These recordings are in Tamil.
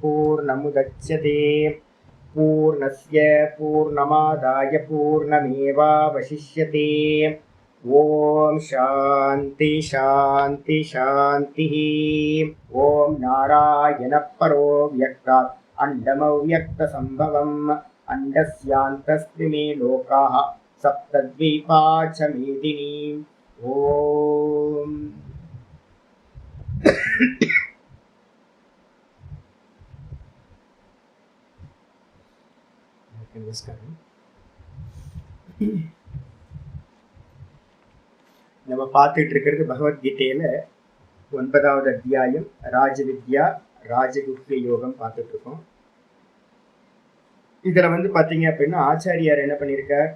पूर्णमुदच्यते पूर्णस्य पूर्णमादाय पूर्णमेवावशिष्यते। ओम शांति शांति शांति। ओम नारायण परो व्यक्तात् अंडमव्यक्त संभवम् अंडस्यान्तस्त्रिमे लोकाः सप्तद्वीपा च मेदिनी। ओम நம்ம பார்த்துட்டு இருக்கிறது பகவத்கீதையில 9வது அத்தியாயம் ராஜவித்யா ராஜகுஹ்ய யோகம் பார்த்துட்டு இருக்கோம். இதுல பாத்தீங்க அப்படின்னா ஆச்சாரியார் என்ன பண்ணியிருக்கார்,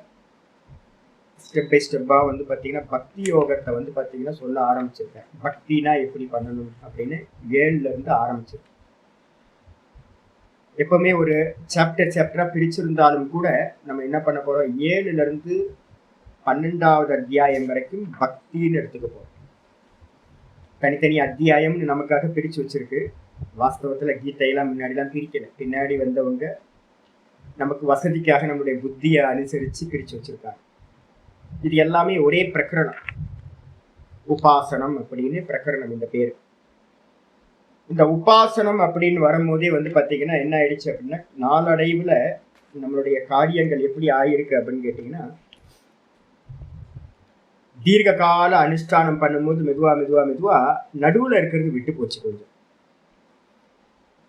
ஸ்டெப் பை ஸ்டெப்பா பாத்தீங்கன்னா பக்தி யோகத்தை பாத்தீங்கன்னா சொல்ல ஆரம்பிச்சிருக்கேன். பக்தினா எப்படி பண்ணணும் அப்படின்னு 7ல இருந்து ஆரம்பிச்சிருக்கேன். எப்பவுமே ஒரு சாப்டரா பிரிச்சிருந்தாலும் கூட நம்ம என்ன பண்ண போறோம், 7ல இருந்து 12வது அத்தியாயம் வரைக்கும் பக்தின்னு எடுத்துக்க போறோம். தனித்தனி அத்தியாயம்னு நமக்காக பிரிச்சு வச்சிருக்கு. வாஸ்தவத்துல கீதையெல்லாம் முன்னாடிலாம் பிரிக்கல, பின்னாடி வந்தவங்க நமக்கு வசதிக்காக நம்மளுடைய புத்தியை அனுசரிச்சு பிரிச்சு வச்சிருக்காங்க. இது எல்லாமே ஒரே பிரகரணம், உபாசனம் அப்படின்னு பிரகரணம் இந்த பேரு. இந்த உபாசனம் அப்படின்னு வரும்போதே பாத்தீங்கன்னா என்ன ஆயிடுச்சு அப்படின்னா, நாளடைவுல நம்மளுடைய காரியங்கள் எப்படி ஆயிருக்கு அப்படின்னு கேட்டீங்கன்னா, தீர்க்க கால அனுஷ்டானம் பண்ணும்போது மெதுவா மெதுவா மெதுவா நடுவுல இருக்கிறது விட்டு போச்சு. கொஞ்சம்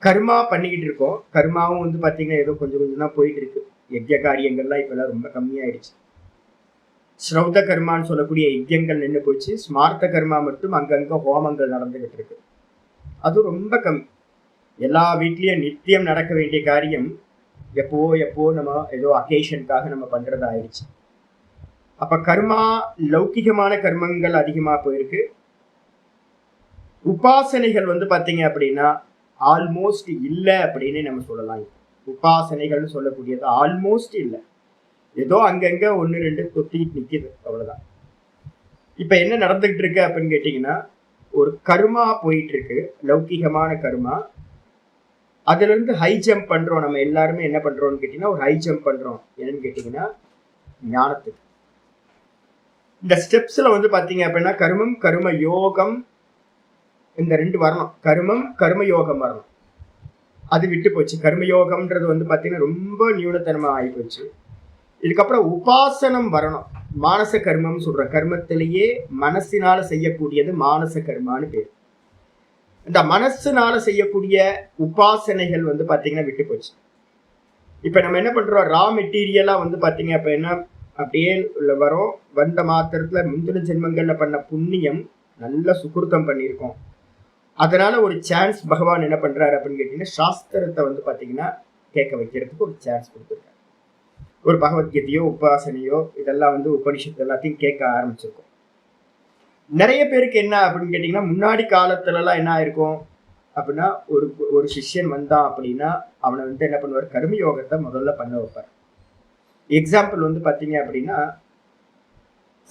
கர்மா பண்ணிக்கிட்டு இருக்கோம். கர்மாவும் பாத்தீங்கன்னா ஏதோ கொஞ்சம் கொஞ்சம் தான் போயிட்டு இருக்கு. யஜ்ய காரியங்கள்லாம் இப்பெல்லாம் ரொம்ப கம்மியாயிடுச்சு. ஸ்ரௌத கர்மான்னு சொல்லக்கூடிய யஜ்யங்கள் நின்று போச்சு. ஸ்மார்த்த கர்மா மட்டும் அங்கங்க ஹோமங்கள் நடந்துகிட்டு இருக்கு. அது ரொம்ப கம்மி. எல்லா வீட்லயும் நித்தியம் நடக்க வேண்டிய காரியம் எப்போ நம்ம ஏதோ அகேஷனுக்காக நம்ம பண்றது ஆயிடுச்சு. அப்ப கர்மா, லௌகிகமான கர்மங்கள் அதிகமா போயிருக்கு. உபாசனைகள் பாத்தீங்க அப்படின்னா ஆல்மோஸ்ட் இல்லை அப்படின்னு நம்ம சொல்லலாம். உபாசனைகள்னு சொல்லக்கூடியது ஆல்மோஸ்ட் இல்லை, ஏதோ அங்கங்க 1-2 தொத்திட்டு நிக்குது, அவ்வளவுதான். இப்ப என்ன நடந்துகிட்டு இருக்கு அப்படின்னு கேட்டீங்கன்னா, ஒரு கர்மா போயிட்டு இருக்கு, லௌகிகமான கர்மா. அதுல இருந்து ஹை ஜம்ப் பண்றோம். நம்ம எல்லாருமே என்ன பண்றோம்னு கேட்டீங்கன்னா, ஒரு ஹை ஜம்ப் பண்றோம். என்னன்னு கேட்டீங்கன்னா ஞானத்துக்கு. இந்த ஸ்டெப்ஸ்ல பாத்தீங்க அப்படின்னா கர்மம் கர்ம யோகம் இந்த 2 வரணும். கர்மம் கர்ம யோகம் வரணும். அது விட்டு போச்சு. கர்மயோகம்ன்றது பாத்தீங்கன்னா ரொம்ப நியூனத்தனமா ஆகி போச்சு. இதுக்கப்புறம் உபாசனம் வரணும். மானச கர்மம் சொல்ற கர்மத்திலேயே மனசினால செய்யக்கூடியது மானச கர்மான்னு பேர். இந்த மனசுனால செய்யக்கூடிய உபாசனைகள் பாத்தீங்கன்னா விட்டு போச்சு. இப்ப நம்ம என்ன பண்றோம், ரா மெட்டீரியலா பாத்தீங்க அப்ப என்ன அப்படியே வரும். வந்த மாத்திரத்துல முந்தின ஜென்மங்கள்ல பண்ண புண்ணியம், நல்ல சுகிருத்தம் பண்ணியிருக்கோம். அதனால ஒரு சான்ஸ் பகவான் என்ன பண்றாரு அப்படின்னு கேட்டீங்கன்னா, சாஸ்திரத்தை பாத்தீங்கன்னா கேட்க வைக்கிறதுக்கு ஒரு சான்ஸ் கொடுத்துருக்காரு. ஒரு பகவத்கீதையோ உபாசனையோ இதெல்லாம் உபனிஷத்து எல்லாத்தையும் கேட்க ஆரம்பிச்சிருக்கோம். நிறைய பேருக்கு என்ன அப்படின்னு கேட்டீங்கன்னா, முன்னாடி காலத்துல எல்லாம் என்ன ஆயிருக்கும் அப்படின்னா, ஒரு சிஷ்யன் வந்தான் அப்படின்னா அவனை என்ன பண்ணுவார், கர்மயோகத்தை முதல்ல பண்ண வைப்பார். எக்ஸாம்பிள் பாத்தீங்க அப்படின்னா,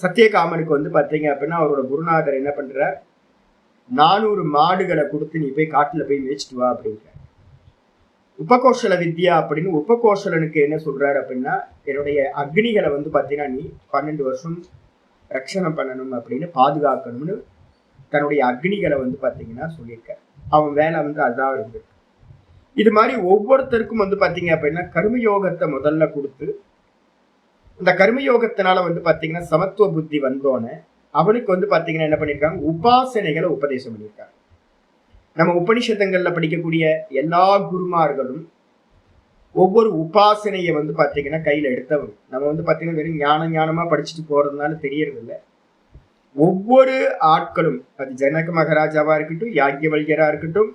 சத்தியகாமனுக்கு பாத்தீங்க அப்படின்னா அவரோட குருநாதர் என்ன பண்றார், 400 மாடுகளை கொடுத்து நீ போய் காட்டுல போய் மேய்ச்சிட்டு வா அப்படிங்கிற. உபகோஷல வித்யா அப்படின்னு உபகோஷலனுக்கு என்ன சொல்றாரு அப்படின்னா, என்னுடைய அக்னிகளை பாத்தீங்கன்னா நீ 12 வருஷம் ரட்சணம் பண்ணணும் அப்படின்னு, பாதுகாக்கணும்னு தன்னுடைய அக்னிகளை பாத்தீங்கன்னா சொல்லியிருக்க. அவன் வேலை அதான் இருந்திருக்கு. இது மாதிரி ஒவ்வொருத்தருக்கும் பாத்தீங்க அப்படின்னா கர்மயோகத்தை முதல்ல கொடுத்து, இந்த கர்மயோகத்தினால பாத்தீங்கன்னா சமத்துவ புத்தி வந்தோன்னு அவனுக்கு பாத்தீங்கன்னா என்ன பண்ணியிருக்காங்க, உபாசனைகளை உபதேசம் பண்ணியிருக்காங்க. நம்ம உபனிஷதங்கள்ல படிக்கக்கூடிய எல்லா குருமார்களும் ஒவ்வொரு உபாசனையை பாத்தீங்கன்னா கையில எடுத்தவங்க. நம்ம பாத்தீங்கன்னா வெறும் ஞானமா படிச்சுட்டு போறதுனால தெரியறது இல்லை. ஒவ்வொரு ஆட்களும், அது ஜனக மகாராஜாவா இருக்கட்டும், யாக்ஞவல்யரா இருக்கட்டும்,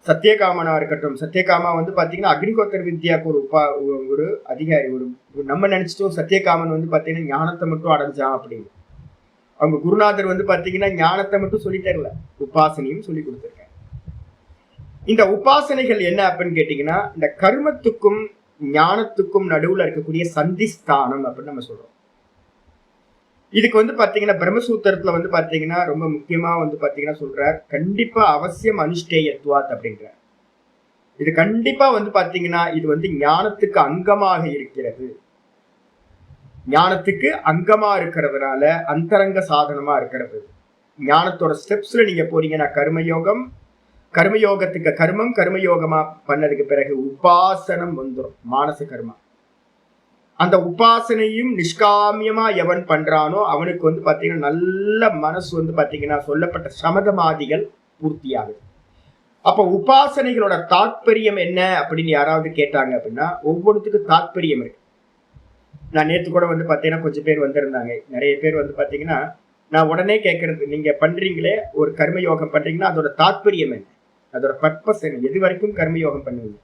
சத்தியகாமனா இருக்கட்டும். சத்தியகாமா பாத்தீங்கன்னா அக்னிகோத்திர வித்யாவுக்கு ஒரு அதிகாரி. ஒரு நம்ம நினைச்சிட்டோம் சத்தியகாமன் பாத்தீங்கன்னா ஞானத்தை மட்டும் அடைஞ்சான் அப்படின்னு. அவங்க குருநாதர் பாத்தீங்கன்னா ஞானத்தை மட்டும் சொல்லி தரல, உபாசனையும் சொல்லி கொடுத்துருக்காங்க. இந்த உபாசனைகள் என்ன அப்படின்னு கேட்டீங்கன்னா, இந்த கர்மத்துக்கும் ஞானத்துக்கும் நடுவுல இருக்கக்கூடிய சந்திஸ்தானம் அப்படின்னு நம்ம சொல்றோம். இதுக்கு பாத்தீங்கன்னா பிரம்மசூத்திரத்துல பாத்தீங்கன்னா ரொம்ப முக்கியமா பாத்தீங்கன்னா சொல்றார், கண்டிப்பா அவசியம் அனுஷ்டேயத்துவாத் அப்படின்றார். இது கண்டிப்பா வந்து பாத்தீங்கன்னா இது வந்து ஞானத்துக்கு அங்கமாக இருக்கிறது. ஞானத்துக்கு அங்கமா இருக்கிறதுனால அந்தரங்க சாதனமா இருக்கிறது. ஞானத்தோட ஸ்டெப்ஸ்ல நீங்க போறீங்கன்னா கர்மயோகம், கர்மயோகத்துக்கு கர்மம், கர்மயோகமா பண்ணதுக்கு பிறகு உபாசனம் வந்துடும், மானச கர்மா. அந்த உபாசனையும் நிஷ்காமியமா எவன் பண்றானோ அவனுக்கு வந்து பாத்தீங்கன்னா நல்ல மனசு வந்து பாத்தீங்கன்னா சொல்லப்பட்ட சமதமாதிகள் பூர்த்தியாகுது. அப்ப உபாசனைகளோட தாற்பயம் என்ன அப்படின்னு யாராவது கேட்டாங்க அப்படின்னா ஒவ்வொருத்துக்கும் தாற்பயம் இருக்கு. நான் நேற்று கூட வந்து பாத்தீங்கன்னா கொஞ்சம் பேர் வந்திருந்தாங்க. நிறைய பேர் வந்து பாத்தீங்கன்னா நான் உடனே கேட்கறது, நீங்க பண்றீங்களே ஒரு கர்மயோகம் பண்றீங்கன்னா அதோட தாற்பயம் என்ன, அதோட பர்பஸ் என்ன, எது வரைக்கும் கர்மயோகம் பண்ணுவீங்க?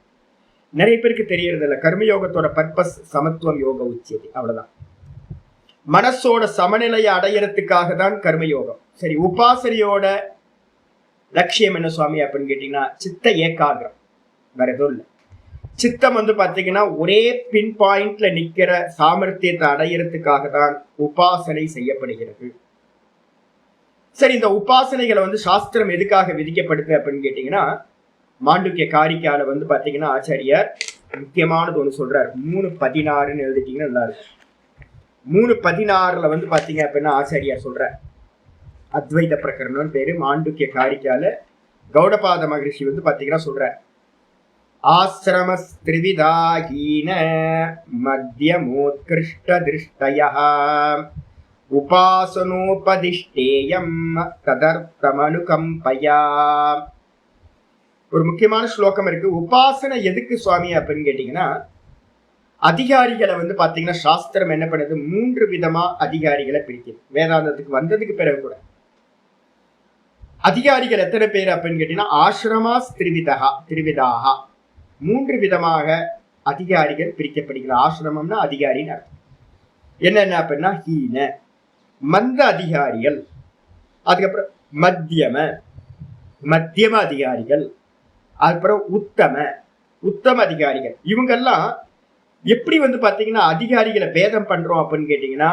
நிறைய பேருக்கு தெரியறது இல்லை. கர்மயோகத்தோட பர்பஸ் சமத்துவம் யோக உச்சியது, அவ்வளவுதான். மனசோட சமநிலையை அடையறதுக்காக தான் கர்மயோகம். சரி, உபாசனையோட லட்சியம் என்ன சுவாமி அப்படின்னு கேட்டீங்கன்னா சித்த ஏகாகிரம், வேற எதுவும் இல்லை. சித்தம் வந்து பாத்தீங்கன்னா ஒரே பின் பாயிண்ட்ல நிக்கிற சாமர்த்தியத்தை அடையறதுக்காக தான் உபாசனை செய்யப்படுகிறது. சரி, இந்த உபாசனைகளை வந்து சாஸ்திரம் எதுக்காக விதிக்கப்படுது அப்படின்னு கேட்டீங்கன்னா மாண்டூக்கிய காரிக்கால வந்து பாத்தீங்கன்னா ஆச்சாரியார் முக்கியமானது ஒண்ணு சொல்றாரு. 3:16 எழுதிட்டீங்கன்னா நல்லா இருக்கும். 3:16 வந்து பாத்தீங்க அப்படின்னா ஆச்சாரியார் சொல்ற அத்வைத பிரகரணம் பேரு. மாண்டூக்கிய காரிக்கால கௌடபாத மகரிஷி வந்து பாத்தீங்கன்னா சொல்ற ஆசிரமஸ்திரிவிதாஹீன மத்தியமோத்கிருஷ்ட திருஷ்டய உபாசனோபதிஷ்டேயம் ததர்த்தமனுகம்பயா. ஒரு முக்கியமான ஸ்லோகம் இருக்கு. உபாசனை எதுக்கு சுவாமி அப்படின்னு கேட்டீங்கன்னா அதிகாரிகளை வந்து பாத்தீங்கன்னா சாஸ்திரம் என்ன பண்ணுது, 3 விதமா அதிகாரிகளை பிரிக்குது. வேதாந்தத்துக்கு வந்ததுக்கு பிறகு கூட அதிகாரிகள் எத்தனை பேர் அப்படின்னு கேட்டீங்கன்னா ஆசிரமா திரிவிதாக 3 விதமாக அதிகாரிகள் பிரிக்கப்படுகிறார். ஆசிரமம்னா அதிகாரின்னு அர்த்தம். என்னென்ன அப்படின்னா ஹீன மந்த அதிகாரிகள், அதுக்கப்புறம் மத்தியம அதிகாரிகள், அதுக்கப்புறம் உத்தம அதிகாரிகள். இவங்கெல்லாம் எப்படி வந்து பாத்தீங்கன்னா அதிகாரிகளை பேதம் பண்றோம் அப்படின்னு கேட்டீங்கன்னா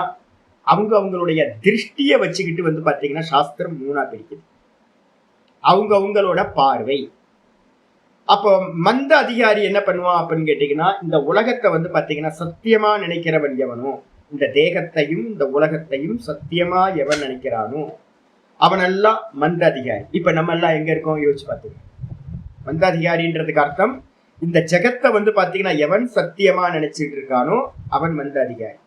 அவங்களுடைய திருஷ்டியை வச்சுக்கிட்டு வந்து பாத்தீங்கன்னா சாஸ்திரம் 3ஆ பிரிக்குது. அவங்களோட பார்வை. அப்போ மந்த அதிகாரி என்ன பண்ணுவான் அப்படின்னு கேட்டீங்கன்னா இந்த உலகத்தை வந்து பாத்தீங்கன்னா சத்தியமா நினைக்கிறவன் எவனோ, இந்த தேகத்தையும் இந்த உலகத்தையும் சத்தியமா எவன் நினைக்கிறானோ அவனெல்லாம் மந்த அதிகாரி. இப்ப நம்ம எல்லாம் எங்க இருக்கோம் யோசிச்சு பார்த்துங்க. மந்த அதிகாரின்றதுக்கு அர்த்தம் இந்த ஜெகத்தை வந்து பாத்தீங்கன்னா எவன் சத்தியமா நினைச்சிட்டு இருக்கானோ அவன் மந்த அதிகாரி.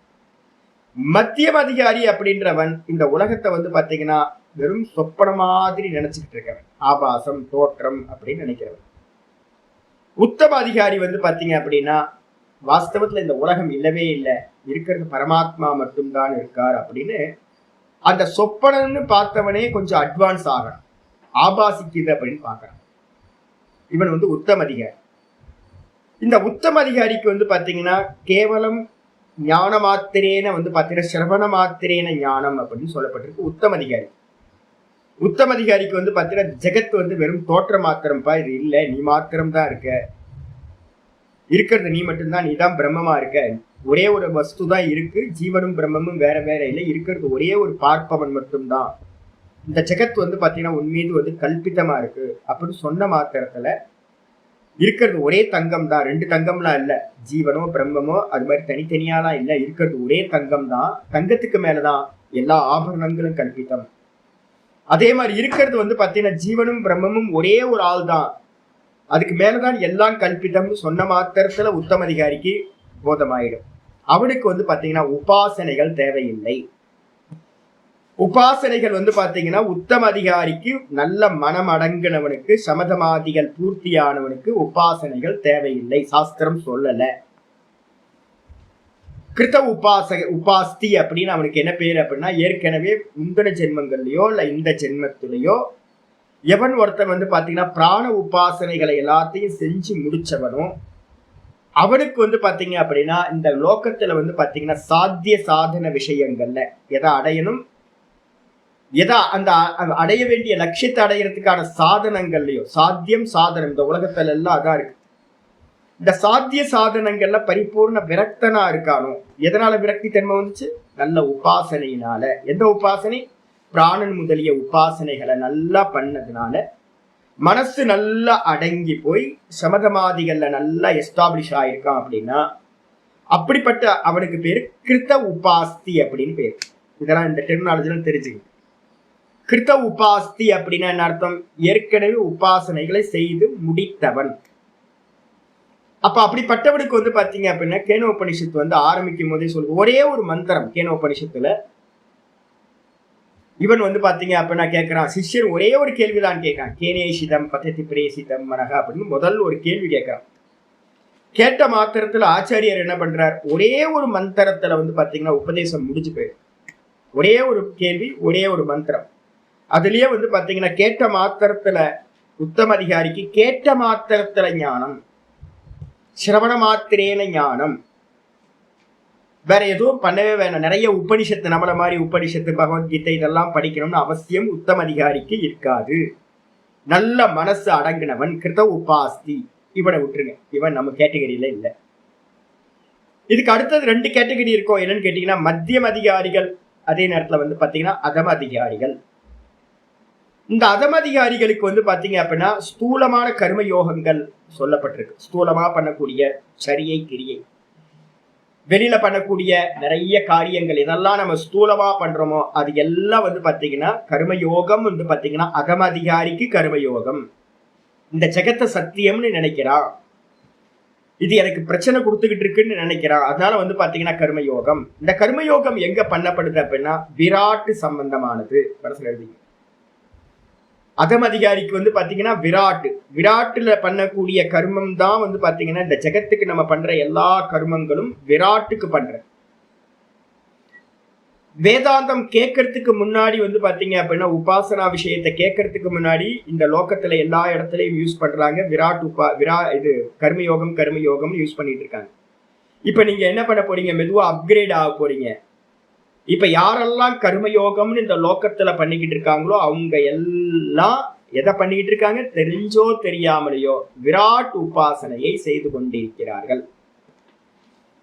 மத்தியம் அதிகாரி அப்படின்றவன் இந்த உலகத்தை வந்து பாத்தீங்கன்னா வெறும் சொப்பன மாதிரி நினைச்சுக்கிட்டு இருக்கவன், ஆபாசம் தோற்றம் அப்படின்னு நினைக்கிறவன். உத்தம அதிகாரி வந்து பாத்தீங்க அப்படின்னா வாஸ்தவத்துல இந்த உலகம் இல்லவே இல்லை, இருக்கிறது பரமாத்மா மட்டும்தான் இருக்கார் அப்படின்னு அந்த சொப்பனன்னு பார்த்தவனே கொஞ்சம் அட்வான்ஸ் ஆகணும், ஆபாசிக்குது அப்படின்னு பாக்குறான். இவன் வந்து உத்தம அதிகாரி. இந்த உத்தம அதிகாரிக்கு வந்து பாத்தீங்கன்னா கேவலம் ஞான மாத்திரேன வந்து பாத்தீங்கன்னா சிரவண மாத்திரேன ஞானம் அப்படின்னு சொல்லப்பட்டிருக்கு. உத்தம அதிகாரி. உத்தம அதிகாரிக்கு வந்து பாத்தீங்கன்னா ஜெகத் வந்து வெறும் தோற்ற மாத்திரம்ப்பா, இது இல்லை, நீ மாத்திரம் தான் இருக்க, இருக்கிறது நீ மட்டும்தான், நீ தான் பிரம்மமா இருக்க, ஒரே ஒரு வஸ்து தான் இருக்கு, ஜீவனும் பிரம்மமும் வேற வேற இல்லை, இருக்கிறது ஒரே ஒரு பார்ப்பவன் மட்டும்தான், இந்த ஜெகத் வந்து பாத்தீங்கன்னா உன் மீது வந்து கல்பிதமா இருக்கு அப்படின்னு சொன்ன மாத்திரத்துல இருக்கிறது ஒரே தங்கம் தான், 2 தங்கம்லாம் இல்ல, ஜீவனோ பிரம்மமோ அது மாதிரி தனித்தனியாலாம் இல்ல, இருக்கிறது ஒரே தங்கம் தான், தங்கத்துக்கு மேலதான் எல்லா ஆபரணங்களும் கல்பிதம். அதே மாதிரி இருக்கிறது வந்து பாத்தீங்கன்னா ஜீவனும் பிரம்மமும் ஒரே ஒரு ஆள் தான், அதுக்கு மேலதான் எல்லாம் கல்பிதம்னு சொன்ன மாத்திரத்துல உத்தம அதிகாரிக்கு போதமாயிடும். அவனுக்கு வந்து பாத்தீங்கன்னா உபாசனைகள் தேவையில்லை. உபாசனைகள் வந்து பாத்தீங்கன்னா உத்தம அதிகாரிக்கு நல்ல மனம் அடங்கினவனுக்கு சமதமாதிகள் பூர்த்தியானவனுக்கு உபாசனைகள் தேவையில்லை, சாஸ்திரம் சொல்லல. கிருத்த உபாஸ்தி அப்படின்னு அவனுக்கு என்ன பேர் அப்படின்னா ஏற்கனவே முந்தின ஜென்மங்கள்லயோ இல்ல இந்த ஜென்மத்திலேயோ எவன் ஒருத்தன் வந்து பாத்தீங்கன்னா பிராண உபாசனைகளை எல்லாத்தையும் செஞ்சு முடிச்சவனும் அவனுக்கு வந்து பாத்தீங்க அப்படின்னா இந்த லோகத்துல வந்து பாத்தீங்கன்னா சாத்திய சாதன விஷயங்கள்ல எதை அடையணும், எதா அந்த அடைய வேண்டிய லட்சியத்தை அடையிறதுக்கான சாதனங்கள்லயோ, சாத்தியம் சாதனம் இந்த உலகத்துல எல்லாம் அதான் இருக்கு. இந்த சாத்திய சாதனங்கள்ல பரிபூர்ண விரக்தனா இருக்கானோ, எதனால விரக்தி தன்மை வந்துச்சு, நல்ல உபாசனையினால. எந்த உபாசனை, பிராணன் முதலிய உபாசனைகளை நல்லா பண்ணதுனால மனசு நல்லா அடங்கி போய் சமதமாதிகள்ல நல்லா எஸ்டாப்ளிஷ் ஆயிருக்கான் அப்படின்னா அப்படிப்பட்ட அவனுக்கு பேரு கிருத்த உபாஸ்தி அப்படின்னு பேரு. இதெல்லாம் இந்த டெர்மினாலஜில தெரிஞ்சுக்கணும். கிருத்த உபாஸ்தி அப்படின்னா என்ன அர்த்தம்? ஏற்கனவே உபாசனைகளை செய்து முடித்தவன். அப்ப அப்படிப்பட்டவனுக்கு வந்து பாத்தீங்க அப்படின்னா கேனோபனிஷத்து வந்து ஆரம்பிக்கும் போதே சொல்லுது, ஒரே ஒரு மந்திரம் கேனோபனிஷத்துல. இவன் வந்து பாத்தீங்க அப்படின்னா கேட்கிறான், சிஷ்யன் ஒரே ஒரு கேள்விதான் கேட்கிறான். கேனேஷிதம் பத்தத்தி பிரேசிதம் மனக அப்படின்னு முதல் ஒரு கேள்வி கேட்கிறான். கேட்ட மாத்திரத்துல ஆச்சாரியர் என்ன பண்றார், ஒரே ஒரு மந்திரத்துல வந்து பாத்தீங்கன்னா உபதேசம் முடிஞ்சு போயிடும். ஒரே ஒரு கேள்வி, ஒரே ஒரு மந்திரம். அதுலயே வந்து பாத்தீங்கன்னா கேட்ட மாத்திரத்துல உத்தம அதிகாரிக்கு கேட்ட மாத்திரத்துல ஞானம், சிரவண மாத்திரேன ஞானம், வேற எதுவும் பண்ணவே வேணாம். நிறைய உபனிஷத்து, நம்மள மாதிரி உபனிஷத்து பகவத்கீதை இதெல்லாம் படிக்கணும்னு அவசியம் உத்தம அதிகாரிக்கு இருக்காது. நல்ல மனசு அடங்கினவன் கிருத உபாஸ்தி, இவனை விட்டுருங்க, இவன் நம்ம கேட்டகரியில இல்லை. இதுக்கு அடுத்தது 2 கேட்டகரி இருக்கும். என்னன்னு கேட்டீங்கன்னா மத்தியம் அதிகாரிகள், அதே நேரத்துல வந்து பாத்தீங்கன்னா அதம அதிகாரிகள். இந்த அதம அதிகாரிகளுக்கு வந்து பாத்தீங்க அப்படின்னா ஸ்தூலமான கர்ம யோகங்கள் சொல்லப்பட்டிருக்கு. ஸ்தூலமா பண்ணக்கூடிய சரியை கிரியை, வெளியில பண்ணக்கூடிய நிறைய காரியங்கள் இதெல்லாம் நம்ம ஸ்தூலமா பண்றோமோ அது எல்லாம் வந்து பாத்தீங்கன்னா கர்மயோகம். வந்து பாத்தீங்கன்னா அதம அதிகாரிக்கு கர்மயோகம். இந்த ஜெகத்தை சத்தியம்னு நினைக்கிறான், இது எனக்கு பிரச்சனை கொடுத்துக்கிட்டு இருக்குன்னு நினைக்கிறான், அதனால வந்து பாத்தீங்கன்னா கர்மயோகம். இந்த கர்மயோகம் எங்க பண்ணப்படுது அப்படின்னா விராட்டு சம்பந்தமானது. மனசுல எழுதிங்க. அதம அதிகாரிக்கு வந்து பாத்தீங்கன்னா விராட்டுல பண்ணக்கூடிய கர்மம் தான் வந்து பாத்தீங்கன்னா இந்த ஜெகத்துக்கு நம்ம பண்ற எல்லா கர்மங்களும் விராட்டுக்கு பண்ற. வேதாந்தம் கேட்கறதுக்கு முன்னாடி வந்து பாத்தீங்க அப்படின்னா உபாசனா விஷயத்தை கேட்கறதுக்கு முன்னாடி இந்த லோகத்துல எல்லா இடத்துலயும் யூஸ் பண்றாங்க இது கர்மயோகம் யூஸ் பண்ணிட்டு இருக்காங்க. இப்ப நீங்க என்ன பண்ண போறீங்க, மெதுவா அப்கிரேட் ஆக போறீங்க. இப்ப யாரெல்லாம் கர்மயோகம்னு இந்த லோகத்துல பண்ணிக்கிட்டு இருக்காங்களோ அவங்க எல்லாம் எதை பண்ணிக்கிட்டு இருக்காங்க, தெரிஞ்சோ தெரியாமலையோ விராட் உபாசனையை செய்து கொண்டிருக்கிறார்கள்.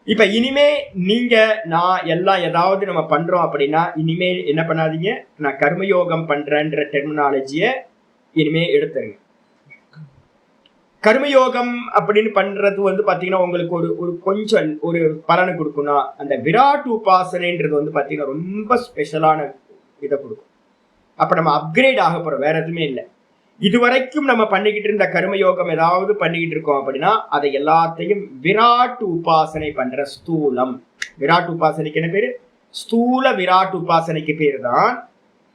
இப்ப இனிமே நீங்க நான் எல்லாம் ஏதாவது நம்ம பண்றோம் அப்படின்னா இனிமே என்ன பண்ணாதீங்க, நான் கர்மயோகம் பண்றேன்ற டெர்மினாலஜிய இனிமே எடுத்துருங்க. கர்மயோகம் அப்படின்னு பண்றது வந்து பாத்தீங்கன்னா உங்களுக்கு ஒரு கொஞ்சம் ஒரு பலனை கொடுக்கும்னா அந்த விராட் உபாசனைன்றது வந்து பாத்தீங்கன்னா ரொம்ப ஸ்பெஷலான இதை கொடுக்கும். அப்ப நம்ம அப்கிரேட் ஆக போறோம், வேற எதுவுமே இல்லை. இதுவரைக்கும் நம்ம பண்ணிக்கிட்டு இருந்த கர்மயோகம் ஏதாவது பண்ணிக்கிட்டு இருக்கோம் அப்படின்னா அதை எல்லாத்தையும் விராட் உபாசனை பண்ற ஸ்தூலம். விராட் உபாசனைக்கு என்ன பேரு, ஸ்தூல விராட் உபாசனைக்கு பேரு தான்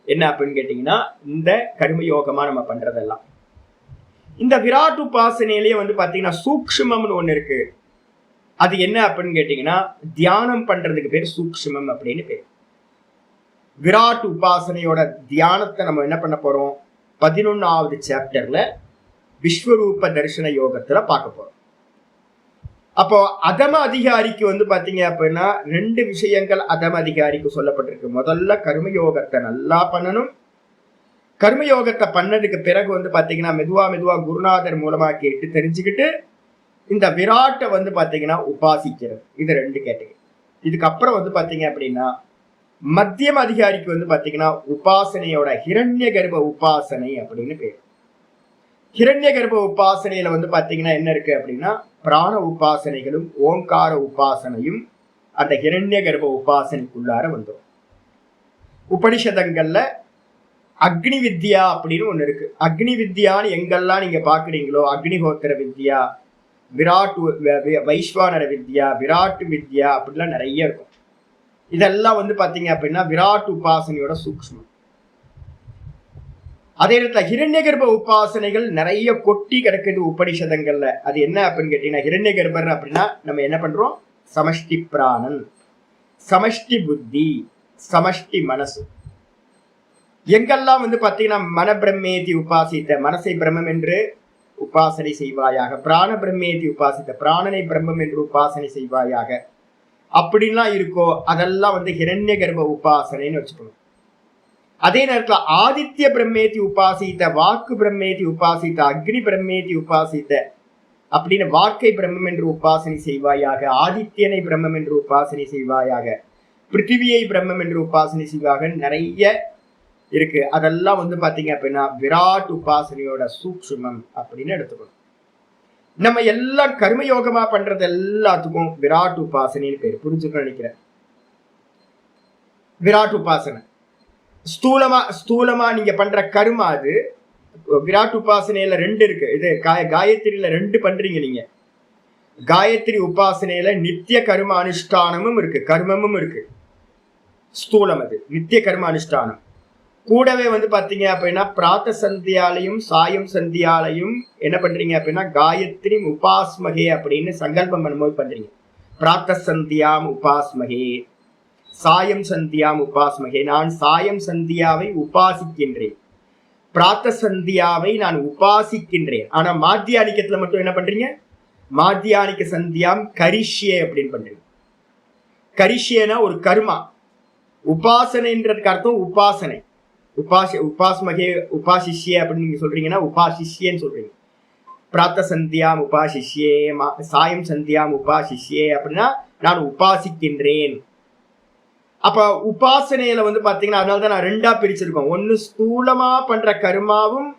என்ன அப்படின்னு கேட்டீங்கன்னா இந்த கர்மயோகமா நம்ம பண்றதெல்லாம். இந்த விராட் உபாசனையிலேயே வந்து பாத்தீங்கன்னா சூக்ஷ்மம்னு ஒண்ணு இருக்கு. அது என்ன அப்படின்னு கேட்டீங்கன்னா தியானம் பண்றதுக்கு பேர் சூக்ஷ்மம் அப்படின்னு பேர். விராட் உபாசனையோட தியானத்தை நம்ம என்ன பண்ண போறோம், 11வது சாப்டர்ல விஸ்வரூப தரிசன யோகத்துல பார்க்க போறோம். அப்போ அதம அதிகாரிக்கு வந்து பாத்தீங்க அப்படின்னா 2 விஷயங்கள் அதம அதிகாரிக்கு சொல்லப்பட்டிருக்கு. முதல்ல கர்மயோகத்தை நல்லா பண்ணணும். கர்மயோகத்தை பண்ணதுக்கு பிறகு வந்து பாத்தீங்கன்னா மெதுவா குருநாதர் மூலமா கேட்டு தெரிஞ்சுக்கிட்டு இந்த விராட்டை வந்து பாத்தீங்கன்னா உபாசிக்கிறது. இது 2 கேட்டகரி. இதுக்கப்புறம் வந்து பாத்தீங்க அப்படின்னா மத்தியம் அதிகாரிக்கு வந்து பாத்தீங்கன்னா உபாசனையோட ஹிரண்ய கர்ப்ப உபாசனை அப்படின்னு பேர். ஹிரண்ய கர்ப்ப உபாசனையில வந்து பாத்தீங்கன்னா என்ன இருக்கு அப்படின்னா பிராண உபாசனைகளும் ஓங்கார உபாசனையும் அந்த ஹிரண்ய கர்ப்ப உபாசனைக்குள்ளார வந்துடும். உபனிஷதங்கள்ல அக்னி வித்யா அப்படின்னு ஒண்ணு இருக்கு. அக்னி வித்யான்னு எங்கெல்லாம் நீங்க பாக்குறீங்களோ அக்னிஹோத்திர வித்யா, விராட் வைஸ்வானர வித்யா, விராட் வித்யா அப்படிலாம் நிறைய இருக்கும். இதெல்லாம் வந்து பாத்தீங்க அப்படின்னா விராட் உபாசனையோட சூக்ஷ்மம். அதே இடத்துல ஹிரண்ய கர்ப்ப உபாசனைகள் நிறைய கொட்டி கிடக்குது உபனிஷதங்கள்ல. அது என்ன அப்படின்னு கேட்டீங்கன்னா ஹிரண்ய கர்ப்பர் அப்படின்னா நம்ம என்ன பண்றோம், சமஷ்டி பிராணன், சமஷ்டி புத்தி, சமஷ்டி மனசு. எங்கெல்லாம் வந்து பாத்தீங்கன்னா மன பிரம்மேதி உபாசித்த, மனசை பிரம்மம் என்று உபாசனை செய்வாயாக, பிராண பிரம்மேதி உபாசித்த, பிராணனை பிரம்மம் என்று உபாசனை செய்வாயாக அப்படின்லாம் இருக்கோ அதெல்லாம் வந்து ஹிரண்ய கர்ப்ப உபாசனைன்னு வச்சுக்கணும். அதே நேரத்துல ஆதித்ய பிரம்மேதி உபாசித்த, வாக்கு பிரம்மேதி உபாசித்த, அக்னி பிரம்மேதி உபாசித்த அப்படின்னு வாக்கை பிரம்மம் என்று உபாசனை செய்வாயாக, ஆதித்யனை பிரம்மம் என்று உபாசனை செய்வாயாக, பிருத்திவியை பிரம்மம் என்று உபாசனை செய்வாக நிறைய இருக்கு. அதெல்லாம் வந்து பாத்தீங்க அப்படின்னா விராட் உபாசனையோட சூக்ஷ்மம் அப்படின்னு எடுத்துக்கணும். நம்ம எல்லாம் கர்மயோகமா பண்றது எல்லாத்துக்கும் விராட் உபாசனைன்னு பேரு. புரிஞ்சுக்க நினைக்கிறேன். விராட் உபாசனை ஸ்தூலமா நீங்க பண்ற கர்மா அது. விராட் உபாசனையில 2 இருக்கு. இது காயத்ரியில 2 பண்றீங்க நீங்க. காயத்ரி உபாசனையில நித்திய கர்ம அனுஷ்டானமும் இருக்கு, கர்மமும் இருக்கு. ஸ்தூலம் அது நித்திய கர்ம அனுஷ்டானம். கூடவே வந்து பாத்தீங்க அப்படின்னா பிராத்த சந்தியாலையும் சாயம் சந்தியாலையும் என்ன பண்றீங்க அப்படின்னா காயத்ரி உபாஸ்மகே அப்படின்னு சங்கல்பம் பண்ணும்போது பண்றீங்க. பிராத்த சந்தியாம் உபாஸ்மகே, சாயம் சந்தியாம் உபாஸ்மகே. நான் சாயம் சந்தியாவை உபாசிக்கின்றேன், பிராத்த சந்தியாவை நான் உபாசிக்கின்றேன். ஆனா மாத்தியானிக்கத்துல மட்டும் என்ன பண்றீங்க? மாத்தியானிக்க சந்தியாம் கரிஷ்யே அப்படின்னு பண்றீங்க. கரிஷ்யேனா ஒரு கர்மா. உபாசனைன்றதுக்கு அர்த்தம் உபாசனை. உபாஸ்மகே உபாசிஷ்யே அப்படின்னு நீங்க சொல்றீங்கன்னா உபாசிஷ்யேன்னு சொல்றீங்க. பிராத்த சந்தியாம் உபாசிஷ்யே, சாயம் சந்தியாம் உபாசிஷ்யே அப்படின்னா நான் உபாசிக்கின்றேன். அப்ப உபாசனையில வந்து பாத்தீங்கன்னா அதனாலதான் நான் 2ஆ பிரிச்சிருக்கோம். ஒன்னு ஸ்தூலமா பண்ற கர்மாவும்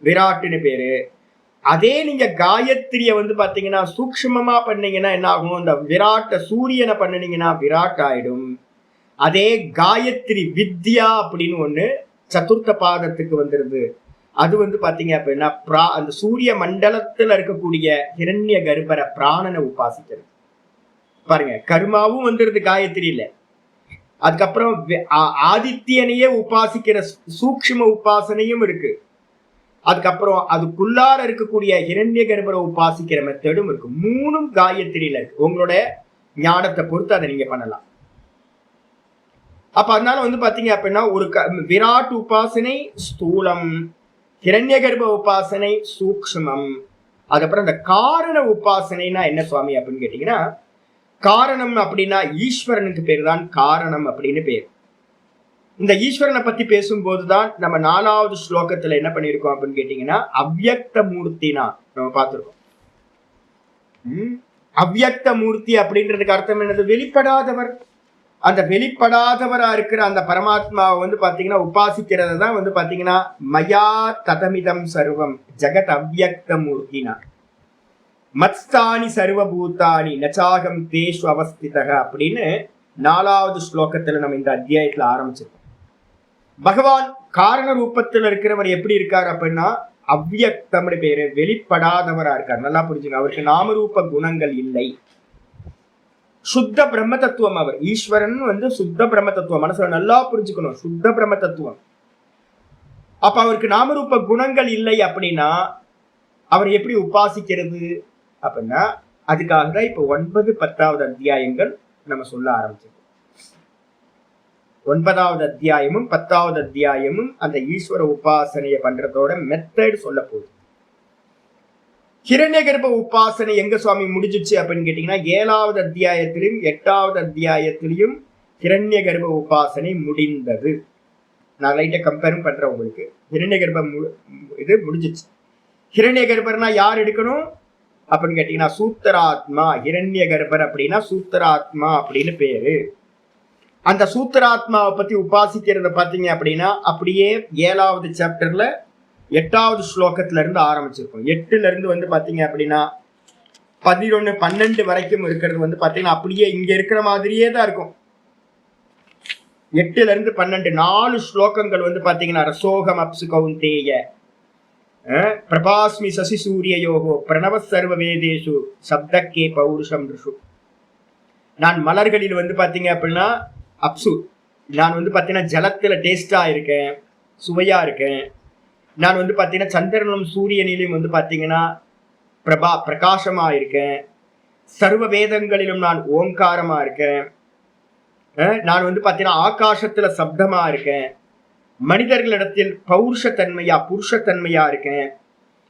விராட்டுன்னு பேரு. அதே நீங்க காயத்ரிய வந்து பாத்தீங்கன்னா சூக்ஷ்மமா பண்ணீங்கன்னா என்ன ஆகும்? இந்த விராட்ட சூரியனை பண்ணினீங்கன்னா விராட் ஆயிடும். அதே காயத்ரி வித்யா அப்படின்னு ஒண்ணு சதுர்த்த பாதத்துக்கு வந்துருது. அது வந்து பாத்தீங்க அப்படின்னா அந்த சூரிய மண்டலத்துல இருக்கக்கூடிய ஹிரண்ய கர்ப்பர பிராணனை உபாசிக்கிறது. பாருங்க, கர்மாவும் வந்துருது காயத்ரியில. அதுக்கப்புறம் ஆதித்யனையே உபாசிக்கிற சூக்ஷ்ம உபாசனையும் இருக்கு. அதுக்கப்புறம் அதுக்குள்ளார இருக்கக்கூடிய ஹிரண்ய கர்ப்பரை உபாசிக்கிற மெத்தடும் இருக்கு. 3ம் காயத்ரியில இருக்கு. உங்களோட ஞானத்தை பொறுத்து அதை நீங்க பண்ணலாம். அப்ப அதனால வந்து பாத்தீங்க அப்படின்னா ஒரு விராட் உபாசனை ஸ்தூலம், ஹிரண்ய கர்ப்ப உபாசனை சூக்ஷ்மம். அதுக்கப்புறம் இந்த காரண உபாசனைனா என்ன சுவாமி அப்படின்னு கேட்டீங்கன்னா, காரணம் அப்படின்னா ஈஸ்வரனுக்கு பேர் தான் காரணம் அப்படின்னு பேர். இந்த ஈஸ்வரனை பத்தி பேசும்போதுதான் நம்ம 4வது ஸ்லோகத்துல என்ன பண்ணிருக்கோம் அப்படின்னு கேட்டீங்கன்னா அவ்யக்த மூர்த்தினா நம்ம பார்த்திருக்கோம். அவ்யக்த மூர்த்தி அப்படின்றதுக்கு அர்த்தம் என்னது? வெளிப்படாதவர். அந்த வெளிப்படாதவரா இருக்கிற அந்த பரமாத்மாவை வந்து பாத்தீங்கன்னா உபாசிக்கிறத தான் வந்து பாத்தீங்கன்னா மயா ததமிதம் சர்வம் ஜெகத் அவ்யக்த மூர்த்தினா மத்ஸ்தானி சர்வபூதானி நச்சாகம் தேஷு அவஸ்திதக அப்படின்னு 4வது ஸ்லோகத்துல நம்ம இந்த அத்தியாயத்துல ஆரம்பிச்சிருக்கோம். பகவான் காரண ரூபத்தில் இருக்கிறவர் எப்படி இருக்காரு அப்படின்னா அவ்யக்தம்னு பேரு, வெளிப்படாதவரா இருக்கார். நல்லா புரிஞ்சுங்க. அவருக்கு நாமரூப குணங்கள் இல்லை. சுத்த பிரம்ம தத்துவம் அவர். ஈஸ்வரன் வந்து சுத்த பிரம்ம தத்துவம். மனசுல நல்லா புரிஞ்சுக்கணும், சுத்த பிரம்ம தத்துவம். அப்ப அவருக்கு நாமரூப குணங்கள் இல்லை அப்படின்னா அவர் எப்படி உபாசிக்கிறது அப்படின்னா அதுக்காக தான் இப்ப 9, 10வது அத்தியாயங்கள் நம்ம சொல்ல ஆரம்பிச்சிருக்கோம். 9வது அத்தியாயமும் 10வது அத்தியாயமும் அந்த ஈஸ்வர உபாசனையை பண்றதோட மெத்தட் சொல்ல போகுது. ஹிரண்ய கர்ப்ப உபாசனை எங்க சுவாமி முடிஞ்சிச்சு அப்படின்னு கேட்டீங்கன்னா 7வது அத்தியாயத்திலும் 8வது அத்தியாயத்திலையும் ஹிரண்ய கர்ப்ப உபாசனை முடிந்தது. நான் லைட்டா கம்பேரும் பண்றேன் உங்களுக்கு. ஹிரண்ய கர்ப்ப இது முடிஞ்சிச்சு. ஹிரண்ய கர்ப்பர்னா யார் எடுக்கணும் அப்படின்னு கேட்டீங்கன்னா சூத்திராத்மா. ஹிரண்ய கர்ப்பர் அப்படின்னா சூத்திராத்மா அப்படின்னு பேரு. அந்த சூத்திராத்மாவை பத்தி உபாசிக்கிறத பாத்தீங்க அப்படின்னா அப்படியே 7வது சாப்டர்ல 8வது ஸ்லோகத்துல இருந்து ஆரம்பிச்சிருக்கும். 8ல இருந்து வந்து பாத்தீங்க அப்படின்னா 11, 12 வரைக்கும் இருக்கிறது வந்து பாத்தீங்கன்னா அப்படியே இங்க இருக்கிற மாதிரியே தான் இருக்கும். 8ல இருந்து 12 4 ஸ்லோகங்கள் வந்து பாத்தீங்கன்னா ரசோகம் அப்சு கௌந்தேய பிரபாஸ்மி சசி சூரியயோகோ பிரணவ சர்வ வேதேஷு சப்தக்கே பௌருஷம் ரிஷு. நான் மலர்களில் வந்து பாத்தீங்க அப்படின்னா அப்சு, நான் வந்து பாத்தீங்கன்னா ஜலத்துல டேஸ்டா இருக்கேன், சுவையா இருக்கேன். நான் வந்து பாத்தீங்கன்னா சந்திரனும் சூரியனிலும் வந்து பாத்தீங்கன்னா பிரகாசமா இருக்கேன். சர்வ வேதங்களிலும் நான் ஓங்காரமா இருக்கேன். நான் வந்து பாத்தீங்கன்னா ஆகாசத்துல சப்தமா இருக்கேன். மனிதர்களிடத்தில் பௌருஷத்தன்மையா புருஷத்தன்மையா இருக்கேன்.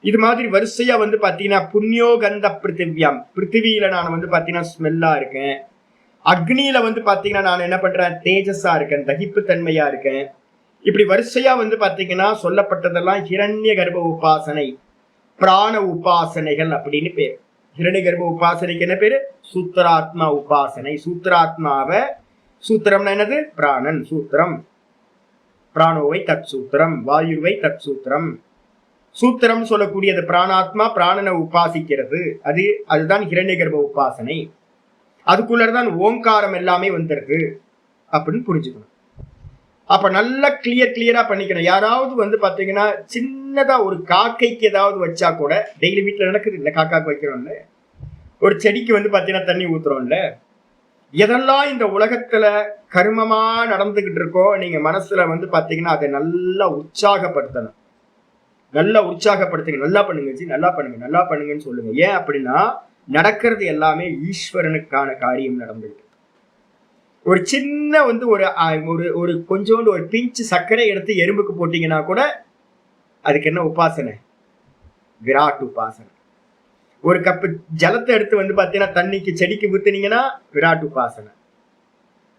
இது மாதிரி வரிசையா வந்து பாத்தீங்கன்னா புண்ணியோகந்த பிருத்திவியம், பிருத்திவியில நான் வந்து பாத்தீங்கன்னா ஸ்மெல்லா இருக்கேன். அக்னியில வந்து பாத்தீங்கன்னா நான் என்ன பண்றேன், தேஜஸா இருக்கேன், தகிப்பு தன்மையா இருக்கேன். இப்படி வரிசையா வந்து பாத்தீங்கன்னா சொல்லப்பட்டதெல்லாம் ஹிரண்ய கர்ப்ப உபாசனை, பிராண உபாசனைகள் அப்படின்னு பேர். ஹிரண்ய கர்ப்ப உபாசனைக்கு என்ன பேரு? சூத்திராத்மா உபாசனை. சூத்திராத்மாவை, சூத்திரம்னா என்னது? பிராணன், சூத்திரம். பிராணோவை தத் சூத்திரம், வாயுவை தத் சூத்திரம். சூத்திரம் சொல்லக்கூடியது பிராணாத்மா பிராணனை உபாசிக்கிறது. அதுதான் ஹிரண்யகர்ப்ப உபாசனை. அதுக்குள்ளதான் ஓங்காரம் எல்லாமே வந்துருது அப்படின்னு புரிஞ்சுக்கணும். அப்ப நல்லா கிளியரா பண்ணிக்கணும். யாராவது பாத்தீங்கன்னா சின்னதா ஒரு காக்கைக்கு ஏதாவது வச்சா கூட, டெய்லி வீட்டுல நடக்குது இல்ல, காக்காக்கு வைக்கிறோம்ல, ஒரு செடிக்கு பாத்தீங்கன்னா தண்ணி ஊத்துறோம்ல, எதெல்லாம் இந்த உலகத்துல கர்மமா நடந்துகிட்டு இருக்கோ நீங்க மனசுல பாத்தீங்கன்னா அதை நல்லா உற்சாகப்படுத்தணும். நல்லா உற்சாகப்படுத்துங்க. நல்லா பண்ணுங்க ஜி, நல்லா பண்ணுங்க, நல்லா பண்ணுங்கன்னு சொல்லுங்க. ஏன் அப்படின்னா நடக்கிறது எல்லாமே ஈஸ்வரனுக்கான காரியம் நடந்துட்டு. ஒரு சின்ன ஒரு கொஞ்சோண்டு ஒரு பிஞ்சு சர்க்கரை எடுத்து எறும்புக்கு போட்டீங்கன்னா கூட அதுக்கு என்ன உபாசனை? விராட் உபாசனை. ஒரு கப்பு ஜலத்தை எடுத்து பாத்தீங்கன்னா தண்ணிக்கு செடிக்கு ஊத்துனீங்கன்னா விராட் உபாசனை.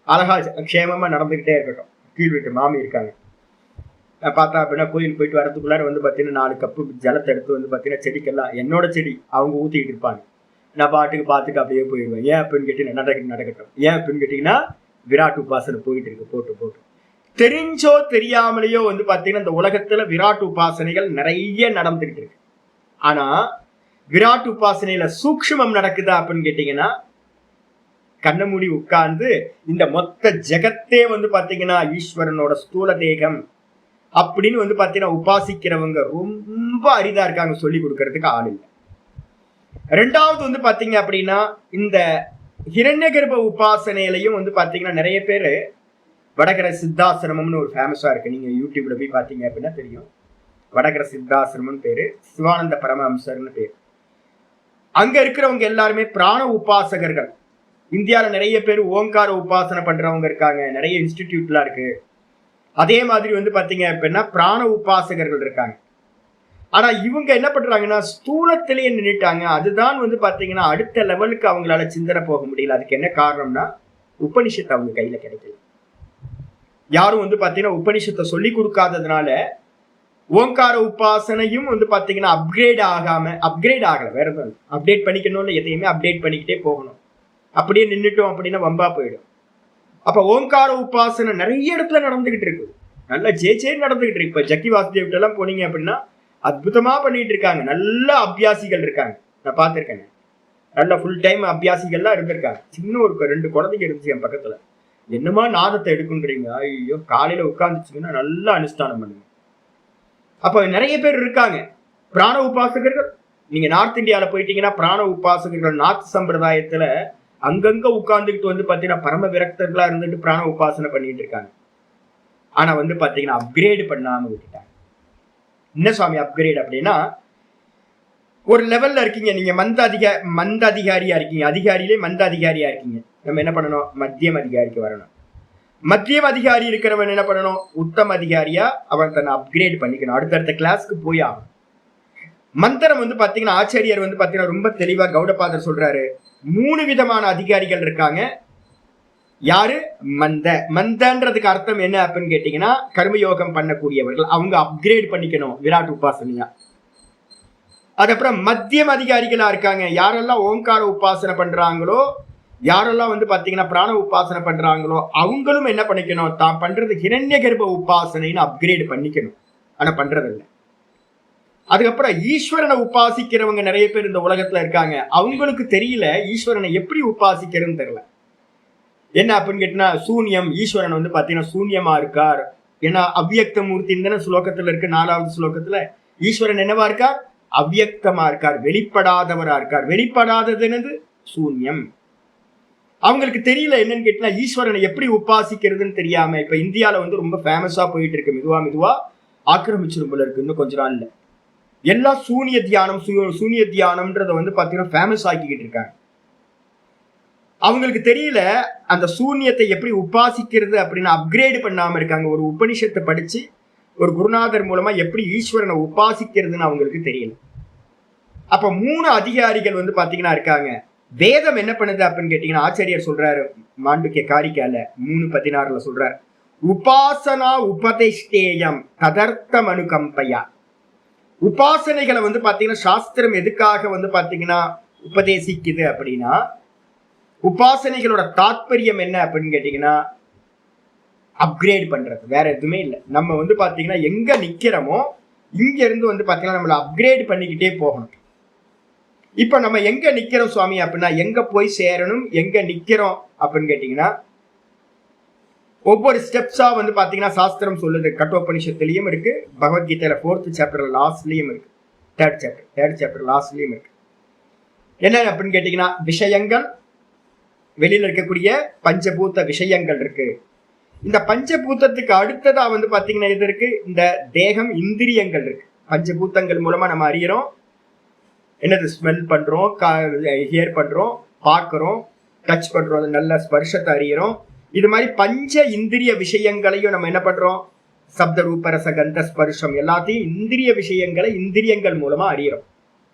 அழகா க்ஷேமமா நடந்துகிட்டே இருக்கட்டும். கீழ் வீட்டு மாமி இருக்காங்க, பார்த்தா அப்படின்னா கோயில் போயிட்டு வரதுக்குள்ளார பாத்தீங்கன்னா 4 கப்பு ஜலத்தை எடுத்து பாத்தீங்கன்னா செடிக்கெல்லாம், என்னோட செடி அவங்க ஊத்திக்கிட்டு இருப்பாங்க. நான் பாட்டுக்கு பார்த்துட்டு அப்படியே போயிடுவேன். ஏன் அப்படின்னு கேட்டீங்கன்னா நடக்கட்டும். ஏன் அப்படின்னு கேட்டீங்கன்னா விராட் உபாசனை போயிட்டு இருக்கு. போட்டு தெரிஞ்சோ தெரியாமலேயோ பாத்தீங்கன்னா இந்த உலகத்துல விராட் உபாசனைகள் நிறைய நடந்துகிட்டு இருக்கு. ஆனா விராட் உபாசனையில சூக்ஷ்மம் நடக்குதா அப்படின்னு கேட்டீங்கன்னா, கண்ண மூடி உட்கார்ந்து இந்த மொத்த ஜெகத்தே பாத்தீங்கன்னா ஈஸ்வரனோட ஸ்தூல தேகம் அப்படின்னு பாத்தீங்கன்னா உபாசிக்கிறவங்க ரொம்ப அரிதா இருக்காங்க. சொல்லி கொடுக்கறதுக்கு ஆள் இல்லை. ரெண்டாவது பாத்தீங்க அப்படின்னா இந்த ஹிரண்யகர்ப்ப உபாசனையிலையும் பாத்தீங்கன்னா நிறைய பேரு வடகர சித்தாசிரமம்னு ஒரு ஃபேமஸா இருக்கு. நீங்க யூடியூப்ல போய் பாத்தீங்க அப்படின்னா தெரியும். வடகர சித்தாசிரமம் பேரு, சிவானந்த பரமஹம்சர்னு பேரு. அங்க இருக்கிறவங்க எல்லாருமே பிராண உபாசகர்கள். இந்தியாவில நிறைய பேர் ஓங்கார உபாசனை பண்றவங்க இருக்காங்க. நிறைய இன்ஸ்டிடியூட்லாம் இருக்கு. அதே மாதிரி பாத்தீங்க அப்படின்னா பிராண உபாசகர்கள் இருக்காங்க. ஆனா இவங்க என்ன பண்றாங்கன்னா ஸ்தூலத்திலேயே நின்றுட்டாங்க. அதுதான் பாத்தீங்கன்னா அடுத்த லெவலுக்கு அவங்களால சிந்தனை போக முடியல. அதுக்கு என்ன காரணம்னா உபனிஷத்து அவங்க கையில கிடைக்கல. யாரும் பாத்தீங்கன்னா உபனிஷத்தை சொல்லி கொடுக்காததுனால ஓங்கார உபாசனையும் பாத்தீங்கன்னா அப்கிரேட் ஆகல. வேற எதுவும் அப்டேட் பண்ணிக்கணும்னு எதையுமே அப்டேட் பண்ணிக்கிட்டே போகணும். அப்படியே நின்றுட்டோம் அப்படின்னா வம்பா போயிடும். அப்ப ஓங்கார உபாசனை நிறைய இடத்துல நடந்துகிட்டு இருக்கு. நல்லா ஜே நடந்துகிட்டு இருக்கு. இப்ப ஜக்கி வாசுதேவ் எல்லாம் போனீங்க அப்படின்னா அற்புதமா பண்ணிட்டு இருக்காங்க. நல்ல அபியாசிகள் இருக்காங்க. நான் பார்த்திருக்கேன். நல்ல ஃபுல் டைம் அபியாசிகள்லாம் இருந்திருக்காங்க. சின்ன ஒரு 2 குழந்தைங்க இருந்துச்சு என் பக்கத்துல. என்னமா நாதத்தை எடுக்குன்றீங்க? ஐயோ, காலையில உட்காந்துச்சிங்கன்னா நல்லா அனுஷ்டானம் பண்ணுங்க. அப்ப நிறைய பேர் இருக்காங்க பிராண உபாசகர்கள். நீங்க நார்த் இந்தியாவில போயிட்டீங்கன்னா பிராண உபாசகர்கள் நார்த் சம்பிரதாயத்துல அங்கங்க உட்கார்ந்துக்கிட்டு பாத்தீங்கன்னா பரம விரக்தர்களா இருந்துட்டு பிராண உபாசனை பண்ணிட்டு இருக்காங்க. ஆனா பாத்தீங்கன்னா அப்கிரேடு பண்ணாம விட்டுட்டாங்க. என்ன சுவாமி அப்கிரேட் அப்படின்னா, ஒரு லெவல்ல இருக்கீங்க நீங்க, மந்த அதிகாரியா இருக்கீங்க, அதிகாரியிலே மந்த அதிகாரியா இருக்கீங்க. நம்ம என்ன பண்ணணும்? மத்தியம் அதிகாரிக்கு வரணும். மத்தியம் அதிகாரி இருக்கிறவன் என்ன பண்ணணும்? உத்தம அதிகாரியா அவன் தன்னை அப்கிரேட் பண்ணிக்கணும். அடுத்தடுத்த கிளாஸ்க்கு போய் ஆகும். மந்திரம் பாத்தீங்கன்னா ஆச்சாரியர் பாத்தீங்கன்னா ரொம்ப தெளிவா கௌடபாதர் சொல்றாரு. 3 விதமான அதிகாரிகள் இருக்காங்க. யாரு? மந்தன்றதுக்கு அர்த்தம் என்ன அப்படின்னு கேட்டீங்கன்னா கர்மயோகம் பண்ணக்கூடியவர்கள். அவங்க அப்கிரேட் பண்ணிக்கணும் விராட் உபாசனையா. அதுக்கப்புறம் மத்தியம் அதிகாரிகளா இருக்காங்க. யாரெல்லாம் ஓங்கார உபாசனை பண்றாங்களோ, யாரெல்லாம் பாத்தீங்கன்னா பிராண உபாசனை பண்றாங்களோ அவங்களும் என்ன பண்ணிக்கணும்? தான் பண்றது ஹிரண்யகர்ப்ப உபாசனைன்னு அப்கிரேட் பண்ணிக்கணும். ஆனா பண்றது இல்லை. அதுக்கப்புறம் ஈஸ்வரனை உபாசிக்கிறவங்க நிறைய பேர் இந்த உலகத்துல இருக்காங்க. அவங்களுக்கு தெரியல ஈஸ்வரனை எப்படி உபாசிக்கிறதுன்னு தெரியல. என்ன அப்படின்னு கேட்டீங்கன்னா சூன்யம். ஈஸ்வரன் பாத்தீங்கன்னா சூன்யமா இருக்கார். ஏன்னா அவ்வியக்த மூர்த்தின்னு தானே ஸ்லோகத்துல இருக்கு. 4வது ஸ்லோகத்துல ஈஸ்வரன் என்னவா இருக்கார்? அவ்வியக்தமா இருக்கார், வெளிப்படாதவரா இருக்கார். வெளிப்படாதது என்னது? சூன்யம். அவங்களுக்கு தெரியல என்னன்னு கேட்டீங்கன்னா ஈஸ்வரனை எப்படி உபாசிக்கிறதுன்னு தெரியாம இப்ப இந்தியாவில ரொம்ப ஃபேமஸா போயிட்டு இருக்கு. மெதுவா ஆக்கிரமிச்சிடும் போல இருக்கு. இன்னும் கொஞ்ச நாள்ல எல்லாம் சூனிய தியானம்ன்றத பாத்தீங்கன்னா ஃபேமஸ் ஆக்கிக்கிட்டு இருக்காங்க. அவங்களுக்கு தெரியல அந்த சூன்யத்தை எப்படி உபாசிக்கிறது அப்படின்னு அப்கிரேடு பண்ணாம இருக்காங்க. ஒரு உபனிஷத்தை படிச்சு ஒரு குருநாதர் மூலமா எப்படி ஈஸ்வரனை உபாசிக்கிறதுன்னு அவங்களுக்கு தெரியல. அப்ப 3 அதிகாரிகள் பாத்தீங்கன்னா இருக்காங்க. வேதம் என்ன பண்ணுது அப்படின்னு கேட்டீங்கன்னா ஆச்சாரியர் சொல்றாரு மாண்டூக்கிய காரிக்கால 3:16 சொல்றாரு, உபாசனா உபதேஷ்டேயம் ததர்த்தம் அனுகம்பையா. உபாசனைகளை பாத்தீங்கன்னா சாஸ்திரம் எதுக்காக பாத்தீங்கன்னா உபதேசிக்குது அப்படின்னா, உபாசனைகளோட தாற்பயம் என்ன அப்படின்னு கேட்டீங்கன்னா அப்கிரேட் பண்றது, வேற எதுவுமே இல்லை. நம்ம வந்து பாத்தீங்கன்னா எங்க நிக்கிறோமோ இங்க இருந்து வந்து பாத்தீங்கன்னா நம்மள அப்கிரேட் பண்ணிக்கிட்டே போகணும். இப்ப நம்ம எங்க நிக்கிறோம் சுவாமி அப்படின்னா, எங்க போய் சேரணும், எங்க நிக்கிறோம் அப்படின்னு கேட்டீங்கன்னா, ஒவ்வொரு ஸ்டெப்ஸா வந்து பாத்தீங்கன்னா சாஸ்திரம் சொல்லுது. கட்டோபனிஷத்துலயும் இருக்கு, பகவத்கீதையில 4th சாப்டர் லாஸ்ட்லயும் இருக்கு, 3rd சாப்டர் லாஸ்ட்லயும் இருக்கு. என்ன அப்படின்னு கேட்டீங்கன்னா, விஷயங்கள், வெளியில இருக்கக்கூடிய பஞ்சபூத விஷயங்கள் இருக்கு. இந்த பஞ்சபூதத்துக்கு அடுத்ததா வந்து பாத்தீங்கன்னா இது இருக்கு, இந்த தேகம், இந்திரியங்கள் இருக்கு. பஞ்சபூதங்கள் மூலமா நம்ம அறியறோம், என்னது ஸ்மெல் பண்றோம், ஹியர் பண்றோம், பார்க்கிறோம், டச் பண்றோம், நல்ல ஸ்பர்ஷத்தை அறியறோம். இது மாதிரி பஞ்ச இந்திரிய விஷயங்களையும் நம்ம என்ன பண்றோம், சப்த ரூப ரச கந்த ஸ்பர்ஷம் எல்லாத்தையும் இந்திரிய விஷயங்களை இந்திரியங்கள் மூலமா அறியறோம்.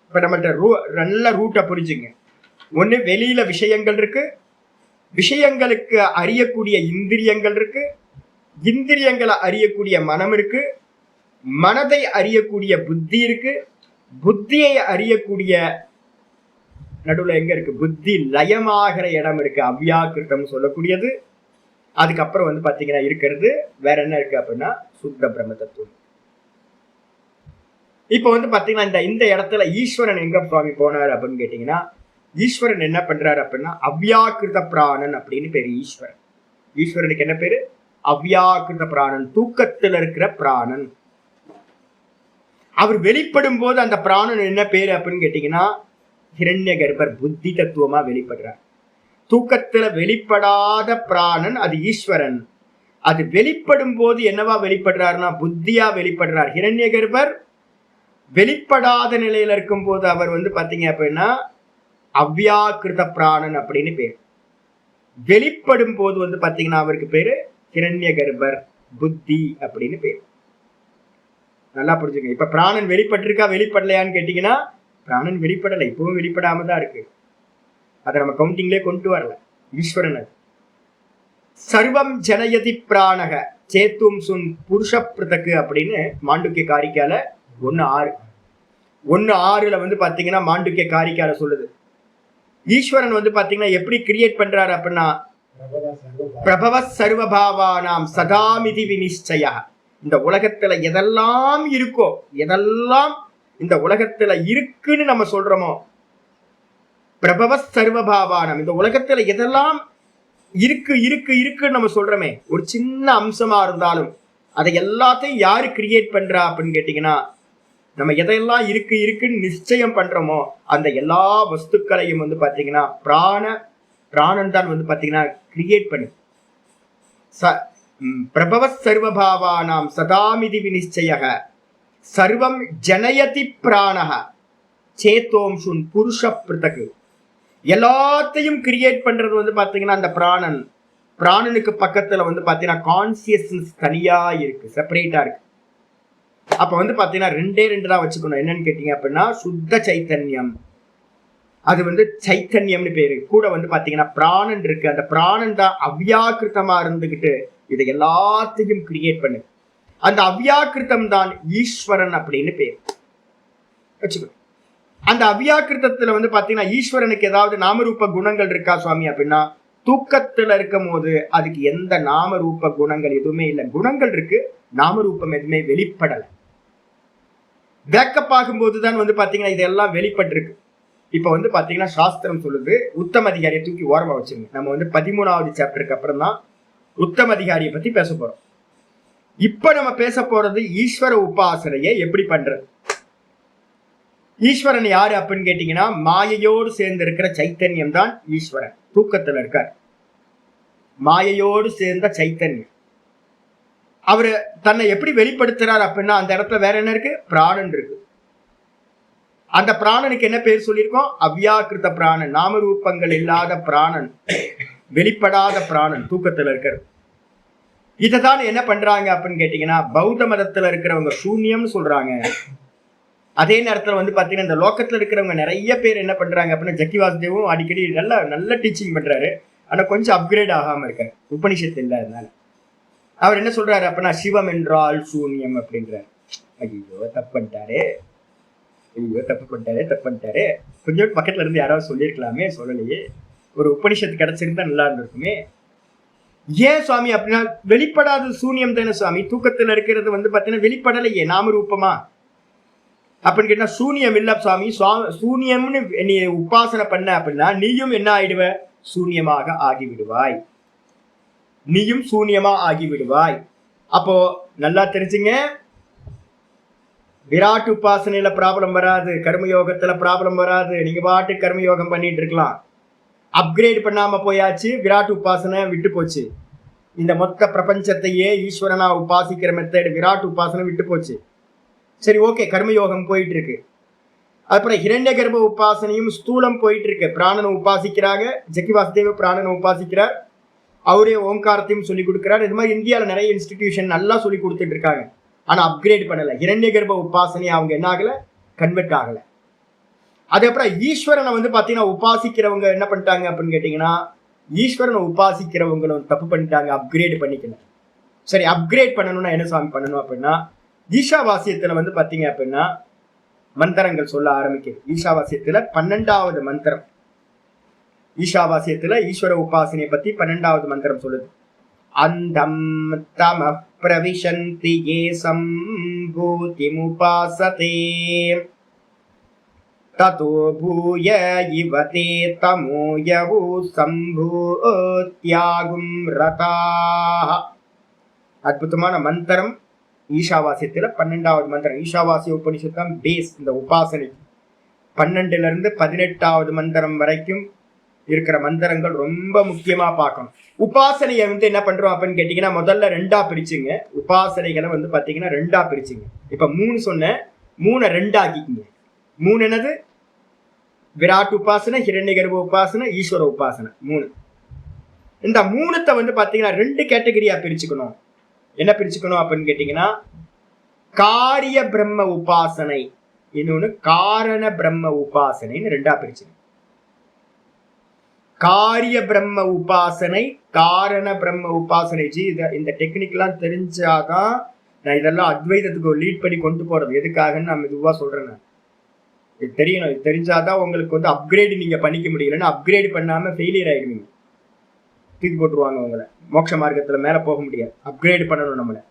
இப்ப நம்மகிட்ட நல்ல ரூட்டை புரிஞ்சுங்க. ஒண்ணு வெளியில விஷயங்கள் இருக்கு, விஷயங்களுக்கு அறியக்கூடிய இந்திரியங்கள் இருக்கு, இந்திரியங்களை அறியக்கூடிய மனம் இருக்கு, மனதை அறியக்கூடிய புத்தி இருக்கு, புத்தியை அறியக்கூடிய நடுவுல எங்க இருக்கு, புத்தி லயமாகிற இடம் இருக்கு, அவ்யாக்கிருத்தம் சொல்லக்கூடியது. அதுக்கப்புறம் வந்து பாத்தீங்கன்னா இருக்கிறது வேற என்ன இருக்கு அப்படின்னா சுத்த பிரம்ம தத்துவம். இப்ப வந்து பாத்தீங்கன்னா இந்த இடத்துல ஈஸ்வரன் எங்க சுவாமி போனார் அப்படின்னு கேட்டீங்கன்னா, ஈஸ்வரன் என்ன பண்றாரு அப்படின்னா அவ்யாக்கிருத பிராணன் அப்படின்னு பேரு. ஈஸ்வரனுக்கு என்ன பேரு, அவ்யாக்கிருத பிராணன், தூக்கத்தில் இருக்கிற பிராணன். அவர் வெளிப்படும் போது அந்த பிராணன் என்ன பேரு அப்படின்னு கேட்டீங்கன்னா ஹிரண்ய கர்ப்பர், புத்தி தத்துவமா வெளிப்படுறார். தூக்கத்துல வெளிப்படாத பிராணன் அது ஈஸ்வரன். அது வெளிப்படும் போது என்னவா வெளிப்படுறாருன்னா புத்தியா வெளிப்படுறார். ஹிரண்ய கர்ப்பர் வெளிப்படாத நிலையில இருக்கும் போது அவர் வந்து பாத்தீங்க அப்படின்னா அவ்யாக்கிருத பிராணன் அப்படின்னு பேர். வெளிப்படும் போது வந்து பாத்தீங்கன்னா அவருக்கு பேரு ஹிரண்ய கர்ப்பர், புத்தி அப்படின்னு பேர். நல்லா புரிஞ்சுங்க. இப்ப பிராணன் வெளிப்பட்டிருக்கா வெளிப்படலையான்னு கேட்டீங்கன்னா பிராணன் வெளிப்படலை, இப்பவும் வெளிப்படாம தான் இருக்கு. அதை நம்ம கவுண்டிங்லேயே கொண்டு வரல. ஈஸ்வரன் சர்வம் ஜனயதி பிராணக சேத்தும் சுன் புருஷ பிரதக்கு அப்படின்னு மாண்டுக்கிய காரிக்கால 1:6 வந்து பாத்தீங்கன்னா மாண்டுக்கிய காரிக்கால சொல்லுது. ஈஸ்வரன் வந்து பாத்தீங்கன்னா எப்படி கிரியேட் பண்றாரு அப்படின்னா பிரபவ சர்வபாவானாம் சதாமிதி விநிச்சய. இந்த உலகத்துல எதெல்லாம் இருக்கோ, எதெல்லாம் இந்த உலகத்துல இருக்குன்னு நம்ம சொல்றோமோ, பிரபவ சர்வபாவானம், இந்த உலகத்துல எதெல்லாம் இருக்கு இருக்கு இருக்குன்னு நம்ம சொல்றோமே, ஒரு சின்ன அம்சமா இருந்தாலும் அதை எல்லாத்தையும் யாரு கிரியேட் பண்றா அப்படின்னு கேட்டீங்கன்னா, நம்ம எதையெல்லாம் இருக்கு இருக்குன்னு நிச்சயம் பண்றோமோ அந்த எல்லா வஸ்துக்களையும் வந்து பாத்தீங்கன்னா பிராணன் தான் வந்து பாத்தீங்கன்னா கிரியேட் பண்ணு. பிரபவ சர்வபாவானாம் சதாமிதி விநிச்சய சர்வம் ஜனயதி பிராணஹ சேத்தோம்சுன் புருஷ பிரதகு. எல்லாத்தையும் கிரியேட் பண்றது வந்து பாத்தீங்கன்னா அந்த பிராணனுக்கு பக்கத்துல வந்து பாத்தீங்கன்னா கான்சியஸ்னஸ் தனியா இருக்கு, செப்பரேட்டா இருக்கு. அப்ப வந்து பாத்தீங்கன்னா 2 தான் வச்சுக்கணும். என்னன்னு கேட்டீங்க அப்படின்னா சுத்த சைத்தன்யம், அது வந்து சைத்தன்யம்னு பேரு. கூட வந்து பாத்தீங்கன்னா பிராணன் இருக்கு, அந்த பிராணன் தான் அவ்யாக்கிருத்தமா இருந்துகிட்டு இதை எல்லாத்தையும் கிரியேட் பண்ணு. அந்த அவ்யாக்கிருத்தம் தான் ஈஸ்வரன் அப்படின்னு பேர் வச்சுக்கணும். அந்த அவ்யாக்கிருத்தத்துல வந்து பாத்தீங்கன்னா ஈஸ்வரனுக்கு ஏதாவது நாமரூப குணங்கள் இருக்கா சுவாமி அப்படின்னா, தூக்கத்துல இருக்கும் போது அதுக்கு எந்த நாமரூப குணங்கள் எதுவுமே இல்லை. குணங்கள் இருக்கு, நாமரூபம் எதுவுமே வெளிப்படலை. பேக்கப் ஆகும்போதுதான் வந்து பாத்தீங்கன்னா இதெல்லாம் வெளிப்பட்டிருக்கு. இப்ப வந்து பாத்தீங்கன்னா சாஸ்திரம் சொல்லுது, உத்தம அதிகாரியை தூக்கி ஓரமா வச்சிருங்க. நம்ம வந்து 13வது சாப்டருக்கு அப்புறம் தான் உத்தம அதிகாரியை பத்தி பேச போறோம். இப்ப நம்ம பேச போறது ஈஸ்வர உபாசனையை எப்படி பண்றது. ஈஸ்வரன் யாரு அப்படின்னு கேட்டீங்கன்னா மாயையோடு சேர்ந்து இருக்கிற சைத்தன்யம் தான் ஈஸ்வரன். தூக்கத்துல இருக்கார், மாயையோடு சேர்ந்த சைத்தன்யம். அவரு தன்னை எப்படி வெளிப்படுத்துறார் அப்படின்னா அந்த இடத்துல வேற என்ன இருக்கு, பிராணன் இருக்கு. அந்த பிராணனுக்கு என்ன பேர் சொல்லியிருக்கோம், அவ்யாக்கிருத பிராணன், நாமரூபங்கள் இல்லாத பிராணன், வெளிப்படாத பிராணன், தூக்கத்துல இருக்கிறது. இதைதான் என்ன பண்றாங்க அப்படின்னு கேட்டீங்கன்னா பௌத்த மதத்துல இருக்கிறவங்க சூன்யம்னு சொல்றாங்க. அதே நேரத்துல வந்து பாத்தீங்கன்னா இந்த லோக்கத்துல இருக்கிறவங்க நிறைய பேர் என்ன பண்றாங்க அப்படின்னா, ஜக்கி வாசுதேவும் அடிக்கடி நல்ல டீச்சிங் பண்றாரு, ஆனா கொஞ்சம் அப்கிரேட் ஆகாம இருக்காரு, உபனிஷத்து இல்லை. அதனால அவர் என்ன சொல்றாரு அப்படின்னா சிவம் என்றால் சூன்யம் அப்படின்றாரு. ஐயோ தப்பு பண்ணிட்டாரு, தப்பு பண்ணிட்டாரு. கொஞ்சம் பக்கத்துல இருந்து யாராவது சொல்லியிருக்கலாமே, சொல்லலையே. ஒரு உபனிஷத்து கிடைச்சிருந்தா நல்லா இருந்திருக்குமே. ஏன் சுவாமி அப்படின்னா வெளிப்படாத சூன்யம் தானே சுவாமி. தூக்கத்துல இருக்கிறது வந்து பாத்தீங்கன்னா வெளிப்படலையே நாம ரூபமா அப்படின்னு கேட்டா சூன்யம் இல்ல சுவாமி. சூன்யம்னு நீ உபாசனை பண்ண அப்படின்னா நீயும் என்ன ஆயிடுவ, சூன்யமாக ஆகிவிடுவாய். நீயும் சூன்யமா ஆகிவிடுவாய். அப்போ நல்லா தெரிஞ்சுங்க, விராட் உபாசனையில ப்ராப்ளம் வராது, கர்மயோகத்துல ப்ராப்ளம் வராது. நீங்க பாட்டு கர்மயோகம் பண்ணிட்டு இருக்கலாம். அப்கிரேட் பண்ணாம போயாச்சு, விராட் உபாசனை விட்டு போச்சு. இந்த மொத்த பிரபஞ்சத்தையே ஈஸ்வரனா உபாசிக்கிற மெத்தட் விராட் உபாசனை விட்டு போச்சு. சரி, ஓகே, கர்மயோகம் போயிட்டு இருக்கு. அப்புறம் ஹிரண்ய கர்ப்ப உபாசனையும் ஸ்தூலம் போயிட்டு இருக்கு. பிராணனை உபாசிக்கிறாங்க, ஜக்கி வாசுதேவ பிராணனை உபாசிக்கிறார், அவரே ஓங்காரத்தையும் சொல்லி கொடுக்கிறார். இது மாதிரி இந்தியாவில் நிறைய இன்ஸ்டிடியூஷன் நல்லா சொல்லி கொடுத்துட்டு இருக்காங்க. ஆனா அப்கிரேட் பண்ணல. ஹிரண்ய கர்ப்ப உபாசனை அவங்க என்ன ஆகல, கன்வெர்ட் ஆகல. அதுக்கப்புறம் ஈஸ்வரனை வந்து பாத்தீங்கன்னா உபாசிக்கிறவங்க என்ன பண்ணிட்டாங்க அப்படின்னு கேட்டீங்கன்னா, ஈஸ்வரனை உபாசிக்கிறவங்களை தப்பு பண்ணிட்டாங்க, அப்கிரேட் பண்ணிக்கல. சரி, அப்கிரேட் பண்ணணும்னா என்ன சாமி பண்ணணும் அப்படின்னா, ஈஷாவாசியத்துல வந்து பாத்தீங்க அப்படின்னா மந்திரங்கள் சொல்ல ஆரம்பிக்குது. ஈஷாவாசியத்துல 12வது மந்திரம், ஈஷாவாசியத்துல ஈஸ்வர உபாசனையை பத்தி 12வது மந்திரம் சொல்லுது. அந்தம் தம பிரவிசந்தி ஏ சம்பூதிமுபாசதே ததோ பூய இவதே தமோயவு சம்பூத்யாகும் ரதாஹ. அற்புதமான மந்திரம். ஈஷாவாசியத்துல 12வது மந்திரம். ஈஷாவாசிய உபனிஷத்தான் பேஸ் இந்த உபாசனை. 12ல இருந்து 18வது மந்திரம் வரைக்கும் இருக்கிற மந்திரங்கள் ரொம்ப முக்கியமா பார்க்கணும். உபாசனையை வந்து என்ன பண்றோம் அப்படின்னு கேட்டீங்கன்னா, முதல்ல 2ஆ பிரிச்சுங்க. உபாசனைகளை வந்து பாத்தீங்கன்னா 2ஆ பிரிச்சுங்க. இப்ப 3 சொன்ன 3 2 ஆக்கிக்கிங்க. 3 என்னது, விராட் உபாசனை, ஹிரண்ய கர்ப்ப உபாசனை, ஈஸ்வர உபாசனை 3. இந்த 3த்தை வந்து பாத்தீங்கன்னா 2 கேட்டகரியா பிரிச்சுக்கணும். என்ன பிரிச்சுக்கணும் அப்படின்னு கேட்டீங்கன்னா, காரிய பிரம்ம உபாசனை, இன்னொன்னு காரண பிரம்ம உபாசனைன்னு 2ஆ பிரிச்சுக்கணும். காரிய பிரம்ம உபாசனை, காரண பிரம்ம உபாசனை. ஜி, இந்த டெக்னிக் எல்லாம் தெரிஞ்சாதான் நான் இதெல்லாம் அத்வைதத்துக்கு லீட் பண்ணி கொண்டு போறது. எதுக்காகன்னு நான் இதுவா சொல்றேன். இது தெரியணும். இது தெரிஞ்சாதான் உங்களுக்கு வந்து அப்கிரேட் நீங்க பண்ணிக்க முடியலன்னா அப்கிரேட் பண்ணாம ஃபெயிலியர் ஆயிடுவீங்க. தூக்கி போட்டுருவாங்க உங்களை, மோட்ச மார்க்கத்துல மேல போக முடியாது. அப்கிரேட் பண்ணணும் நம்மளை.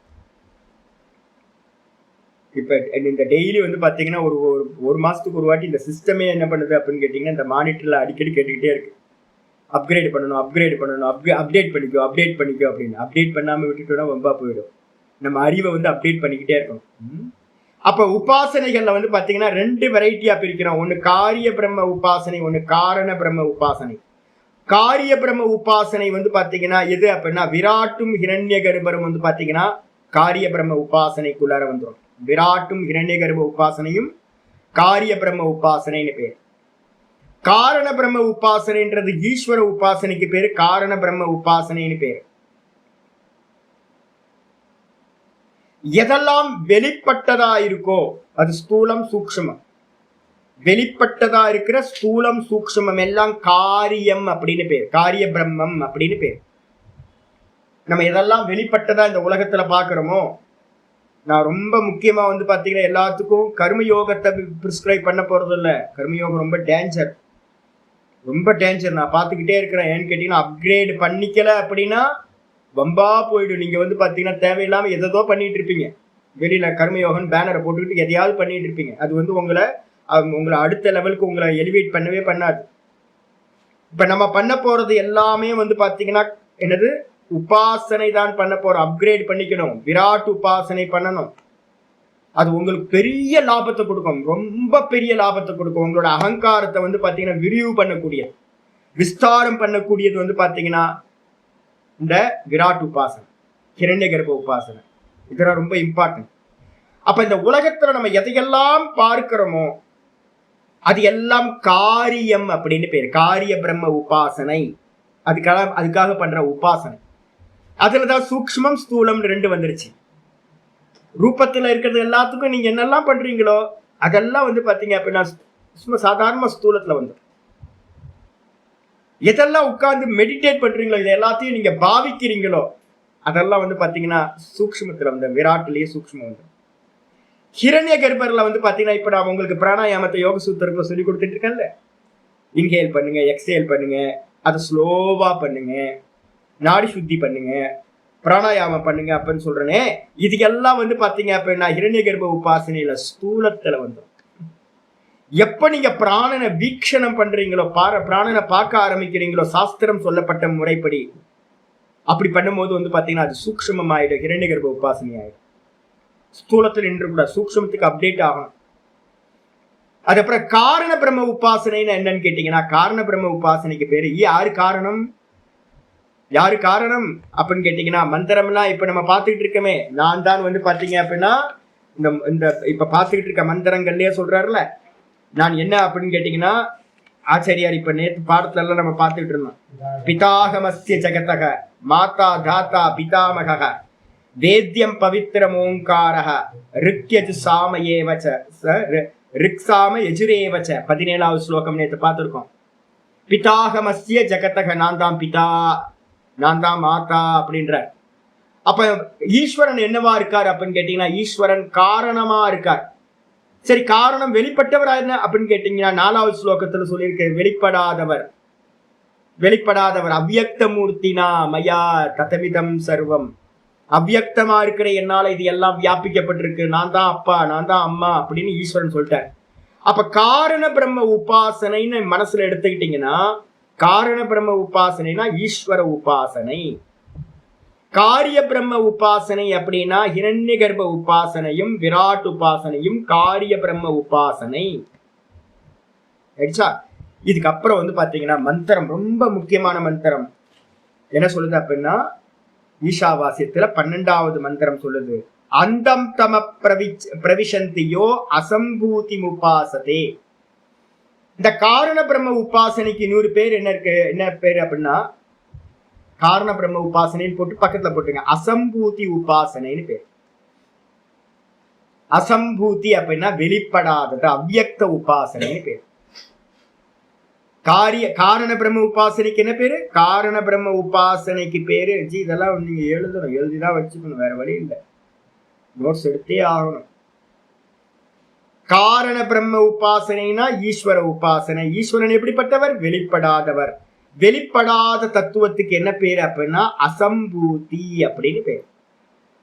இப்ப இந்த டெய்லி வந்து பாத்தீங்கன்னா ஒரு மாசத்துக்கு ஒரு வாட்டி இந்த சிஸ்டமே என்ன பண்ணுது அப்படின்னு கேட்டீங்கன்னா, இந்த மானிட்டர்ல அடிக்கடி கேட்டுக்கிட்டே இருக்கு, அப்கிரேட் பண்ணணும், அப்கிரேட் பண்ணணும், அப்டேட் பண்ணிக்கோ, அப்டேட் பண்ணிக்கோ அப்படின்னு. அப்டேட் பண்ணாம விட்டுட்டோம்னா வம்பா போயிடும். நம்ம அறிவை வந்து அப்டேட் பண்ணிக்கிட்டே இருக்கணும். அப்ப உபாசனைகள்ல வந்து பாத்தீங்கன்னா 2 வெரைட்டியா பிரிக்கிறோம். ஒண்ணு காரிய பிரம்ம உபாசனை, ஒண்ணு காரண பிரம்ம உபாசனை. காரிய பிரம்ம உபாசனை வந்து பாத்தீங்கன்னா எது அப்படின்னா, விராட்டும் ஹிரண்ய கர்ப்பரும் வந்து பாத்தீங்கன்னா காரிய பிரம்ம உபாசனைக்குள்ளார வந்துடும். விராட்டும் ஹிரண்ய கர்ப்ப உபாசனையும் காரிய பிரம்ம உபாசனைன்னு பேர். காரண பிரம்ம உபாசனைன்றது ஈஸ்வர உபாசனைக்கு பேரு காரண பிரம்ம உபாசனைன்னு பேரு. எதெல்லாம் வெளிப்பட்டதா இருக்கோ அது ஸ்தூலம் சூக்ஷ்மம். வெளிப்பட்டதா இருக்கிற ஸ்தூலம் சூக்ஷ்மம் எல்லாம் காரியம் அப்படின்னு பேர், காரிய பிரம்மம் அப்படின்னு பேர். நம்ம எதெல்லாம் வெளிப்பட்டதா இந்த உலகத்துல பாக்குறோமோ, நான் ரொம்ப முக்கியமா வந்து பாத்தீங்கன்னா எல்லாத்துக்கும் கர்மயோகத்தை பிரிஸ்கிரைப் பண்ண போறது இல்ல. கர்மயோகம் ரொம்ப டேஞ்சர், ரொம்ப டேஞ்சர். நான் பார்த்துக்கிட்டே இருக்கிறேன். ஏன்னு கேட்டீங்கன்னா, அப்கிரேட் பண்ணிக்கல அப்படின்னா வம்பா போயிடும். நீங்க வந்து பாத்தீங்கன்னா தேவையில்லாம எதோ பண்ணிட்டு இருப்பீங்க. வெளியில கர்மயோகம் பேனரை போட்டுக்கிட்டு எதையாவது பண்ணிட்டு இருப்பீங்க. அது வந்து உங்களை அடுத்த லெவலுக்கு உங்களை எலிவேட் பண்ணவே பண்ணாது. இப்ப நம்ம பண்ண போறது எல்லாமே வந்து பாத்தீங்கன்னா என்னது, உபாசனை தான் பண்ண போறோம். அப்கிரேட் பண்ணிக்கணும், விராட் உபாசனை பண்ணணும். அது உங்களுக்கு பெரிய லாபத்தை கொடுக்கும், ரொம்ப பெரிய லாபத்தை கொடுக்கும். உங்களோட அகங்காரத்தை வந்து பாத்தீங்கன்னா விரிவு பண்ணக்கூடியது, விஸ்தாரம் பண்ணக்கூடியது வந்து பாத்தீங்கன்னா இந்த விராட் உபாசனை, ஹிரண்ய கர்ப்ப உபாசனை. இதெல்லாம் ரொம்ப இம்பார்ட்டன்ட். அப்ப இந்த உலகத்துல நம்ம எதையெல்லாம் பார்க்கிறோமோ அது எல்லாம் காரியம் அப்படின்னு பேரு, காரிய பிரம்ம உபாசனை. அதுக்காக பண்ற உபாசனை. அதுலதான் சூக்ஷ்மம் ஸ்தூலம் 2 வந்துருச்சு. ரூபத்துல இருக்கிறது எல்லாத்துக்கும் நீங்க என்னெல்லாம் பண்றீங்களோ அதெல்லாம் வந்து பாத்தீங்க அப்படின்னா சும்மா சாதாரண ஸ்தூலத்துல வந்து எதெல்லாம் உட்கார்ந்து மெடிடேட் பண்றீங்களோ, இது எல்லாத்தையும் நீங்க பாவிக்கிறீங்களோ அதெல்லாம் வந்து பாத்தீங்கன்னா சூக்ஷ்மத்துல வந்து விராட்டிலேயே சூக்ஷ்மம் வந்து. ஹிரண்ய கர்ப்பர்ல வந்து பாத்தீங்கன்னா இப்ப நான் உங்களுக்கு பிராணாயாமத்தை யோக சூத்திரங்களை சொல்லி கொடுத்துட்டு இருக்கேன்ல. இன்ஹேல் பண்ணுங்க, எக்ஸேல் பண்ணுங்க, அதை ஸ்லோவா பண்ணுங்க. நாடி சுத்தி பண்ணுங்க, பிராணாயாமம் பண்ணுங்க அப்படின்னு சொல்றேனே, இதுக்கெல்லாம் வந்து பாத்தீங்க அப்படின்னா ஹிரண்ய கர்ப்ப உபாசனையில ஸ்தூலத்துல வந்துடும். எப்ப நீங்க பிராணனை வீக்ஷணம் பண்றீங்களோ, பிராணனை பார்க்க ஆரம்பிக்கிறீங்களோ சாஸ்திரம் சொல்லப்பட்ட முறைப்படி, அப்படி பண்ணும்போது வந்து பாத்தீங்கன்னா அது சூக்ஷ்மம் ஆயிடும், ஹிரண்ய கர்ப்ப உபாசனை ஆயிடும். ஸ்தூலத்தில் நின்று கூட சூக்ஷ்மத்துக்கு அப்டேட் ஆகணும். அதுக்கப்புறம் காரண பிரம்ம உபாசனைன்னு என்னன்னு கேட்டீங்கன்னா, காரண பிரம்ம உபாசனைக்கு பேரு யாரு காரணம், யாரு காரணம் அப்படின்னு கேட்டீங்கன்னா, மந்திரம்லாம் இப்ப நம்ம பார்த்துக்கிட்டு இருக்கமே, நான் தான் வந்து பாத்தீங்க அப்படின்னா இந்த இப்ப பார்த்துக்கிட்டு இருக்க மந்திரங்கள்லயே சொல்றாருல, நான் என்ன அப்படின்னு கேட்டீங்கன்னா, ஆச்சாரியார் இப்ப நேற்று பாடத்துல எல்லாம் நம்ம பார்த்துக்கிட்டு இருந்தோம். பிதாகமஸ்ய ஜகதக மாதா தாத்தா பிதாமக வேத்யம் பவித்திரம் ஓங்காரக ரிக்யஜு சாம ஏவச்ச ரிக்ஸாம எஜுரேவச்ச 17வது ஸ்லோகம் நேற்று பார்த்துருக்கோம். பிதாகமஸ்ய ஜகதக, நான் தான் பிதா, நான் தான் மாதா அப்படின்ற. அப்ப ஈஸ்வரன் என்னவா இருக்கார் அப்படின்னு கேட்டீங்கன்னா, ஈஸ்வரன் காரணமா இருக்கார். சரி, காரணம் வெளிப்பட்டவரா என்ன அப்படின்னு கேட்டீங்கன்னா, 4வது ஸ்லோகத்துல சொல்லியிருக்க வெளிப்படாதவர், வெளிப்படாதவர் அவ்யக்த மூர்த்தினா மயா ததமிதம் சர்வம், அவ்யக்தமா இருக்கிற என்னால இது எல்லாம் வியாபிக்கப்பட்டிருக்கு, நான் தான் அப்பா, நான் தான் அம்மா அப்படின்னு ஈஸ்வரன் சொல்லிட்டார். அப்ப காரண பிரம்ம உபாசனைன்னு மனசுல எடுத்துக்கிட்டீங்கன்னா, காரண பிரம்ம உபாசனைனா ஈஸ்வர உபாசனை. காரிய பிரம்ம உபாசனை அப்படின்னா ஹிரண்ய கர்ப்ப உபாசனையும் விராட் உபாசனையும் காரிய பிரம்ம உபாசனை. இதுக்கப்புறம் வந்து பாத்தீங்கன்னா மந்திரம், ரொம்ப முக்கியமான மந்திரம் என்ன சொல்லுது அப்படின்னா, ஈஷாவாசியத்துல 12வது மந்திரம் சொல்லுது, அந்தம் தம பிரவிசந்தியோ அசம்பூதி உபாசதே. இந்த காரண பிரம்ம உபாசனைக்கு இன்னொரு பேர் என்ன இருக்கு, என்ன பேரு அப்படின்னா, காரண பிரம்ம உபாசனைன்னு போட்டு பக்கத்துல போட்டுங்க, அசம்பூதி உபாசனைன்னு பேர். அசம்பூதி அப்படின்னா வெளிப்படாதது, அவ்யக்த உபாசனைன்னு பேர். காரண பிரம்ம உபாசனைக்கு என்ன பேரு, காரண பிரம்ம உபாசனைக்கு பேரு இதெல்லாம் நீங்க எழுதணும், எழுதிதான் வச்சுக்கணும், வேற வழி இல்லை, நோட்ஸ் எடுத்தே ஆகணும். காரண பிரம்ம உபாசனைனா ஈஸ்வர உபாசனை. ஈஸ்வரன் எப்படிப்பட்டவர், வெளிப்படாதவர். வெளிப்படாத தத்துவத்துக்கு என்ன பேரு அப்படின்னா அசம்பூதி அப்படின்னு பேர்.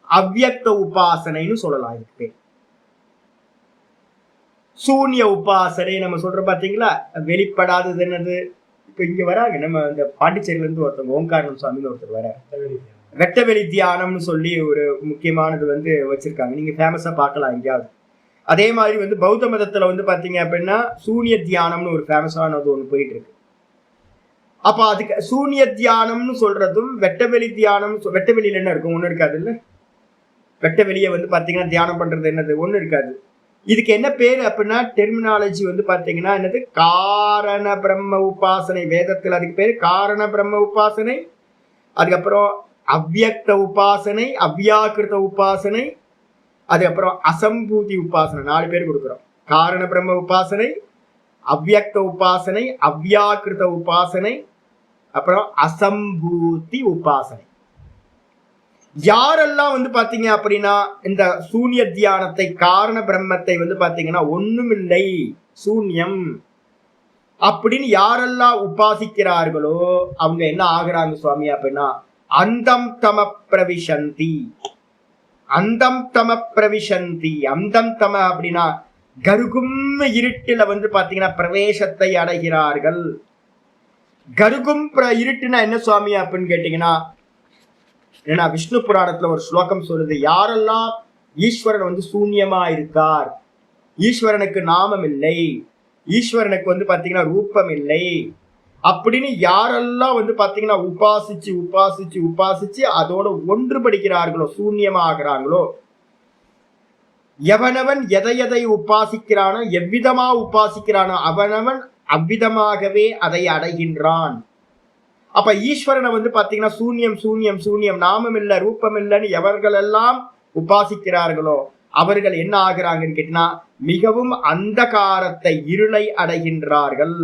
அவ்யக்த உபாசனைன்னு சொல்லலாம் இதுக்கு பேர். சூன்ய உபாசனை நம்ம சொல்றோம் பாத்தீங்களா, வெளிப்படாதது என்னது. இப்ப இங்க வராங்க நம்ம இந்த பாண்டிச்சேரியில இருந்து ஒருத்தவங்க ஓங்காரணம் சுவாமின்னு ஒருத்தர் வர, வெட்டவெளி தியானம்னு சொல்லி ஒரு முக்கியமானது வந்து வச்சிருக்காங்க, நீங்க ஃபேமஸா பார்க்கலாம் எங்கேயாவது. அதே மாதிரி வந்து பௌத்த மதத்துல வந்து பாத்தீங்க அப்படின்னா சூன்ய தியானம்னு ஒரு ஃபேமஸானது ஒண்ணு போயிட்டு இருக்கு. அப்ப அதுக்கு சூன்ய தியானம்னு சொல்றதும் வெட்டவெளி தியானம், வெட்டவெளியில என்ன இருக்கும், ஒண்ணு இருக்காது இல்ல. வெட்டவெளியை வந்து பாத்தீங்கன்னா தியானம் பண்றது என்னது, ஒண்ணு இருக்காது. இதுக்கு என்ன பேரு அப்படின்னா டெர்மினாலஜி வந்து பாத்தீங்கன்னா என்னது, காரண பிரம்ம உபாசனை. வேதத்துல அதுக்கு பேரு காரண பிரம்ம உபாசனை. அதுக்கப்புறம் அவ்யக்த உபாசனை, அவ்யாக்கிருத உபாசனை, அதுக்கப்புறம் அசம்பூதி உபாசனை. 4 பேர் கொடுக்குறோம். காரண பிரம்ம உபாசனை, அவ்யக்த உபாசனை, அவ்யாக்கிருத உபாசனை, அப்புறம் அசம்பூதி உபாசனை. யாரெல்லாம் வந்து பாத்தீங்க அப்படின்னா இந்த சூன்ய தியானத்தை, காரண பிரம்மத்தை வந்து பாத்தீங்கன்னா ஒண்ணுமில்லை சூன்யம் அப்படின்னு யாரெல்லாம் உபாசிக்கிறார்களோ அவங்க என்ன ஆகுறாங்க சுவாமி அப்படின்னா அந்தம் தம பிரவிசந்தி. அந்தம் தம பிரவிசந்தி, அந்தம் தம அப்படின்னா கருகும் இருட்டுல வந்து பாத்தீங்கன்னா பிரவேசத்தை அடைகிறார்கள். கருகும் இருட்டுனா என்ன சுவாமி அப்படின்னு கேட்டீங்கன்னா, ஏன்னா விஷ்ணு புராணத்துல ஒரு ஸ்லோகம் சொல்லுது, யாரெல்லாம் ஈஸ்வரன் வந்து சூன்யமா இருக்கார், ஈஸ்வரனுக்கு நாமம் இல்லை, ஈஸ்வரனுக்கு வந்து பாத்தீங்கன்னா ரூபம் இல்லை அப்படின்னு யாரெல்லாம் வந்து பாத்தீங்கன்னா உபாசிச்சு உபாசிச்சு உபாசிச்சு அதோட ஒன்றுபடுகிறார்களோ, சூன்யமா ஆகிறாங்களோ, எவனவன் எதை உபாசிக்கிறானோ, எவ்விதமா உபாசிக்கிறானோ அவனவன் அவ்விதமாகவே அதை அடைகின்றான். அப்ப ஈஸ்வரனை வந்து பாத்தீங்கன்னா சூன்யம் சூன்யம் சூன்யம், நாமம் இல்ல ரூபம் இல்லைன்னு எவர்கள் எல்லாம் உபாசிக்கிறார்களோ அவர்கள் என்ன ஆகிறாங்கன்னு கேட்டீங்கன்னா மிகவும் அந்தகாரத்தை, இருளை அடைகின்றார்கள்.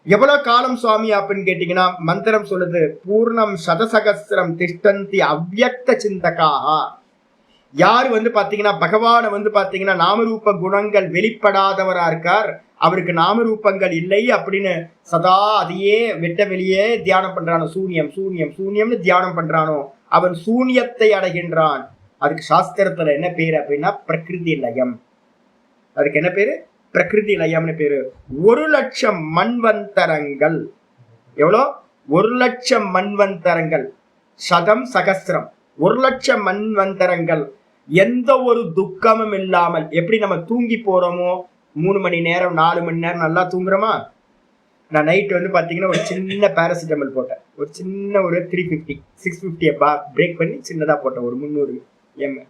எவ்வளவு காலம் சுவாமி அப்படின்னு கேட்டீங்கன்னா மந்திரம் சொல்லுது, பூர்ணம் சதசகசிரம் திஷ்டந்தி அவ்யக்த சிந்தகாக. யாரு வந்து பாத்தீங்கன்னா பகவான வந்து பாத்தீங்கன்னா நாமரூப குணங்கள் வெளிப்படாதவரா இருக்கார், அவருக்கு நாமரூபங்கள் இல்லை அப்படின்னு சதா அதையே வெட்ட வெளியே தியானம் பண்றானோ, சூன்யம் சூன்யம் சூன்யம்னு தியானம் பண்றானோ, அவன் சூன்யத்தை அடைகின்றான். அதுக்கு சாஸ்திரத்துல என்ன பேரு அப்படின்னா பிரகிருதி லயம். அதுக்கு என்ன பேரு? பிரகிருதி லயம்னு பேரு. 1,00,000 மன்வந்தரங்கள். எவ்வளோ? 1,00,000 மன்வந்தரங்கள். சதம் சகஸ்திரம். 1,00,000 மன்வந்தரங்கள். எந்த ஒரு துக்கமும் இல்லாமல் எப்படி நம்ம தூங்கி போறோமோ, 3 மணி நேரம் 4 மணி நேரம் நல்லா தூங்குறோமா? நான் நைட் வந்து பாத்தீங்கன்னா ஒரு சின்ன பேராசிட்டமல் போட்டேன். ஒரு சின்ன ஒரு 350 650 பிரேக் பண்ணி சின்னதா போட்டேன். ஒரு 300 ml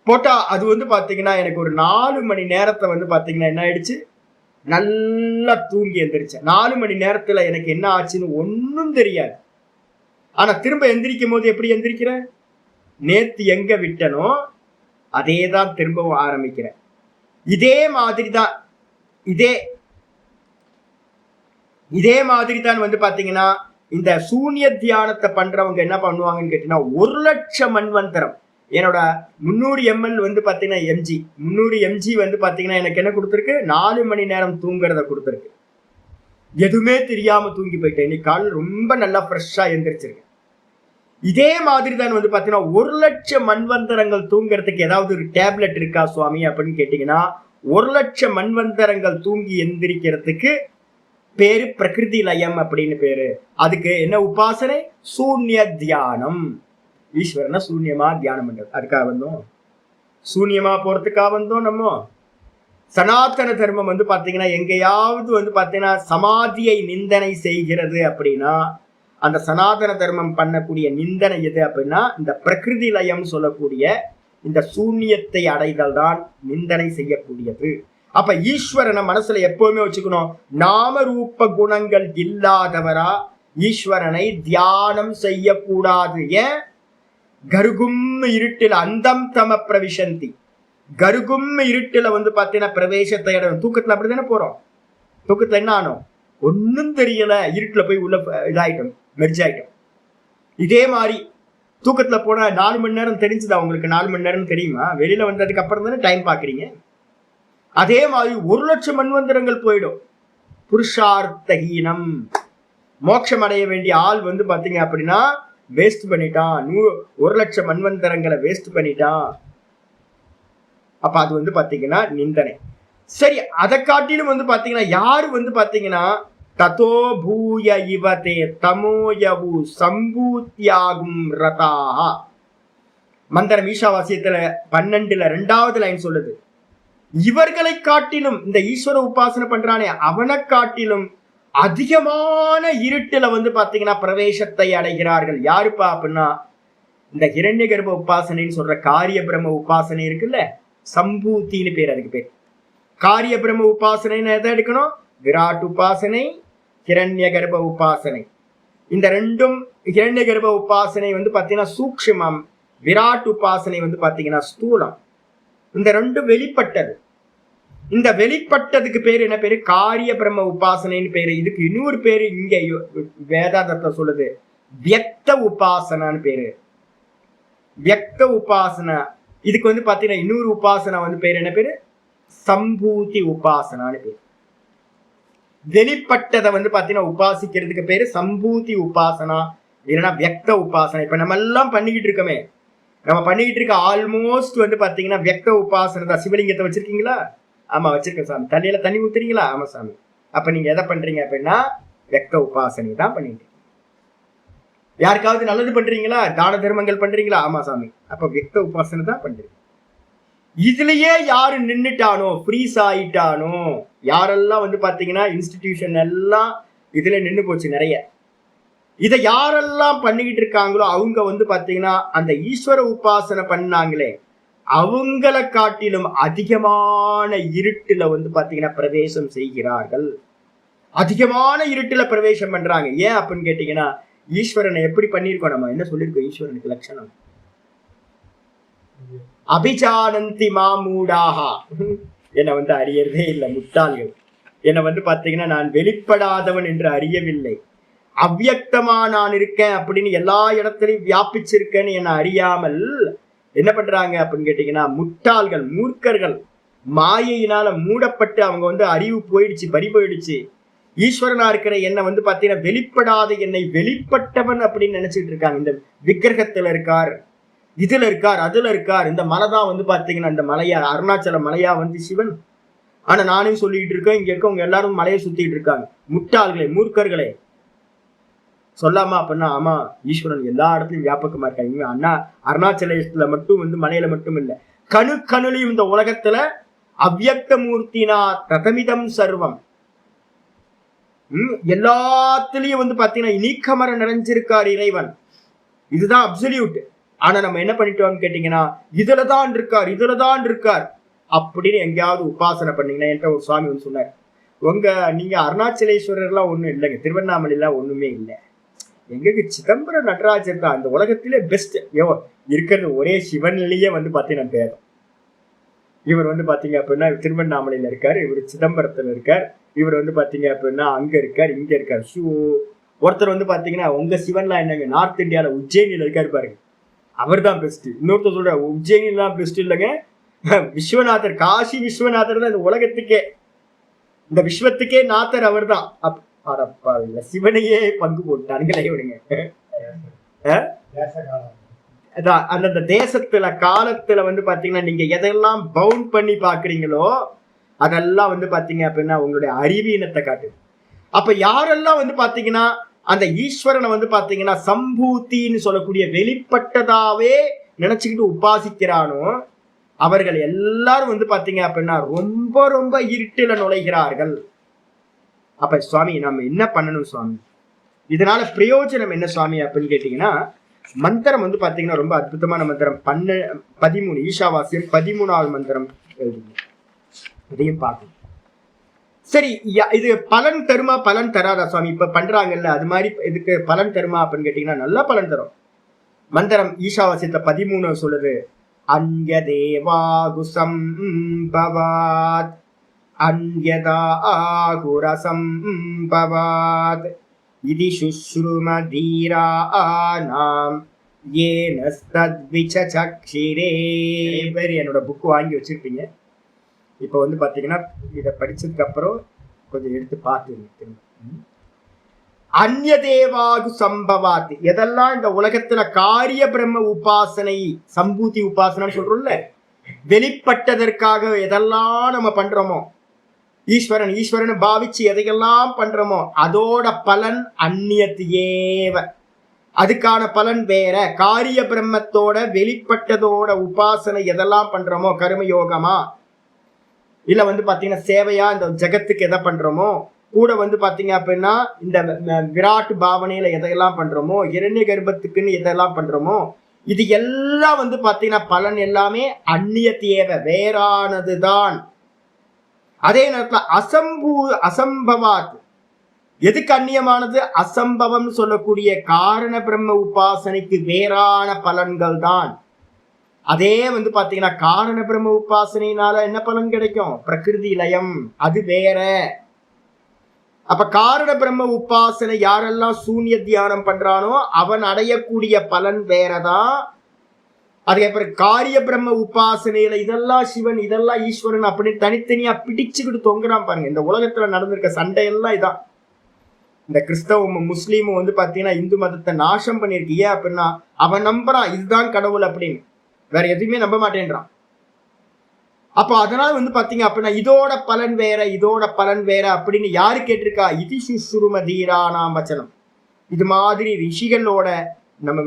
போட்டா அது வந்து பாத்தீங்கன்னா எனக்கு ஒரு 4 மணி நேரத்தை வந்து பாத்தீங்கன்னா என்ன ஆயிடுச்சு, நல்லா தூங்கி எந்திரிச்சேன். 4 மணி நேரத்துல எனக்கு என்ன ஆச்சுன்னு ஒன்னும் தெரியாது. ஆனா திரும்ப எந்திரிக்கும் போது எப்படி எந்திரிக்கிறேன்? நேத்து எங்க விட்டனோ அதேதான் திரும்பவும் ஆரம்பிக்கிறேன். இதே மாதிரிதான் இதே மாதிரிதான் வந்து பாத்தீங்கன்னா இந்த சூன்ய தியானத்தை பண்றவங்க என்ன பண்ணுவாங்கன்னு கேட்டீங்கன்னா 1,00,000 மன்வந்தரம். என்னோட 300 ml வந்து பாத்தீங்கன்னா எம்ஜி 300 mg வந்து பாத்தீங்கன்னா எனக்கு என்ன கொடுத்துருக்கு? 4 மணி நேரம் தூங்குறத கொடுத்துருக்கு. எதுவுமே தெரியாம தூங்கி போயிட்டேன். இன்னைக்கு காலையில் ரொம்ப நல்லா ஃப்ரெஷ்ஷா எந்திரிச்சிருக்கேன். இதே மாதிரி தான் வந்து பாத்தீங்கன்னா 1,00,000 மன்வந்தரங்கள் தூங்குறதுக்கு ஏதாவது ஒரு டேப்லெட் இருக்கா சுவாமி அப்படின்னு கேட்டீங்கன்னா 1,00,000 மன்வந்தரங்கள் தூங்கி எந்திரிக்கிறதுக்கு பேரு பிரகிருதி லயம் அப்படின்னு பேரு. அதுக்கு என்ன உபாசனை? சூன்ய தியானம். ஈஸ்வரனை சூன்யமா தியானம் பண்றது. அதுக்காக வந்தோம், சூன்யமா போறதுக்காக வந்தோம். நம்ம சனாதன தர்மம் வந்து பாத்தீங்கன்னா எங்கேயாவது வந்து பாத்தீங்கன்னா சமாதியை நிந்தனை செய்கிறது அப்படின்னா அந்த சனாதன தர்மம் பண்ணக்கூடிய நிந்தனை எது அப்படின்னா இந்த பிரகிருதி லயம் சொல்லக்கூடிய இந்த சூன்யத்தை அடைதல் தான் நிந்தனை செய்யக்கூடியது. அப்ப ஈஸ்வரனை மனசுல எப்பவுமே வச்சுக்கணும். நாம ரூப குணங்கள் இல்லாதவரா ஈஸ்வரனை தியானம் செய்யக்கூடாது. ஏன்? கருகும் இருட்டில் அந்தம் தம பிரவிசந்தி. கருகும் இருட்டுல வந்து பாத்தீங்கன்னா பிரவேசத்தை இடம். தூக்கத்துல அப்படித்தானே போறோம். தூக்கத்துல என்ன ஆனோம்? ஒன்னும் தெரியல, இருட்டுல போய் உள்ள இதாயிட்டோம், மெர்ஜ் ஆயிட்டோம். இதே மாதிரி தூக்கத்துல போனா 4 மணி நேரம் தெரிஞ்சுதா உங்களுக்கு? 4 மணி நேரம் தெரியுமா? வெளியில வந்ததுக்கு அப்புறம் தானே டைம் பாக்குறீங்க. அதே மாதிரி 1,00,000 மன்வந்தரங்கள் போயிடும். புருஷார்த்தஹீனம். மோட்சம் அடைய வேண்டிய ஆள் வந்து பாத்தீங்க அப்படின்னா வேஸ்ட் பண்ணிட்டான். 1,00,000 மன்வந்தரங்களை வேஸ்ட் பண்ணிட்டான். அப்ப அது வந்து பாத்தீங்கன்னா நிந்தனை. சரி, அதை காட்டிலும் வந்து பாத்தீங்கன்னா யாரு வந்து பாத்தீங்கன்னா ததோ பூய இவதே தமோயவு சம்பூத்தியாகும் ரதாஹ. மந்திரம் ஈஷாவாசியத்துல 12ல 2வது லைன் சொல்லுது. இவர்களை காட்டிலும் இந்த ஈஸ்வர உபாசனை பண்றானே அவனை காட்டிலும் அதிகமான இருட்டுல வந்து பாத்தீங்கன்னா பிரவேசத்தை அடைகிறார்கள். யாருப்பா அப்படின்னா இந்த ஹிரண்ய கர்ப்ப உபாசனைன்னு சொல்ற காரிய பிரம்ம உபாசனை இருக்குல்ல, சம்பூத்தின்னு பேர். அதுக்கு பேர் காரிய பிரம்ம உபாசனைன்னு எதை எடுக்கணும்? விராட் உபாசனை, ஹிரண்ய கர்ப்ப உபாசனை. இந்த ரெண்டும் ஹிரண்ய கர்ப்ப உபாசனை வந்து பாத்தீங்கன்னா சூக்ஷ்மம், விராட் உபாசனை வந்து பாத்தீங்கன்னா ஸ்தூலம். இந்த ரெண்டும் வெளிப்பட்டது. இந்த வெளிப்பட்டதுக்கு பேரு என்ன பேரு? காரிய பிரம்ம உபாசனைன்னு பேரு. இதுக்கு இன்னொரு பேரு இங்க வேதாந்தத்தை சொல்லுது, வியக்த உபாசனான்னு பேரு. வியக்த உபாசனா. இதுக்கு வந்து பாத்தீங்கன்னா இன்னொரு உபாசனா வந்து பேரு என்ன பேரு? சம்பூதி உபாசனான்னு பேரு. வெளிப்பட்டதை வந்து பாத்தீங்கன்னா உபாசிக்கிறதுக்கு பேரு சம்பூதி உபாசனா, இல்லைன்னா வியக்த உபாசனா. இப்ப நம்ம எல்லாம் பண்ணிக்கிட்டு இருக்கோமே, நம்ம பண்ணிக்கிட்டு இருக்க ஆல்மோஸ்ட் வந்து பாத்தீங்கன்னா வியக்த உபாசனை தான். சிவலிங்கத்தை வச்சிருக்கீங்களா? ஆமா வச்சிருக்கேன் சாமி. தண்ணியில தண்ணி ஊத்துறீங்களா? ஆமா சாமி. அப்ப நீங்க எதை பண்றீங்க அப்படின்னா வியக்த உபாசனை தான் பண்ணிட்டு. யாருக்காவது நல்லது பண்றீங்களா? தான தர்மங்கள் பண்றீங்களா? ஆமா சாமி. அப்ப வியக்த உபாசனை தான் பண்றீங்க. இதுலயே யாரு நின்னுட்டானோ, ஃப்ரீஸ் ஆயிட்டானோ, யாரெல்லாம் வந்து பாத்தீங்கன்னா இன்ஸ்டிடியூஷன் எல்லாம் இதுல நின்று போச்சு நிறைய. இதை யாரெல்லாம் பண்ணிக்கிட்டு இருக்காங்களோ அவங்க வந்து பாத்தீங்கன்னா அந்த ஈஸ்வர உபாசனை பண்ணாங்களே அவங்களை காட்டிலும் அதிகமான இருட்டுல வந்து பாத்தீங்கன்னா பிரவேசம் செய்கிறார்கள். அதிகமான இருட்டுல பிரவேசம் பண்றாங்க. ஏன் அப்படின்னு கேட்டீங்கன்னா ஈஸ்வரனை எப்படி பண்ணிருக்கோம்? நம்ம என்ன சொல்லிருக்கோம்? ஈஸ்வரனுக்கு லட்சணம் அபிஜானந்தி மாமூடாகா. என்னை வந்து அறியறதே இல்லை முட்டாள்கள். என்னை வந்து பாத்தீங்கன்னா நான் வெளிப்படாதவன் என்று அறியவில்லை, அவ்வியக்தமா நான் இருக்கேன் அப்படின்னு எல்லா இடத்துலையும் வியாபிச்சிருக்கேன்னு என்னை அறியாமல் என்ன பண்றாங்க அப்படின்னு கேட்டீங்கன்னா முட்டாள்கள், மூர்க்கர்கள். மாயையினால மூடப்பட்டு அவங்க வந்து அறிவு போயிடுச்சு, பறி போயிடுச்சு. ஈஸ்வரனா இருக்கிற என்னை வந்து பாத்தீங்கன்னா வெளிப்படாத என்னை வெளிப்பட்டவன் அப்படின்னு நினைச்சிட்டு இருக்காங்க. இந்த விக்கிரகத்துல இருக்கார், இதுல இருக்கார், அதுல இருக்கார். இந்த மலைதான் வந்து பாத்தீங்கன்னா இந்த மலையா அருணாச்சல மலையா வந்து சிவன். ஆனா நானும் சொல்லிட்டு இருக்கேன், இங்க இருக்கவங்க எல்லாரும் மலையை சுத்திட்டு இருக்காங்க. முட்டாள்களே, மூர்க்கர்களே, சொல்லாமா அப்படின்னா ஆமா ஈஸ்வரன் எல்லா இடத்துலயும் வியாபகமா இருக்காங்க. அண்ணா அருணாச்சலத்துல மட்டும் வந்து மலையில மட்டும் இல்ல, கணுக்கணுலையும் இந்த உலகத்துல அவ்யக்த மூர்த்தினா ததமிதம் சர்வம். எல்லாத்துலயும் வந்து பாத்தீங்கன்னா நீக்கமர நிறைஞ்சிருக்கார் இறைவன். இதுதான் அப்சல்யூட். ஆனா நம்ம என்ன பண்ணிட்டோம்னு கேட்டீங்கன்னா இதுலதான் இருக்கார், இதுலதான் இருக்கார் அப்படின்னு எங்கேயாவது உபாசனை பண்ணீங்கன்னா, என்கிட்ட ஒரு சுவாமி வந்து சொன்னார், நீங்க அருணாச்சலேஸ்வரர் எல்லாம் ஒண்ணும் இல்லைங்க, திருவண்ணாமலை எல்லாம் ஒண்ணுமே இல்லை, எங்களுக்கு சிதம்பரம் நடராஜர் தான் அந்த உலகத்திலே பெஸ்ட். இருக்கிறது ஒரே சிவன்லயே வந்து பாத்தீங்கன்னா பேரும். இவர் வந்து பாத்தீங்க அப்படின்னா திருவண்ணாமலையில இருக்காரு, இவர் சிதம்பரத்துல இருக்கார், இவர் வந்து பாத்தீங்க அப்படின்னா அங்க இருக்கார், இங்க இருக்கார். ஒருத்தர் வந்து பாத்தீங்கன்னா உங்க சிவன்லாம் என்னங்க நார்த் இந்தியால உஜ்ஜயினில இருக்காரு பாருங்க, அவர் தான் பெஸ்ட். இன்னொருத்தர் சொல்ற உஜ்ஜயினிலாம் பெஸ்ட் இல்லைங்க, விஸ்வநாதர், காசி விஸ்வநாதர் தான் இந்த உலகத்துக்கே, இந்த விஸ்வத்துக்கே நாதர் அவர் தான். சிவனையே பங்கு போட்டானுங்களே இவனுங்க. அந்தந்த தேசத்துல காலத்துல வந்து பாத்தீங்கன்னா நீங்க எதெல்லாம் பவுண்ட் பண்ணி பாக்குறீங்களோ அதெல்லாம் வந்து பாத்தீங்க அப்படின்னா உங்களுடைய அறிவீனத்தை காட்டுது. அப்ப யாரெல்லாம் வந்து பாத்தீங்கன்னா அந்த ஈஸ்வரனை வந்து பாத்தீங்கன்னா சம்பூத்தின்னு சொல்லக்கூடிய வெளிப்பட்டதாவே நினைச்சுக்கிட்டு உபாசிக்கிறானோ அவர்கள் எல்லாரும் வந்து பாத்தீங்க அப்படின்னா ரொம்ப ரொம்ப இருட்டுல நுழைகிறார்கள். அப்ப சுவாமி நம்ம என்ன பண்ணணும் சுவாமி, இதனால பிரயோஜனம் என்ன சுவாமி அப்படின்னு கேட்டீங்கன்னா, மந்திரம் வந்து பாத்தீங்கன்னா ரொம்ப அற்புதமான மந்திரம். 13 ஈஷாவாசியம் 13வது மந்திரம் எழுதுங்க, இதையும் பார்க்கணும். சரி, இது பலன் தருமா பலன் தராதா சுவாமி? இப்ப பண்றாங்கல்ல அது மாதிரி இதுக்கு பலன் தருமா அப்படின்னு கேட்டீங்கன்னா நல்ல பலன் தரும். மந்திரம் ஈஷாவாசியத்தை 13 சொல்லுது, அன்யதேவாகுசம் பவாத் அன்யதாகுரசம் பவாத் இதி சுஷ்ருமதீரானாம் ஏனஸ்தத்விசசக்ஷிரே. பேர் என்னோட புக் வாங்கி வச்சிருப்பீங்க. இப்போ வந்து பாத்தீங்கன்னா இதை படிச்சதுக்கு அப்புறம் கொஞ்சம் எடுத்து பார்த்துருங்க. அந்நியதேவாகு சம்பவாத், எதெல்லாம் இந்த உலகத்துல காரிய பிரம்ம உபாசனை சம்பூதி உபாசனை சொல்றோம்ல, வெளிப்பட்டதற்காக எதெல்லாம் நம்ம பண்றோமோ, ஈஸ்வரன் ஈஸ்வரன் பாவிச்சு எதையெல்லாம் பண்றோமோ அதோட பலன் அந்நியத்து ஏவ, அதுக்கான பலன் வேற. காரிய பிரம்மத்தோட வெளிப்பட்டதோட உபாசனை எதெல்லாம் பண்றோமோ, கர்மயோகமா இல்ல வந்து பாத்தீங்கன்னா சேவையா இந்த ஜெகத்துக்கு எதை பண்றோமோ, கூட வந்து பாத்தீங்க அப்படின்னா இந்த விராட் பாவனையில எதையெல்லாம் பண்றோமோ, இரண்ய கர்ப்பத்துக்குன்னு எதெல்லாம் பண்றோமோ, இது எல்லாம் வந்து பாத்தீங்கன்னா பலன் எல்லாமே அந்நிய தேவை, வேறானதுதான். அதே நேரத்துல அசம்பவாத், எதுக்கு அந்நியமானது? அசம்பவம் சொல்லக்கூடிய காரண பிரம்ம உபாசனைக்கு வேறான பலன்கள் தான். அதே வந்து பாத்தீங்கன்னா காரண பிரம்ம உபாசனையினால என்ன பலன் கிடைக்கும்? பிரகிருதி லயம், அது வேற. அப்ப காரண பிரம்ம உபாசனை யாரெல்லாம் சூன்ய தியானம் பண்றானோ அவன் அடையக்கூடிய பலன் வேறதான். அதுக்கப்புறம் காரிய பிரம்ம உபாசனையில இதெல்லாம் சிவன் இதெல்லாம் ஈஸ்வரன் அப்படின்னு தனித்தனியா பிடிச்சுக்கிட்டு தொங்குறான் பாருங்க. இந்த உலகத்துல நடந்திருக்க சண்டையெல்லாம் இதான். இந்த கிறிஸ்தவமும் முஸ்லீமும் வந்து பாத்தீங்கன்னா இந்து மதத்தை நாசம் பண்ணிருக்கு. ஏன் அப்படின்னா அவன் நம்புறான் இதுதான் கடவுள் அப்படின்னு, வேற எதுவுமே நம்ப மாட்டேன்றான். அப்போ அதனால வந்து பாத்தீங்க அப்படின்னா இதோட பலன் வேற இதோட பலன் வேற அப்படின்னு யாரு கேட்டிருக்கா? இதி சுஷ்ருமதீரானாம் வச்சனம். இது மாதிரி ரிஷிகளோட நம்ம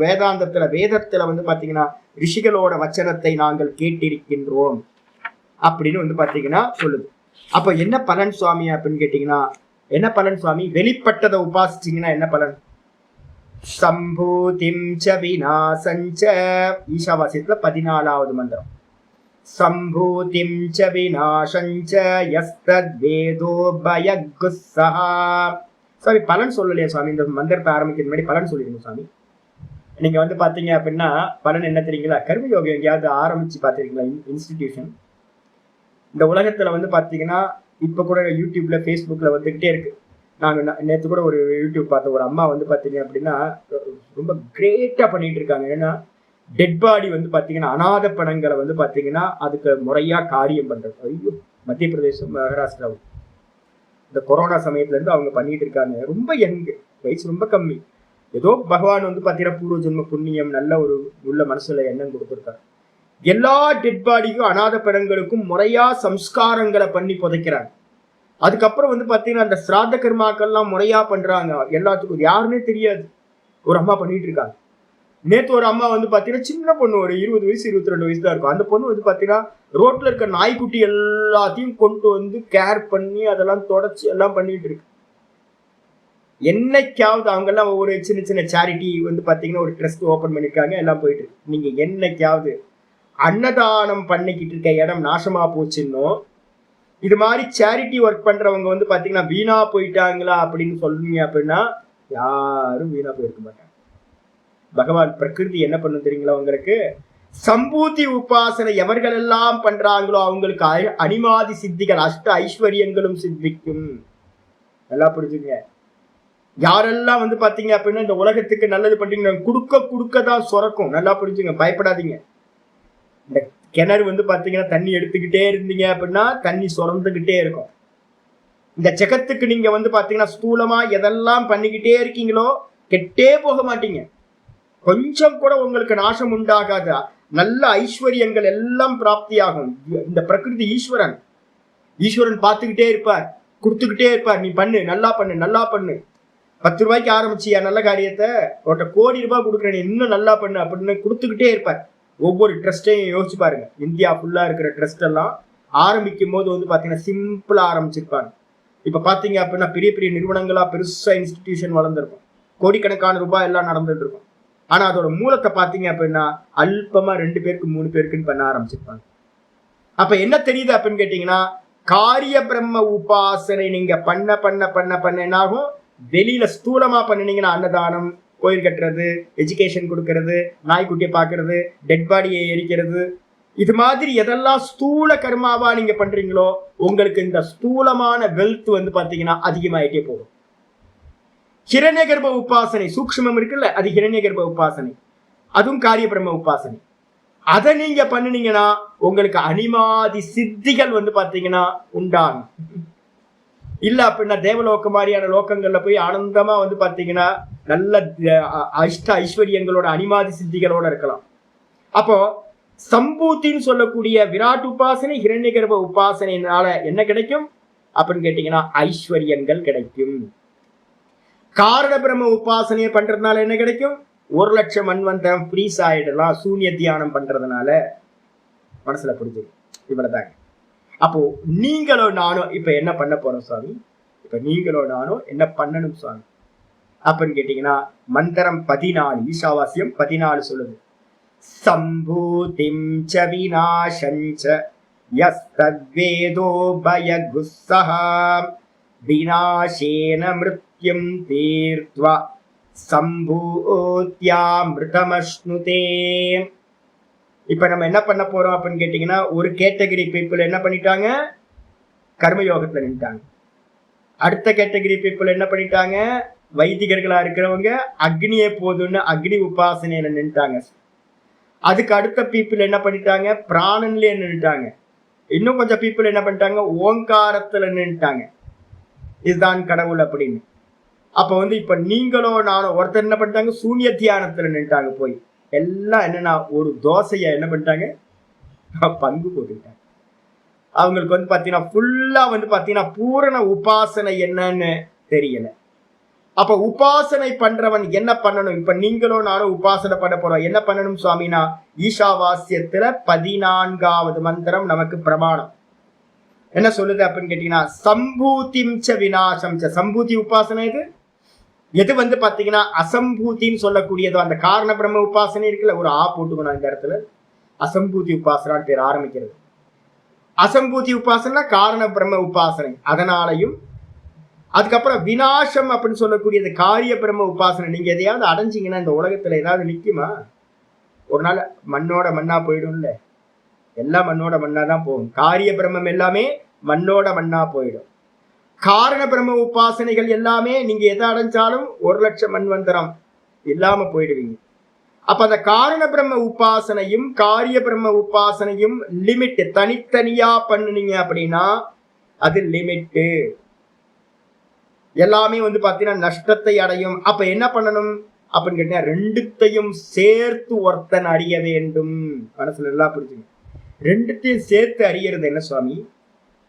வேதத்துல வந்து பாத்தீங்கன்னா ரிஷிகளோட வச்சனத்தை நாங்கள் கேட்டிருக்கின்றோம் அப்படின்னு வந்து பாத்தீங்கன்னா சொல்லுது. அப்ப என்ன பலன் சுவாமி அப்படின்னு கேட்டீங்கன்னா, என்ன பலன் சுவாமி? வெளிப்பட்டதை உபாசிச்சீங்கன்னா என்ன பலன்? சம்பூதிம் ச விநாசஞ்ச, ஈஷாவாசியத்துல 14வது மந்திரம். சம்பூதிம் ச விநாசஞ்ச யஸ்தத்வேதோ பயகுஸ்ஸஹ. சாமி பலன் சொல்லலையா சுவாமி? இந்த மந்திரத்தை ஆரம்பிக்கிற முன்னாடி பலன் சொல்லிடுங்க சுவாமி. நீங்க வந்து பாத்தீங்க அப்படின்னா பலன் என்ன தெரியுங்களா? கர்மயோகம் எங்கேயாவது ஆரம்பிச்சு பாத்திருக்கீங்களா? இன்ஸ்டிடியூஷன் இந்த உலகத்துல வந்து பாத்தீங்கன்னா இப்ப கூட யூடியூப்ல ஃபேஸ்புக்ல வந்துகிட்டே இருக்கு. நாங்க நேற்று கூட ஒரு யூடியூப் பார்த்த ஒரு அம்மா வந்து பாத்தீங்க அப்படின்னா ரொம்ப கிரேட்டா பண்ணிட்டு இருக்காங்க. ஏன்னா டெட் பாடி வந்து பாத்தீங்கன்னா அநாத பணங்களை வந்து பாத்தீங்கன்னா அதுக்கு முறையா காரியம் பண்றது. ஐயோ, மத்திய பிரதேசம், மகாராஷ்டிரா இந்த கொரோனா சமயத்துல இருந்து அவங்க பண்ணிட்டு இருக்காங்க. ரொம்ப யங்கு, வயசு ரொம்ப கம்மி. ஏதோ பகவான் வந்து பாத்தீங்கன்னா பூர்வ ஜென்ம புண்ணியம், நல்ல ஒரு உள்ள மனசுல எண்ணம் கொடுத்துருக்காரு. எல்லா டெட் பாடிக்கும் அநாத படங்களுக்கும் முறையா சம்ஸ்காரங்களை பண்ணி புதைக்கிறாங்க. அதுக்கப்புறம் வந்து பாத்தீங்கன்னா அந்த சிராத்த கர்மாக்கள்லாம் முறையா பண்றாங்க. எல்லாத்துக்கும் யாருன்னே தெரியாது, ஒரு அம்மா பண்ணிட்டு இருக்காங்க. நேத்து ஒரு அம்மா வந்து பாத்தீங்கன்னா சின்ன பொண்ணு, ஒரு 20 வயசு 22 வயசு தான் இருக்கும். அந்த பொண்ணு வந்து பாத்தீங்கன்னா ரோட்ல இருக்க நாய்க்குட்டி எல்லாத்தையும் கொண்டு வந்து கேர் பண்ணி அதெல்லாம் தொடச்சி எல்லாம் பண்ணிட்டு இருக்கு. என்னைக்காவது அவங்க எல்லாம் ஒவ்வொரு சின்ன சின்ன சேரிட்டி வந்து பாத்தீங்கன்னா ஒரு ட்ரஸ்ட் ஓபன் பண்ணிருக்காங்க, எல்லாம் போயிட்டு இருக்கு. நீங்க என்னைக்காவது அன்னதானம் பண்ணிக்கிட்டு இருக்க இடம் நாசமா போச்சுன்னோ, இது மாதிரி சேரிட்டி ஒர்க் பண்றவங்க வந்து பாத்தீங்கன்னா வீணா போயிட்டாங்களா அப்படின்னு சொல்றீங்க அப்படின்னா யாரும் வீணா போயிருக்க மாட்டாங்க. பகவான் பிரகிருதி என்ன பண்ணும் தெரியுங்களா உங்களுக்கு? சம்பூதி உபாசனை எவர்கள் எல்லாம் பண்றாங்களோ அவங்களுக்கு அனிமாதி சித்திகள், அஷ்ட ஐஸ்வர்யங்களும் சித்திக்கும். நல்லா புரிஞ்சுங்க. யாரெல்லாம் வந்து பாத்தீங்க அப்படின்னா இந்த உலகத்துக்கு நல்லது பண்றீங்க, குடுக்க குடுக்கதான் சுரக்கும். நல்லா புரிஞ்சுங்க, பயப்படாதீங்க. இந்த கிணறு வந்து பாத்தீங்கன்னா தண்ணி எடுத்துக்கிட்டே இருந்தீங்க அப்படின்னா தண்ணி சுரந்துகிட்டே இருக்கும். இந்த ஜெகத்துக்கு நீங்க வந்து பாத்தீங்கன்னா ஸ்தூலமா எதெல்லாம் பண்ணிக்கிட்டே இருக்கீங்களோ கெட்டே போக மாட்டீங்க. கொஞ்சம் கூட உங்களுக்கு நாசம் உண்டாகாது. நல்ல ஐஸ்வர்யங்கள் எல்லாம் பிராப்தி ஆகும். இந்த பிரகிருதி ஈஸ்வரன், ஈஸ்வரன் பார்த்துக்கிட்டே இருப்பார், கொடுத்துக்கிட்டே இருப்பார். நீ பண்ணு, நல்லா பண்ணு, நல்லா பண்ணு. 10 ரூபாய்க்கு ஆரம்பிச்சியா நல்ல காரியத்தை, ஒரு கோடி ரூபாய் கொடுக்குறேன், இன்னும் நல்லா பண்ணு அப்படின்னு கொடுத்துக்கிட்டே இருப்பார். ஒவ்வொரு ட்ரஸ்டையும் யோசிச்சு பாருங்க. இந்தியா ஃபுல்லா இருக்கிற ட்ரஸ்ட் எல்லாம் ஆரம்பிக்கும் போது வந்து பாத்தீங்கன்னா சிம்பிளா ஆரம்பிச்சிருப்பாங்க. இப்ப பாத்தீங்க அப்படின்னா பெரிய பெரிய நிறுவனங்களா பெருசா இன்ஸ்டிடியூஷன் வளர்ந்துருக்கும், கோடிக்கணக்கான ரூபாய் எல்லாம் நடந்துட்டு இருக்கும். ஆனா அதோட மூலத்தை பாத்தீங்க அப்படின்னா அல்பமா 2 பேருக்கு 3 பேருக்குன்னு பண்ண ஆரம்பிச்சிருப்பாங்க. அப்ப என்ன தெரியுது அப்படின்னு கேட்டீங்கன்னா, காரிய பிரம்ம உபாசனை நீங்க பண்ண பண்ண பண்ண பண்ண என்னாகும், வெளியில ஸ்தூலமா பண்ணினீங்கன்னா அன்னதானம், கோயில் கட்டுறது, எஜுகேஷன் கொடுக்கறது, நாய்க்குட்டியை பாக்குறது, டெட் பாடியை எரிக்கிறது, இது மாதிரி எதெல்லாம் ஸ்தூல கர்மாவா நீங்க பண்றீங்களோ உங்களுக்கு இந்த ஸ்தூலமான வெல்த் வந்து பாத்தீங்கன்னா அதிகமாயிட்டே போகும். ஹிரண்ய கர்ப்ப உபாசனை சூக்ஷ்மம் இருக்குல்ல, அது ஹிரண்ய கர்ப்ப உபாசனை, அதுவும் காரிய பிரம்ம உபாசனை. அதை நீங்க பண்ணினீங்கன்னா உங்களுக்கு அனிமாதி சித்திகள் வந்து பாத்தீங்கன்னா உண்டாகும். இல்ல அப்படின்னா தேவலோக மாதிரியான லோகங்கள்ல போய் ஆனந்தமா வந்து பாத்தீங்கன்னா நல்ல அஷ்ட ஐஸ்வர்யங்களோட அனிமாதி சித்திகளோட இருக்கலாம். அப்போ சம்பூத்தின்னு சொல்லக்கூடிய விராட் உபாசனை, ஹிரண்ய கர்ப்ப உபாசனைனால என்ன கிடைக்கும் அப்படின்னு கேட்டீங்கன்னா ஐஸ்வர்யங்கள் கிடைக்கும். காரண பிரம்ம உபாசனையை பண்றதுனால என்ன கிடைக்கும்? 1,00,000 மன்வந்தரம் ஃப்ரீஸ் ஆயிடலாம் சூன்ய தியானம் பண்றதுனால. மனசுல புரிஞ்சு இவ்வளவுதாங்க. அப்போ நீங்களோ நானோ இப்ப என்ன பண்ண போறோம் சுவாமி? இப்ப நீங்களோ நானோ என்ன பண்ணணும் சுவாமி அப்படின்னு கேட்டீங்கன்னா மந்திரம் 14 ஈசாவாசியம் 14 சொல்லுது. சம்பூதிம் ச விநாசஞ்ச யஸ்தத்வேதோ பயகுஸ்ஸஹ விநாசேன மிருத்யும் தீர்த்வா சம்பூத்யாமிருதமஸ்னுதே. இப்ப நம்ம என்ன பண்ண போறோம் அப்படின்னு கேட்டீங்கன்னா, ஒரு கேட்டகரி பீப்புள் என்ன பண்ணிட்டாங்க, கர்மயோகத்துல நின்ட்டாங்க. அடுத்த கேட்டகரி பீப்புள் என்ன பண்ணிட்டாங்க, வைதிகர்களா இருக்கிறவங்க அக்னியே போதும்னு அக்னி உபாசனையில நின்ட்டாங்க. அதுக்கு அடுத்த பீப்புள் என்ன பண்ணிட்டாங்க, பிராணன்லயே நின்ட்டாங்க. இன்னும் கொஞ்சம் பீப்புள் என்ன பண்ணிட்டாங்க, ஓங்காரத்துல நின்ட்டாங்க, இதுதான் கடவுள் அப்படின்னு. அப்ப வந்து இப்ப நீங்களோ நானோ ஒருத்தர் என்ன பண்ணிட்டாங்க, சூன்ய தியானத்துல நின்ட்டாங்க. போய் எல்லாம் என்னன்னா ஒரு தோசைய என்ன பண்ணிட்டாங்க, பங்கு போட்டுக்கிட்டாங்க. அவங்களுக்கு வந்து பாத்தீங்கன்னா ஃபுல்லா வந்து பாத்தீங்கன்னா பூரண உபாசனை என்னன்னு தெரியல. அப்ப உபாசனை பண்றவன் என்ன பண்ணணும்? இப்ப நீங்களோ நானும் உபாசனை பண்ண போறோம். என்ன பண்ணணும் சுவாமினா, ஈஷாவாசியத்துல 14வது மந்திரம் நமக்கு பிரமாணம் என்ன சொல்லுது அப்படின்னு கேட்டீங்கன்னா, சம்பூதிம் ச விநாசம் ச. சம்பூதி உபாசனை எது வந்து பாத்தீங்கன்னா அசம்பூத்தின்னு சொல்லக்கூடியதோ அந்த காரண பிரம்ம உபாசனை இருக்குல்ல, ஒரு போட்டுக்கணும் இந்த இடத்துல. அசம்பூதி உபாசனான்னு பேர் ஆரம்பிக்கிறது. அசம்பூதி உபாசனா காரண பிரம்ம உபாசனை, அதனாலையும் அதுக்கப்புறம் விநாசம் அப்படின்னு சொல்லக்கூடியது காரிய பிரம்ம உபாசனை. நீங்க எதையாவது அடைஞ்சிங்கன்னா இந்த உலகத்துல ஏதாவது நிக்குமா? ஒரு நாள் மண்ணோட மண்ணா போயிடும்ல, எல்லாம் மண்ணோட மண்ணா தான் போகும். காரிய பிரம்மம் எல்லாமே மண்ணோட மண்ணா போயிடும். காரண பிரம்ம உபாசனைகள் எல்லாமே நீங்க எதை அடைஞ்சாலும் 1,00,000 மன்வந்தரம் இல்லாம போயிடுவீங்க. அப்ப அந்த காரண பிரம்ம உபாசனையும் காரிய பிரம்ம உபாசனையும் லிமிட் தனித்தனியா பண்ணுனீங்க அப்படின்னா அது லிமிட்டு. எல்லாமே வந்து பாத்தீங்கன்னா நஷ்டத்தை அடையும். அப்ப என்ன பண்ணணும் அப்படின்னு கேட்டீங்கன்னா ரெண்டுத்தையும் சேர்த்து ஒருத்தன் அறிய வேண்டும். மனசுல எல்லாம் புரிஞ்சுங்க. ரெண்டுத்தையும் சேர்த்து அறியறது என்ன சுவாமி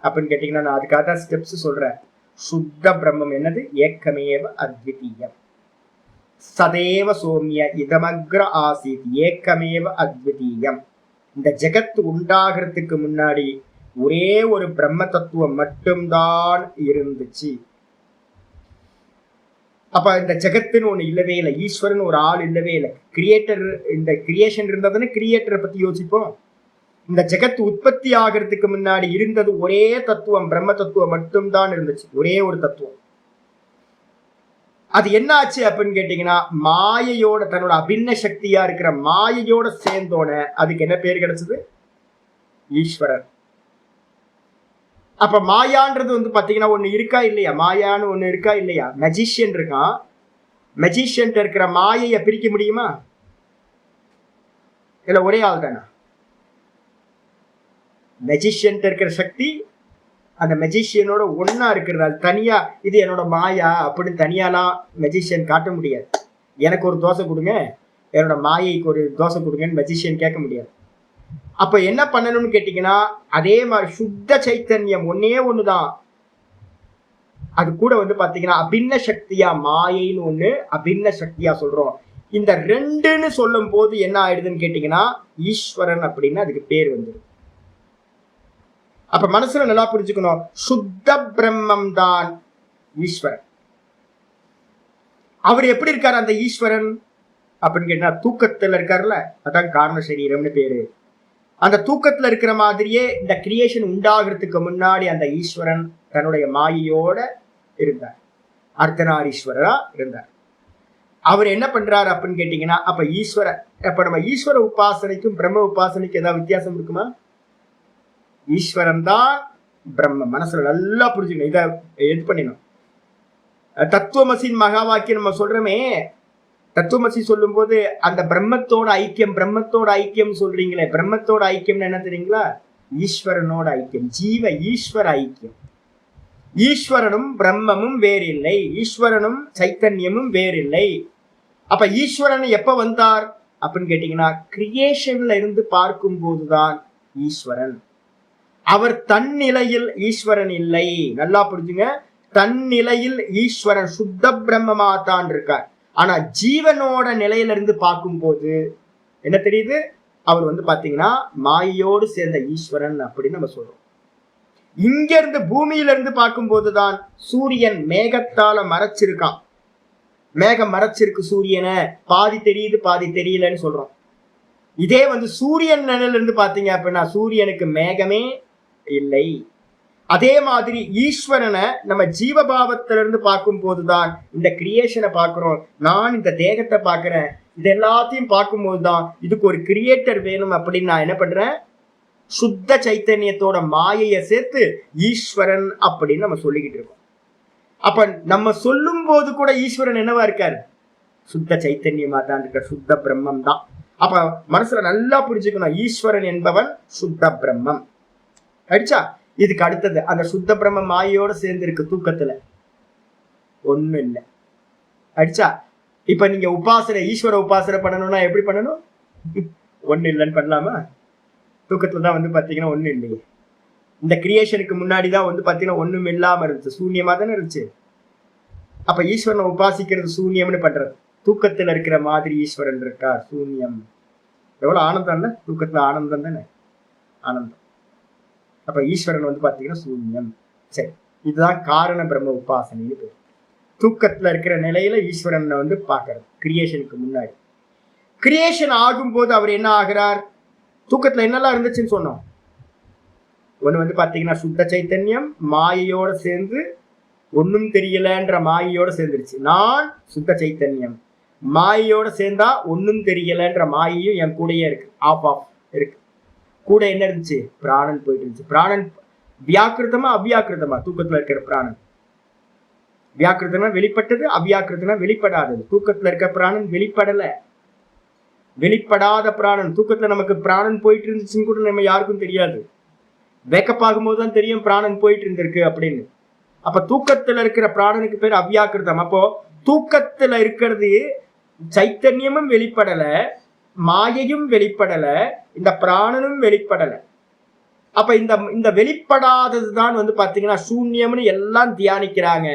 அப்படின்னு கேட்டீங்கன்னா நான் அதுக்காக தான் ஸ்டெப்ஸ் சொல்றேன். சுத்த பிரம்மம் என்னது? ஏக்கமேவ அத்விதீயம். சதேவ சோமிய இதமக்ர ஆசீத் ஏக்கமேவ அத்விதீயம். இந்த ஜெகத்து உண்டாகிறதுக்கு முன்னாடி ஒரே ஒரு பிரம்ம தத்துவம் மட்டும்தான் இருந்துச்சு. அப்ப இந்த ஜெகத்துன்னு ஒண்ணு இல்லவே இல்லை, ஈஸ்வரன் ஒரு ஆள் இல்லவே இல்லை. கிரியேட்டர், இந்த கிரியேஷன் இருந்தாதானே கிரியேட்டரை பத்தி யோசிப்போம். இந்த ஜெகத்து உற்பத்தி ஆகிறதுக்கு முன்னாடி இருந்தது ஒரே தத்துவம், பிரம்ம தத்துவம் மட்டும்தான் இருந்துச்சு, ஒரே ஒரு தத்துவம். அது என்ன ஆச்சு அப்படின்னு கேட்டீங்கன்னா மாயையோட, தன்னோட அபின்ன சக்தியா இருக்கிற மாயையோட சேர்ந்தோன அதுக்கு என்ன பேர் கிடைச்சது? ஈஸ்வரர். அப்ப மாயான்றது வந்து பாத்தீங்கன்னா ஒண்ணு இருக்கா இல்லையா? மாயான்னு ஒண்ணு இருக்கா இல்லையா? மெஜிஷியன் இருக்கான். மெஜிஷியன் இருக்கிற மாயையை பிரிக்க முடியுமா? இல்ல ஒரே ஆள் தானே? மெஜிஷியன் இருக்கிற சக்தி அந்த மெஜிஷியனோட ஒன்னா இருக்கிறது. அது தனியா இது என்னோட மாயா அப்படின்னு தனியாலாம் மெஜிஷியன் காட்ட முடியாது. எனக்கு ஒரு தோசை கொடுங்க, என்னோட மாயைக்கு ஒரு தோசை கொடுங்கன்னு மெஜிஷியன் கேட்க முடியாது. அப்ப என்ன பண்ணணும்னு கேட்டீங்கன்னா அதே மாதிரி சுத்த சைத்தன்யம் ஒன்னே ஒண்ணுதான். அது கூட வந்து பாத்தீங்கன்னா அபின்ன சக்தியா, மாயைன்னு ஒண்ணு அபின்ன சக்தியா சொல்றோம். இந்த ரெண்டுன்னு சொல்லும் போது என்ன ஆயிடுதுன்னு கேட்டீங்கன்னா ஈஸ்வரன் அப்படின்னு அதுக்கு பேர் வந்துடும். அப்ப மனசுல நல்லா புரிஞ்சுக்கணும், சுத்த பிரம்மம் தான் ஈஸ்வரன். அவர் எப்படி இருக்காரு அந்த ஈஸ்வரன் அப்படின்னு கேட்டா தூக்கத்துல இருக்காருல்ல, அதான் காரண சரீரம்னு பேரு. அந்த தூக்கத்துல இருக்கிற மாதிரியே இந்த கிரியேஷன் உண்டாகிறதுக்கு முன்னாடி அந்த ஈஸ்வரன் தன்னுடைய மாயையோட இருந்தார், அர்த்தநாரீஸ்வரரா இருந்தார். அவர் என்ன பண்றாரு அப்படின்னு கேட்டீங்கன்னா அப்ப அப்ப நம்ம ஈஸ்வர உபாசனைக்கும் பிரம்ம உபாசனைக்கும் ஏதாவது வித்தியாசம் இருக்குமா? ஈஸ்வரன் தான் பிரம்ம. மனசுல நல்லா புரிஞ்சுக்கணும், இதை இது பண்ணிடணும். தத்துவமசின் மகா வாக்கியம் நம்ம சொல்றோமே, தத்துவமசி சொல்லும் போது அந்த பிரம்மத்தோட ஐக்கியம், பிரம்மத்தோட ஐக்கியம் சொல்றீங்களே, பிரம்மத்தோட ஐக்கியம் என்ன தெரியுங்களா? ஈஸ்வரனோட ஐக்கியம், ஜீவ ஈஸ்வர ஐக்கியம். ஈஸ்வரனும் பிரம்மமும் வேறில்லை, ஈஸ்வரனும் சைத்தன்யமும் வேறில்லை. அப்ப ஈஸ்வரன் எப்ப வந்தார் அப்படின்னு கேட்டீங்கன்னா கிரியேஷன்ல இருந்து பார்க்கும் போதுதான் ஈஸ்வரன். அவர் தன்னிலையில் ஈஸ்வரன் இல்லை. நல்லா புரிஞ்சுங்க, தன்னிலையில் ஈஸ்வரன் சுத்த பிரம்மமா தான் இருக்கார். ஆனா ஜீவனோட நிலையில இருந்து பார்க்கும்போது என்ன தெரியுது? அவர் வந்து பாத்தீங்கன்னா மாயோடு சேர்ந்த ஈஸ்வரன் அப்படின்னு நம்ம சொல்றோம். இங்க இருந்து பூமியில இருந்து பார்க்கும் போதுதான் சூரியன் மேகத்தால மறைச்சிருக்கான். மேகம் மறைச்சிருக்கு சூரியனை, பாதி தெரியுது பாதி தெரியலன்னு சொல்றோம். இதே வந்து சூரியன் நிலையில இருந்து பாத்தீங்க அப்படின்னா சூரியனுக்கு மேகமே இல்லை. அதே மாதிரி ஈஸ்வரனை நம்ம ஜீவபாவத்திலிருந்து பார்க்கும் போதுதான் இந்த கிரியேஷனை பார்க்கிறோம். நான் இந்த தேகத்தை பார்க்கிறேன், இது எல்லாத்தையும் பார்க்கும் போதுதான் இதுக்கு ஒரு கிரியேட்டர் வேணும் அப்படின்னு நான் என்ன பண்றேன்? சுத்த சைத்தன்யத்தோட மாயையை சேர்த்து ஈஸ்வரன் அப்படின்னு நம்ம சொல்லிக்கிட்டு இருக்கோம். அப்ப நம்ம சொல்லும் போது கூட ஈஸ்வரன் என்னவா இருக்காரு? சுத்த சைத்தன்யமா தான் இருக்க, சுத்த பிரம்மம் தான். அப்ப மனசுல நல்லா புரிஞ்சுக்கணும், ஈஸ்வரன் என்பவன் சுத்த பிரம்மம். அடிச்சா இதுக்கு அடுத்தது அந்த சுத்த பிரம்ம மாயோட சேர்ந்து இருக்கு தூக்கத்துல ஒண்ணும் இல்லை. அடிச்சா இப்ப நீங்க உபாசனை, ஈஸ்வர உபாசனை பண்ணணும்னா எப்படி பண்ணணும்? ஒண்ணு இல்லைன்னு பண்ணலாமா? தூக்கத்துலதான் வந்து பாத்தீங்கன்னா ஒண்ணும் இல்லையே. இந்த கிரியேஷனுக்கு முன்னாடிதான் வந்து பாத்தீங்கன்னா ஒண்ணும் இல்லாம இருந்துச்சு, சூன்யமா தானே இருந்துச்சு. அப்ப ஈஸ்வரனை உபாசிக்கிறது சூன்யம்னு பண்றது. தூக்கத்துல இருக்கிற மாதிரி ஈஸ்வரன் இருக்கார், சூன்யம். எவ்வளவு ஆனந்தம் இல்ல? தூக்கத்துல ஆனந்தம் தானே, ஆனந்தம். அப்ப ஈஸ்வரன் வந்து பாத்தீங்கன்னா சூன்யம். சரி, இதுதான் காரண பிரம்ம உபாசனைன்னு பேர். தூக்கத்துல இருக்கிற நிலையில ஈஸ்வரனை வந்து பாக்குறது கிரியேஷனுக்கு முன்னாடி. கிரியேஷன் ஆகும்போது அவர் என்ன ஆகிறார்? தூக்கத்துல என்னெல்லாம் இருந்துச்சுன்னு சொன்னோம். ஒண்ணு வந்து பாத்தீங்கன்னா சுத்த சைத்தன்யம் மாயையோட சேர்ந்து ஒன்னும் தெரியலன்ற மாயையோட சேர்ந்துருச்சு. நான் சுத்த சைத்தன்யம், மாயையோட சேர்ந்தா ஒன்னும் தெரியலன்ற மாயையும் என் கூடயே இருக்கு, ஆஃப் ஆஃப் இருக்கு. கூட என்ன இருந்துச்சு? பிராணன் போயிட்டு இருந்துச்சு. பிராணன் வியாக்கிருத்தமா அவ்வியாக்கிருத்தமா? தூக்கத்துல இருக்கிற பிராணன் வியாக்கிருத்தமா வெளிப்பட்டது, அவ்வியாக்கிருத்தமா வெளிப்படாதது. தூக்கத்துல இருக்க பிராணன் வெளிப்படல. வெளிப்படாத பிராணன். தூக்கத்துல நமக்கு பிராணன் போயிட்டு இருந்துச்சுன்னு கூட நம்ம யாருக்கும் தெரியாது. வேக்கப் ஆகும்போது தான் தெரியும் பிராணன் போயிட்டு இருந்திருக்கு அப்படின்னு. அப்ப தூக்கத்துல இருக்கிற பிராணனுக்கு பேர் அவ்யாக்கிருதம். அப்போ தூக்கத்துல இருக்கிறது சைத்தன்யமும் வெளிப்படல, மாயையும் வெளிப்படல, இந்த பிராணனும் வெளிப்படல. அப்ப இந்த வெளிப்படாததுதான் பாத்தீங்கன்னா சூன்யம்னு எல்லாம் தியானிக்கிறாங்க.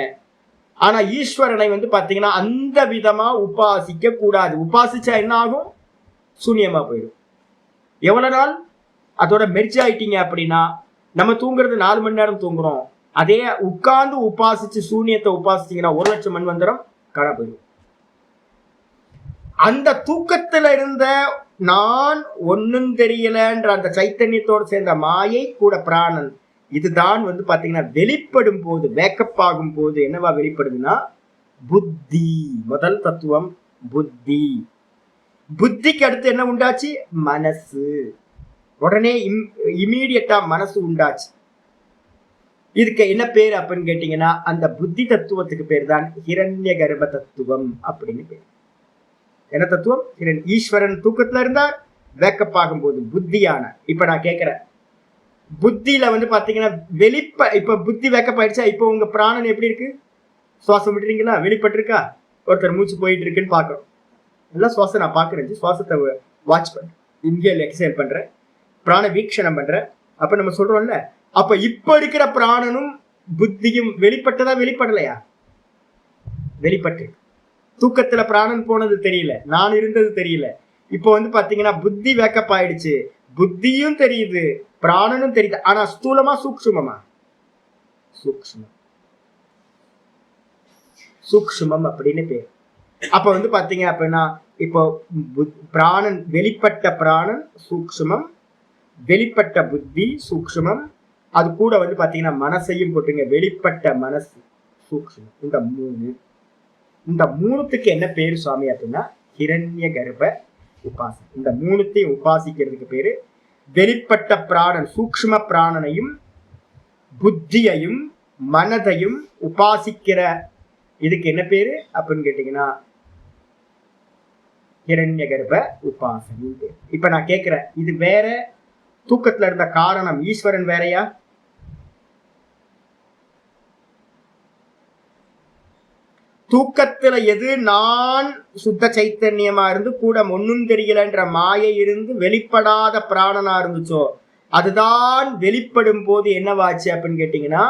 ஆனா ஈஸ்வரனை பாத்தீங்கன்னா அந்த விதமா உபாசிக்க கூடாது. உபாசிச்சா என்ன ஆகும்? சூன்யமா போயிடும். எவ்வளவு நாள் அதோட மெர்ஜ் ஆயிட்டீங்க அப்படின்னா, நம்ம தூங்குறது 4 மணி நேரம் தூங்குறோம். அதே உட்கார்ந்து உபாசிச்சு சூன்யத்தை உபாசிச்சீங்கன்னா 1,00,000 மன்வந்தரம் காண போயிடும். அந்த தூக்கத்துல இருந்த நான் ஒன்னும் தெரியலன்ற அந்த சைத்தன்யத்தோடு சேர்ந்த மாயை கூட பிராணன், இதுதான் பாத்தீங்கன்னா வெளிப்படும் போது, வேக்கப் ஆகும் போது என்னவா வெளிப்படுதுன்னா புத்தி. முதல் தத்துவம் புத்தி. புத்திக்கு அடுத்து என்ன உண்டாச்சு? மனசு. உடனே இமீடியட்டா மனசு உண்டாச்சு. இதுக்கு என்ன பேர் அப்படின்னு கேட்டீங்கன்னா, அந்த புத்தி தத்துவத்துக்கு பேர் தான் ஹிரண்ய கர்ப்ப தத்துவம் அப்படின்னு பேர். என்ன தத்துவம்? ஈஸ்வரன் தூக்கத்துல இருந்தார், வேக்கப் ஆகும் போது புத்தியான. இப்ப நான் கேட்கிறேன், புத்தியில பாத்தீங்கன்னா இப்ப புத்தி வேக்கப் ஆயிடுச்சா? இப்ப உங்க பிராணன் எப்படி இருக்கு? சுவாசம் விட்டுறீங்களா? வெளிப்பட்டிருக்கா? ஒருத்தர் மூச்சு போயிட்டு இருக்குன்னு பாக்குறோம். எல்லாம் சுவாசம் நான் பாக்குறேன். சுவாசத்தை வாட்ச் பண்றேன், இன்ஹேல் எக்ஸேல் பண்றேன், பிராண வீக்ஷணம் பண்றேன். அப்ப நம்ம சொல்றோம்ல, அப்ப இப்ப இருக்கிற பிராணனும் புத்தியும் வெளிப்பட்டதா வெளிப்படலையா? வெளிப்பட்டு. தூக்கத்துல பிராணன் போனது தெரியல, நான் இருந்தது தெரியல. இப்போ பாத்தீங்கன்னா புத்தி வேக்கப் ஆயிடுச்சு, புத்தியும் தெரியுது, பிராணனும் தெரியுது. ஆனா ஸ்தூலமா சூக்ஷ்மமா? சூக்ஷ்மம். சூக்ஷ்மம் அப்படின்னு பேர். அப்ப பாத்தீங்க அப்படின்னா, இப்போ பிராணன், வெளிப்பட்ட பிராணன் சூக்ஷ்மம், வெளிப்பட்ட புத்தி சூக்ஷ்மம், அது கூட பாத்தீங்கன்னா மனசையும் போட்டுங்க, வெளிப்பட்ட மனசு சூக்ஷ்மம். இந்த மூணுத்துக்கு என்ன பேரு சுவாமி அப்படின்னா ஹிரண்ய கர்ப்ப உபாசனை. இந்த மூணுத்தையும் உபாசிக்கிறதுக்கு பேரு வெளிப்பட்ட பிராணன், சூக்ஷ்ம பிராணனையும் புத்தியையும் மனதையும் உபாசிக்கிற இதுக்கு என்ன பேரு அப்படின்னு கேட்டீங்கன்னா ஹிரண்ய கர்ப்ப உபாசனை பேரு. இப்ப நான் கேட்கிறேன், இது வேற, தூக்கத்துல இருந்த காரணம் ஈஸ்வரன் வேறையா? தூக்கத்துல எது நான் சுத்த சைத்தன்யமா இருந்து கூட ஒன்னும் தெரியலன்ற மாயை இருந்து வெளிப்படாத பிராணனா இருந்துச்சோ, அதுதான் வெளிப்படும் போது என்னவாச்சு அப்படின்னு கேட்டீங்கன்னா,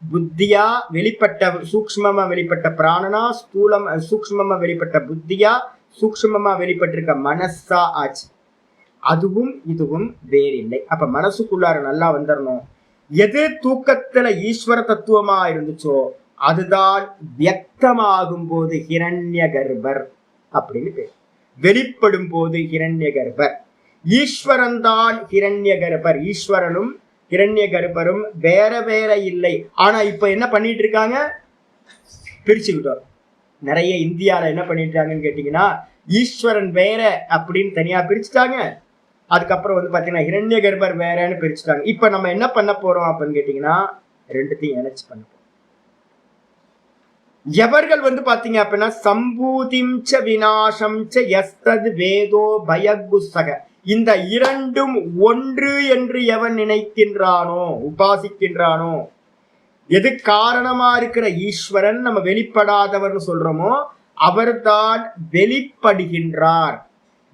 புத்தியா வெளிப்பட்ட, சூக்ஷ்மமா வெளிப்பட்ட பிராணனா, ஸ்தூலம் சூக்ஷ்மமா வெளிப்பட்ட புத்தியா, சூக்ஷ்மமா வெளிப்பட்டிருக்க மனசா ஆச்சு. அதுவும் இதுவும் வேறில்லை. அப்ப மனசுக்குள்ளார நல்லா வந்துடணும், எது தூக்கத்துல ஈஸ்வர தத்துவமா இருந்துச்சோ அதுதான் வியக்தமாகும் போது ஹிரண்ய கர்ப்பர் அப்படின்னு பேர். வெளிப்படும் போது ஹிரண்ய கர்ப்பர். ஈஸ்வரன் தான் ஹிரண்ய கர்ப்பர். ஈஸ்வரனும் ஹிரண்ய கர்ப்பரும் வேற வேற இல்லை. ஆனா இப்ப என்ன பண்ணிட்டு இருக்காங்க? பிரிச்சுக்கிட்டோம். நிறைய இந்தியால என்ன பண்ணிட்டு இருக்காங்கன்னு கேட்டீங்கன்னா, ஈஸ்வரன் வேற அப்படின்னு தனியா பிரிச்சுட்டாங்க. அதுக்கப்புறம் பாத்தீங்கன்னா ஹிரண்ய கர்ப்பர் வேறன்னு பிரிச்சுட்டாங்க. இப்ப நம்ம என்ன பண்ண போறோம் அப்படின்னு கேட்டீங்கன்னா, ரெண்டுத்தையும் இணைச்சு பண்ண போறோம். எவர்கள் பாத்தீங்க அப்படின்னா சம்பூதிம் ச விநாசம் ச யஸ்தத் வேதோ பயகுஸ்ஸக, இந்த இரண்டும் ஒன்று என்று எவன் நினைக்கின்றானோ, உபாசிக்கின்றானோ, எது காரணமா இருக்கிற ஈஸ்வரன் நம்ம வெளிப்படாதவர்னு சொல்றோமோ அவர்தான் வெளிப்படுகின்றார்.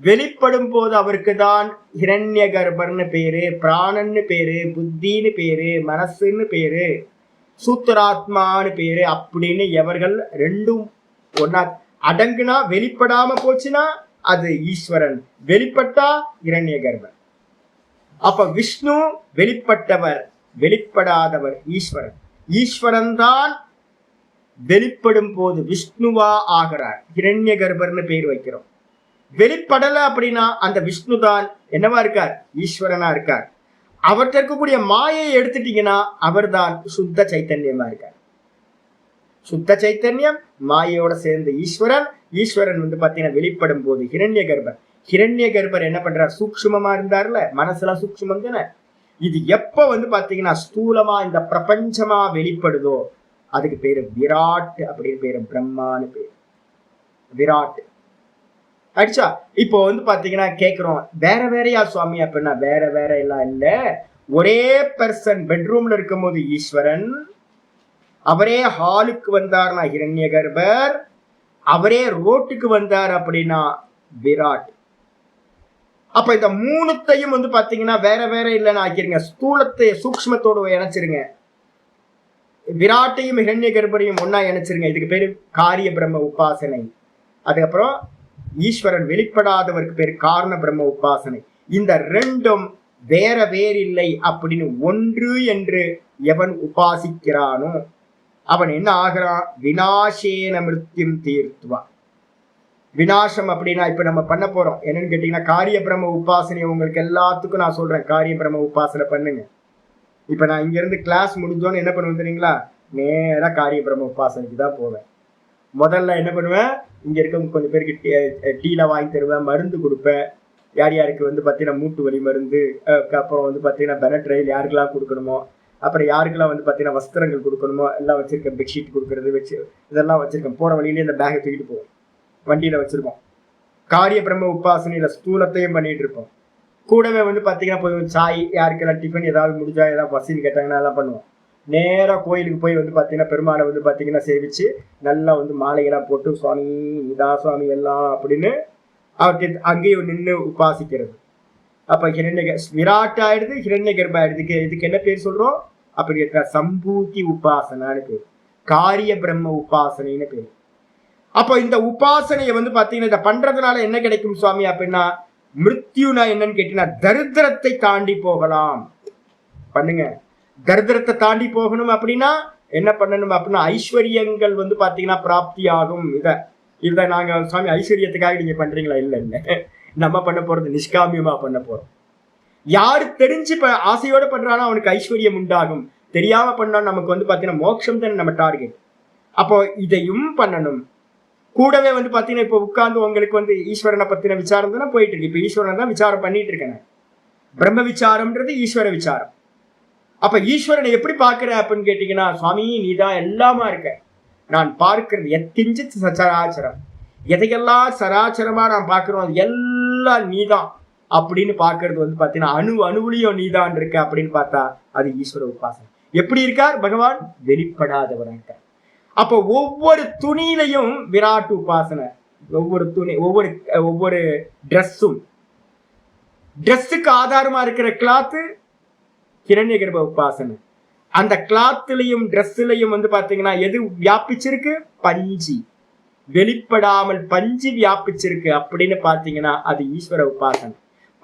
வெளிப்படும் போது அவருக்கு தான் ஹிரண்ய கர்ப்பர்னு பேரு, பிராணன்னு பேரு, புத்தின்னு பேரு, மனசுன்னு பேரு, சூத்திராத்மான்னு பேரு. அப்படின்னு எவர்கள் ரெண்டும் ஒன்னா அடங்குனா, வெளிப்படாம போச்சுன்னா அது ஈஸ்வரன், வெளிப்பட்டா ஹிரண்ய கர்ப்பர். அப்ப விஷ்ணு வெளிப்பட்டவர், வெளிப்படாதவர் ஈஸ்வரன். ஈஸ்வரன் தான் வெளிப்படும் போது விஷ்ணுவா ஆகிறார், ஹிரண்ய கர்ப்பர்னு பேர் வைக்கிறோம். வெளிப்படல அப்படின்னா அந்த விஷ்ணு தான் என்னவா இருக்கார்? ஈஸ்வரனா இருக்கார். அவர்கிட்ட இருக்கக்கூடிய மாயை எடுத்துட்டீங்கன்னா அவர் தான் சுத்த சைத்தன்யமா இருக்கார். சுத்த சைத்தன்யம் மாயையோட சேர்ந்து ஈஸ்வரன். ஈஸ்வரன் பாத்தீங்கன்னா வெளிப்படும் போது ஹிரண்ய கர்ப்பர். ஹிரண்ய கர்ப்பர் என்ன பண்றார்? சூக்ஷ்மமா இருந்தார்ல, மனசுலாம் சூக்ஷ்மம் தானே. இது எப்ப பாத்தீங்கன்னா ஸ்தூலமா இந்த பிரபஞ்சமா வெளிப்படுதோ அதுக்கு பேரு விராட் அப்படின்னு பேரு, பிரம்மான்னு பேரு. விராட் அடிச்சா இப்போ வந்து பாத்தீங்கன்னா கேக்குறோம், வேற வேறையா சுவாமி அப்படின்னா வேற வேற எல்லாம் இல்ல. ஒரே பர்சன் பெட்ரூம்ல இருக்கும் போது ஈஸ்வரன், அவரே ஹாலுக்கு வந்தார்னா ஹிரண்ய கர்ப்பர், அவரே ரோட்டுக்கு வந்தார் அப்படின்னா விராட். அப்ப இந்த மூணுத்தையும் வந்து பாத்தீங்கன்னா வேற வேற இல்லைன்னு ஆக்கிருங்க. ஸ்தூலத்தை சூக்ஷ்மத்தோடு இணைச்சிருங்க. விராட்டையும் ஹிரண்ய கர்ப்பரையும் ஒன்னா இணைச்சிருங்க. இதுக்கு பேரு காரிய பிரம்ம உபாசனை. அதுக்கப்புறம் ஈஸ்வரன் வெளிப்படாதவருக்கு பேரு காரண பிரம்ம உபாசனை. இந்த ரெண்டும் வேற வேறில்லை அப்படின்னு ஒன்று என்று எவன் உபாசிக்கிறானோ அவன் என்ன ஆகிறான்? விநாசேன மிருத்யும் தீர்த்துவா. விநாசம் அப்படின்னா இப்ப நம்ம பண்ண போறோம் என்னன்னு கேட்டீங்கன்னா காரிய பிரம்ம உபாசனை. உங்களுக்கு எல்லாத்துக்கும் நான் சொல்றேன், காரிய பிரம்ம உபாசனை பண்ணுங்க. இப்ப நான் இங்க இருந்து கிளாஸ் முடிஞ்சோன்னு என்ன பண்ணுவேன் தெரியுங்களா? நேரா காரிய பிரம்ம உபாசனைக்கு தான் போவேன். முதல்ல என்ன பண்ணுவேன், இங்க இருக்க கொஞ்சம் பேருக்கு டீல வாங்கி தருவேன், மருந்து கொடுப்பேன். யார் யாருக்கு வந்து பார்த்தீங்கன்னா மூட்டு வலி மருந்து, அப்புறம் வந்து பார்த்தீங்கன்னா பெனட்ரைல் யாருக்கெல்லாம் கொடுக்கணுமோ, அப்புறம் யாருக்கெல்லாம் வந்து பார்த்தீங்கன்னா வஸ்திரங்கள் கொடுக்கணுமோ எல்லாம் வச்சிருக்கேன். பெட்ஷீட் கொடுக்கறது வச்சு இதெல்லாம் வச்சிருக்கேன். போற வழியிலேயே இந்த பேக்கை தூக்கிட்டு போவோம், வண்டியில வச்சிருக்கோம். காரிய பிரம்ம உபாசனையில ஸ்தூலத்தையும் பண்ணிட்டு இருப்போம். கூடவே வந்து பார்த்தீங்கன்னா போய் சாய் யாருக்கெல்லாம் டிஃபன் ஏதாவது முடிஞ்சா ஏதாவது வசதி கேட்டாங்கன்னா எல்லாம் பண்ணுவோம். நேராக கோயிலுக்கு போய் வந்து பார்த்தீங்கன்னா பெருமாளை வந்து பார்த்தீங்கன்னா சேவிச்சு நல்லா வந்து மாலைகளாக போட்டு சுவாமி இதா சுவாமி எல்லாம் அப்படின்னு அவருக்கு அங்கேயும் நின்று உபாசிக்கிறது. அப்போ விராட் ஆயிடுது, ஹிரண்ய கர்ப்ப ஆயிடுது. இதுக்கு என்ன பேர் சொல்றோம் அப்படி கேட்டா சம்பூதி உபாசனான்னு பேர், காரிய பிரம்ம உபாசனைன்னு பேர். அப்போ இந்த உபாசனையை வந்து பார்த்தீங்கன்னா இதை பண்றதுனால என்ன கிடைக்கும் சுவாமி அப்படின்னா, மிருத்யுனா என்னன்னு கேட்டீங்கன்னா தரித்திரத்தை தாண்டி போகலாம். பண்ணுங்க. தரித்திரத்தை தாண்டி போகணும் அப்படின்னா என்ன பண்ணணும் அப்படின்னா ஐஸ்வர்யங்கள் வந்து பாத்தீங்கன்னா பிராப்தி ஆகும். இதை நாங்க சுவாமி ஐஸ்வர்யத்துக்காக நீங்க பண்றீங்களா? இல்ல இல்ல, நம்ம பண்ண போறது நிஷ்காமியமா பண்ண போறோம். யாரு தெரிஞ்சு ஆசையோட பண்றானோ அவனுக்கு ஐஸ்வர்யம் உண்டாகும். தெரியாம பண்ணா நமக்கு வந்து பாத்தீங்கன்னா மோட்சம் தானே நம்ம டார்கெட். அப்போ இதையும் பண்ணணும். கூடவே வந்து பாத்தீங்கன்னா இப்போ உட்கார்ந்து உங்களுக்கு வந்து ஈஸ்வரனை பத்தின விசாரம் தானே போயிட்டு இருக்கு. இப்ப ஈஸ்வரன் தான் விசாரம் பண்ணிட்டு இருக்கேன். பிரம்ம விசாரம்ன்றது ஈஸ்வர விசாரம். அப்ப ஈஸ்வரனை எப்படி பார்க்கிற அப்படின்னு கேட்டீங்கன்னா, சுவாமி நீதான் எல்லாமா இருக்க, நான் பார்க்கிறது எத்திஞ்சித் சராச்சரம், எதையெல்லாம் சராச்சரமா நான் பார்க்கிறோம் அது எல்லாம் நீதான் அப்படின்னு பார்க்கறது வந்து பாத்தீங்கன்னா அணுவுலையும் நீதான் இருக்க அப்படின்னு பார்த்தா அது ஈஸ்வர உபாசனை. எப்படி இருக்கார் பகவான்? வெளிப்படாதவராக இருக்கார். அப்போ ஒவ்வொரு துணியிலையும் விராட் உபாசனை. ஒவ்வொரு துணி, ஒவ்வொரு ட்ரெஸ்ஸுக்கு ஆதாரமா இருக்கிற கிளாத்து ஹிரண்ய கர்ப்ப உபாசனை. அந்த கிளாத்லயும் ட்ரெஸ்லயும் வந்து பாத்தீங்கன்னா எது வியாபிச்சிருக்கு? பஞ்சு. வெளிப்படாமல் பஞ்சு வியாபிச்சிருக்கு அப்படின்னு பாத்தீங்கன்னா அது ஈஸ்வர உபாசனை.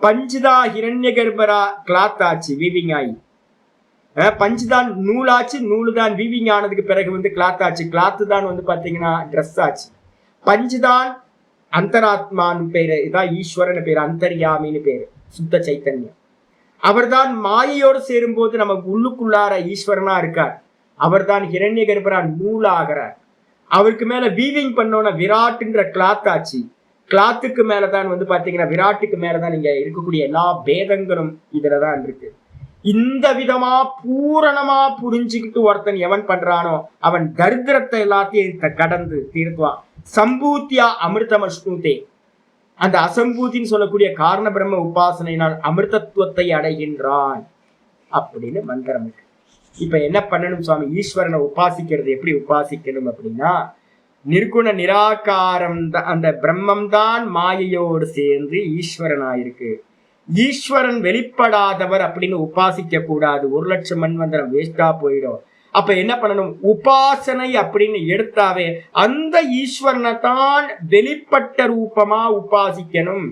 பஞ்சுதான் ஹிரண்ய கர்ப்பரா கிளாத் ஆச்சு, வீவிங் ஆகி. பஞ்சுதான் நூலாச்சு, நூலுதான் வீவிங் ஆனதுக்கு பிறகு வந்து கிளாத் ஆச்சு, கிளாத்து தான் வந்து பாத்தீங்கன்னா ட்ரெஸ் ஆச்சு. பஞ்சுதான் அந்தராத்மான்னு பேரு, இதான் ஈஸ்வரன் பேரு, அந்தர்யாமின்னு பேரு, சுத்த சைத்தன்யம். அவர்தான் மாயையோடு சேரும் போது நமக்கு உள்ளுக்குள்ளார ஈஸ்வரனா இருக்கார். அவர்தான் ஹிரண்ய கர்ப்பரா நூலாகிறார். அவருக்கு மேல வீவிங் பண்ணோன்னா விராட்டுன்ற கிளாத் ஆச்சு. கிளாத்துக்கு மேலதான் வந்து பாத்தீங்கன்னா விராட்டுக்கு மேலதான் இங்க இருக்கக்கூடிய எல்லா பேதங்களும் இதுலதான் இருக்கு. இந்த விதமா பூரணமா புரிஞ்சுக்கிட்டு ஒருத்தன் எவன் பண்றானோ அவன் தரித்திரத்தை எல்லாத்தையும் கடந்து தீர்த்துவான். சம்பூத்தியா அமிர்தமஸ்னுதே, அந்த அசம்பூத்தின்னு சொல்லக்கூடிய காரண பிரம்ம உபாசனையினால் அமிர்தத்துவத்தை அடைகின்றான் அப்படின்னு மந்திரம் இருக்கு. இப்ப என்ன பண்ணணும் சுவாமி? ஈஸ்வரனை உபாசிக்கிறது எப்படி உபாசிக்கணும் அப்படின்னா, நிர்குண நிராகாரம் அந்த பிரம்மம் தான் மாயையோடு சேர்ந்து ஈஸ்வரனாயிருக்கு. ஈஸ்வரன் வெளிப்படாதவர் அப்படின்னு உபாசிக்க கூடாது. 1,00,000 மன்வந்தரம் வேஸ்டா போயிடும். அப்ப என்ன பண்ணணும்? உபாசனை அப்படின்னு எடுத்தாவே அந்த ஈஸ்வரனை தான் வெளிப்பட்ட ரூபமா உபாசிக்கணும்.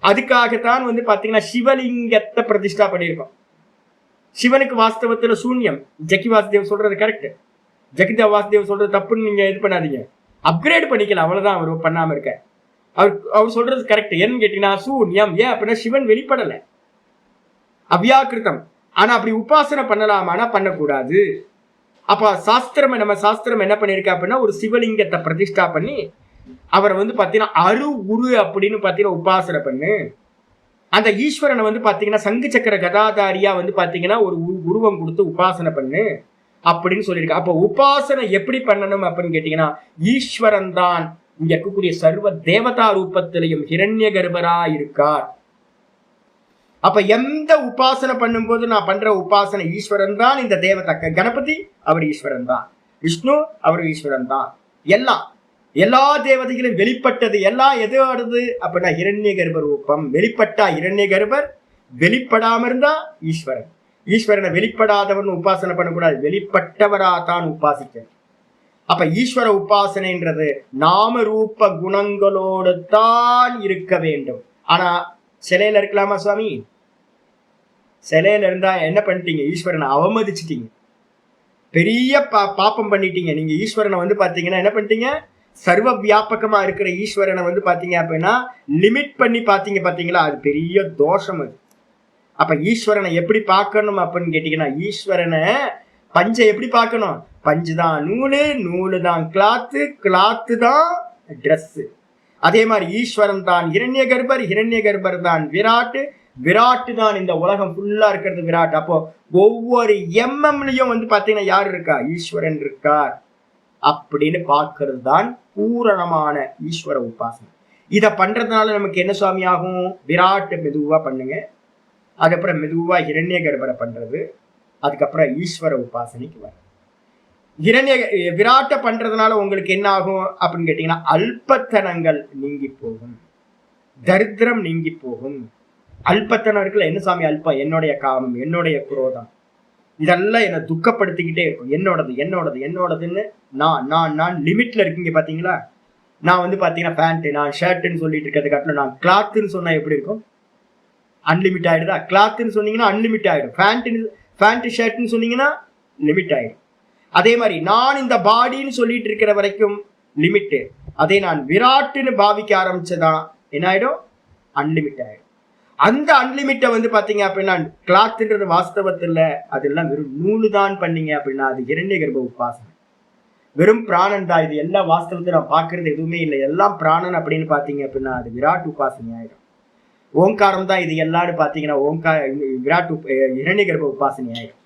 அதுக்காகத்தான் வந்து பாத்தீங்கன்னா சிவலிங்கத்தை பிரதிஷ்டா பண்ணியிருக்கோம். சிவனுக்கு வாஸ்தவத்துல சூன்யம். ஜக்கி வாசுதேவ் சொல்றது கரெக்ட், ஜக்கிதா வாசுதேவ் சொல்றது தப்புன்னு நீங்க இது பண்ணாதீங்க, அப்கிரேட் பண்ணிக்கல, அவ்வளவுதான். அவர் பண்ணாம இருக்க, அவர் சொல்றது கரெக்ட். என்னன்னு கேட்டீங்கன்னா சூன்யம். ஏன் அப்படின்னா சிவன் வெளிப்படல, அவ்யாக்கிருத்தம். ஆனா அப்படி உபாசனை பண்ணலாமானா பண்ணக்கூடாது. அப்ப நம்ம சாஸ்திரம் என்ன பண்ணிருக்கா அப்படின்னா ஒரு சிவலிங்கத்தை பிரதிஷ்டா பண்ணி அவரை வந்து பாத்தீங்கன்னா உரு அப்படின்னு பாத்தீங்கன்னா உபாசனை பண்ணு. அந்த ஈஸ்வரனை வந்து பாத்தீங்கன்னா சங்கு சக்கர கதாதாரியா வந்து பாத்தீங்கன்னா ஒரு உருவம் கொடுத்து உபாசனை பண்ணு அப்படின்னு சொல்லியிருக்க. அப்ப உபாசனை எப்படி பண்ணணும் அப்படின்னு கேட்டீங்கன்னா ஈஸ்வரன் தான் இங்க இருக்கக்கூடிய சர்வ தேவதா ரூபத்திலையும் ஹிரண்ய கர்ப்பரா இருக்கார். அப்ப எந்த உபாசனை பண்ணும்போது நான் பண்ற உபாசனை ஈஸ்வரன் தான். இந்த தேவதா கணபதி அவர் ஈஸ்வரன் தான், விஷ்ணு அவர் ஈஸ்வரன் தான். எல்லா தேவதைகளும் வெளிப்பட்டது எல்லாம் எது வருது அப்படின்னா ஹிரண்ய கர்ப்ப ரூபம். வெளிப்பட்டா ஹிரண்ய கர்ப்பர், வெளிப்படாம இருந்தா ஈஸ்வரன். ஈஸ்வரனை வெளிப்படாதவன் உபாசனை பண்ணக்கூடாது, வெளிப்பட்டவரா தான் உபாசிக்க. அப்ப ஈஸ்வர உபாசனைன்றது நாம ரூப குணங்களோடு தான் இருக்க வேண்டும். ஆனா சிலையில இருக்கலாமா சுவாமி? சிலையில இருந்தா என்ன பண்ணிட்டீங்க? ஈஸ்வரனை அவமதிச்சிட்டீங்க, பெரிய பாப்பம் பண்ணிட்டீங்க. நீங்க ஈஸ்வரனை வந்து பாத்தீங்கன்னா என்ன பண்ணிட்டீங்க? சர்வ வியாபகமா இருக்கிற ஈஸ்வரனை வந்து பாத்தீங்க அப்படின்னா லிமிட் பண்ணி பாத்தீங்க. பாத்தீங்களா? அது பெரிய தோஷம் அது. அப்ப ஈஸ்வரனை எப்படி பார்க்கணும் அப்படின்னு கேட்டீங்கன்னா, ஈஸ்வரனை பஞ்சை எப்படி பார்க்கணும்? பஞ்சு தான் நூலு, நூலு தான் கிளாத்து, கிளாத்து தான் ட்ரெஸ். அதே மாதிரி ஈஸ்வரன் தான் ஹிரண்ய கர்ப்பர், ஹிரண்ய கர்ப்பர் தான் விராட்டு, விராட்டு தான் இந்த உலகம் ஃபுல்லா இருக்கிறது விராட். அப்போ ஒவ்வொரு எம்எம்லயும் வந்து பாத்தீங்கன்னா யார் இருக்கா? ஈஸ்வரன் இருக்கார் அப்படின்னு பார்க்கறது தான் பூரணமான ஈஸ்வர உபாசனை. இதை பண்றதுனால நமக்கு என்ன சுவாமி ஆகும்? விராட்டு மெதுவா பண்ணுங்க, அதுக்கப்புறம் மெதுவா ஹிரண்ய கர்ப்பரை பண்றது, அதுக்கப்புறம் ஈஸ்வர உபாசனைக்கு வர. விராட்ட பண்றதுனால உங்களுக்கு என்ன ஆகும் அப்படின்னு கேட்டீங்கன்னா, அல்பத்தனங்கள் நீங்கி போகும், தரித்திரம் நீங்கி போகும். அல்பத்தனம் இருக்குல்ல, என்ன சாமி அல்பம்? என்னுடைய காமம், என்னுடைய குரோதம், இதெல்லாம் என்னை துக்கப்படுத்திக்கிட்டே இருக்கும். என்னோடது என்னோடது என்னோடதுன்னு நான் லிமிட்ல இருக்கீங்க பாத்தீங்களா? நான் வந்து பாத்தீங்கன்னா பேண்ட், நான் ஷர்ட்னு சொல்லிட்டு இருக்கிறது காட்டிலும் நான் கிளாத்துன்னு சொன்னா எப்படி இருக்கும்? அன்லிமிட் ஆயிடுதா? கிளாத்துன்னு சொன்னீங்கன்னா அன்லிமிட் ஆயிடும். பேண்ட் ஷர்ட்னு சொன்னீங்கன்னா லிமிட் ஆயிடும். அதே மாதிரி நான் இந்த பாடின்னு சொல்லிட்டு இருக்கிற வரைக்கும் லிமிட்டு. அதே நான் விராட்டுன்னு பாவிக்க ஆரம்பிச்சதான் என்ன ஆயிடும்? அன்லிமிட் ஆயிடும். அந்த அன்லிமிட்டை வந்து பாத்தீங்க அப்படின்னா கிளாத்ன்றது வாஸ்தவத்துல அதெல்லாம் வெறும் நூலு தான் பண்ணீங்க அப்படின்னா அது ஹிரண்ய கர்ப்ப உபாசனை, வெறும் பிராணன் தான். இது எல்லா வாஸ்தவத்தை நான் பாக்குறது எதுவுமே இல்லை, எல்லாம் பிராணன் அப்படின்னு பாத்தீங்க அப்படின்னா அது விராட் உபாசனை ஆயிடும். ஓங்காரம் தான் இது எல்லாரும் பாத்தீங்கன்னா விராட் ஹிரண்ய கர்ப்ப உபாசனை ஆயிடும்.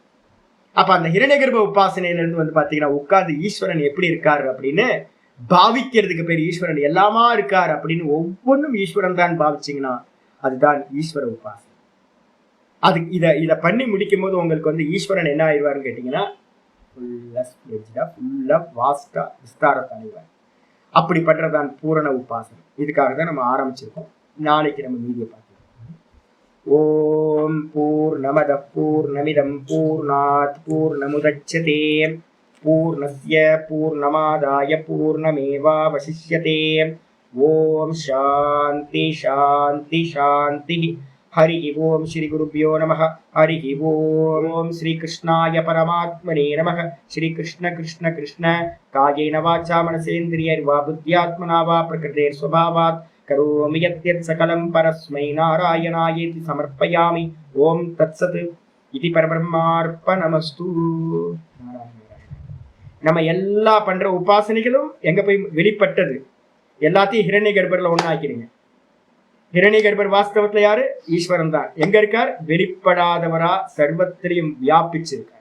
அப்ப அந்த ஹிரண்ய கர்ப்ப உபாசனையில இருந்து வந்து பாத்தீங்கன்னா உட்கார்ந்து ஈஸ்வரன் எப்படி இருக்காரு அப்படின்னு பாவிக்கிறதுக்கு பேர் ஈஸ்வரன் எல்லாமா இருக்காரு அப்படின்னு ஒவ்வொன்றும் ஈஸ்வரன் தான் பாவிச்சிங்கன்னா அதுதான் ஈஸ்வர உபாசனை. அது இதை பண்ணி முடிக்கும் போது உங்களுக்கு வந்து ஈஸ்வரன் என்ன ஆயிடுவாருன்னு கேட்டீங்கன்னா ஃபுல்லா வாஸ்டா விஸ்தாரத்தை அடைவார். அப்படி பண்றதுதான் பூரண உபாசனை. இதுக்காக தான் நம்ம ஆரம்பிச்சிருக்கோம். நாளைக்கு நம்ம வீடியோ பார்க்கலாம். ஓம் பூர்ணமத பூர்ணமிதம் பூர்ணாத் பூர்ணமுதச்யதே பூர்ணஸ்ய பூர்ணமாதாய பூர்ணமேவாவசிஷ்யதே. ஓம் சாந்தி சாந்தி சாந்தி. ஹரி ஓம் ஸ்ரீ குருப்யோ நமः. ஹரி ஓம் ஸ்ரீ கிருஷ்ணாய பரமாத்மனே நமः. ஸ்ரீ கிருஷ்ண கிருஷ்ண கிருஷ்ண காயேன வாச்சா மனசேந்திரியர்வா புத்யாத்மனா வா பிரகிருதேர் ஸ்வபாவாத் கரோமி யத்யத் சகலம் பரஸ்மை நாராயணாயேதி சமர்ப்பயாமி. ஓம் தத்சத் இதி பரபிரம்மார்ப்பணமஸ்து. நம்ம எல்லா பண்ற உபாசனைகளும் எங்க போய் வெளிப்பட்டது? எல்லாத்தையும் ஹிரண்ய கர்ப்பர்ல ஒண்ணாக்கிடுங்க. ஹிரண்ய கர்ப்பர் வாஸ்தவத்துல யாரு? ஈஸ்வரன் தான். எங்க இருக்கார்? வெளிப்படாதவரா சர்வத்திலையும் வியாபிச்சிருக்கார்.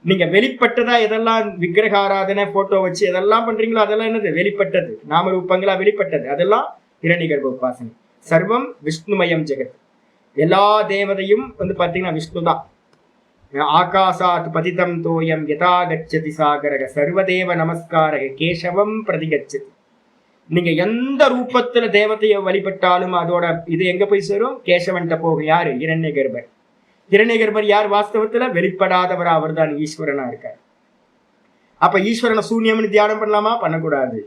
நீங்க வெளிப்பட்டதா எதெல்லாம் விக்கிரக ஆராதனை போட்டோ வச்சு எதெல்லாம் பண்றீங்களோ அதெல்லாம் என்னது? வெளிப்பட்டது. நாம ரூபங்களா வெளிப்பட்டது, அதெல்லாம் ஹிரண்ய கர்ப்ப உபாசனை. சர்வம் விஷ்ணுமயம் ஜெகத். எல்லா தேவதையும் வந்து பாத்தீங்கன்னா விஷ்ணு தான். ஆகாசாத் பதிதம் தோயம் யதா கச்சதி சாகரக சர்வதேவ நமஸ்காரக கேசவம் பிரதிகச்சதி. நீங்க எந்த ரூபத்துல தேவதையை வழிபட்டாலும் அதோட இது எங்க போய் சேரும்? கேசவன்ட்ட போகும். யாரு? ஹிரண்ய கர்ப்பர். ஹிரண்ய கர்ப்பர் யார்? வாஸ்தவத்துல வெளிப்படாதவரா அவர் தான் ஈஸ்வரனா இருக்கார். அப்ப ஈஸ்வரனை சூன்யம்னு தியானம் பண்ணலாமா? பண்ணக்கூடாது.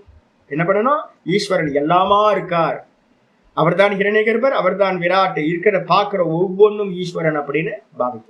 என்ன பண்ணணும்? ஈஸ்வரன் எல்லாமா இருக்கார், அவர் தான் ஹிரண்ய கர்ப்பர், அவர் தான் விராட். இருக்கிற பாக்குற ஒவ்வொன்றும் ஈஸ்வரன் அப்படின்னு பாவிக்க.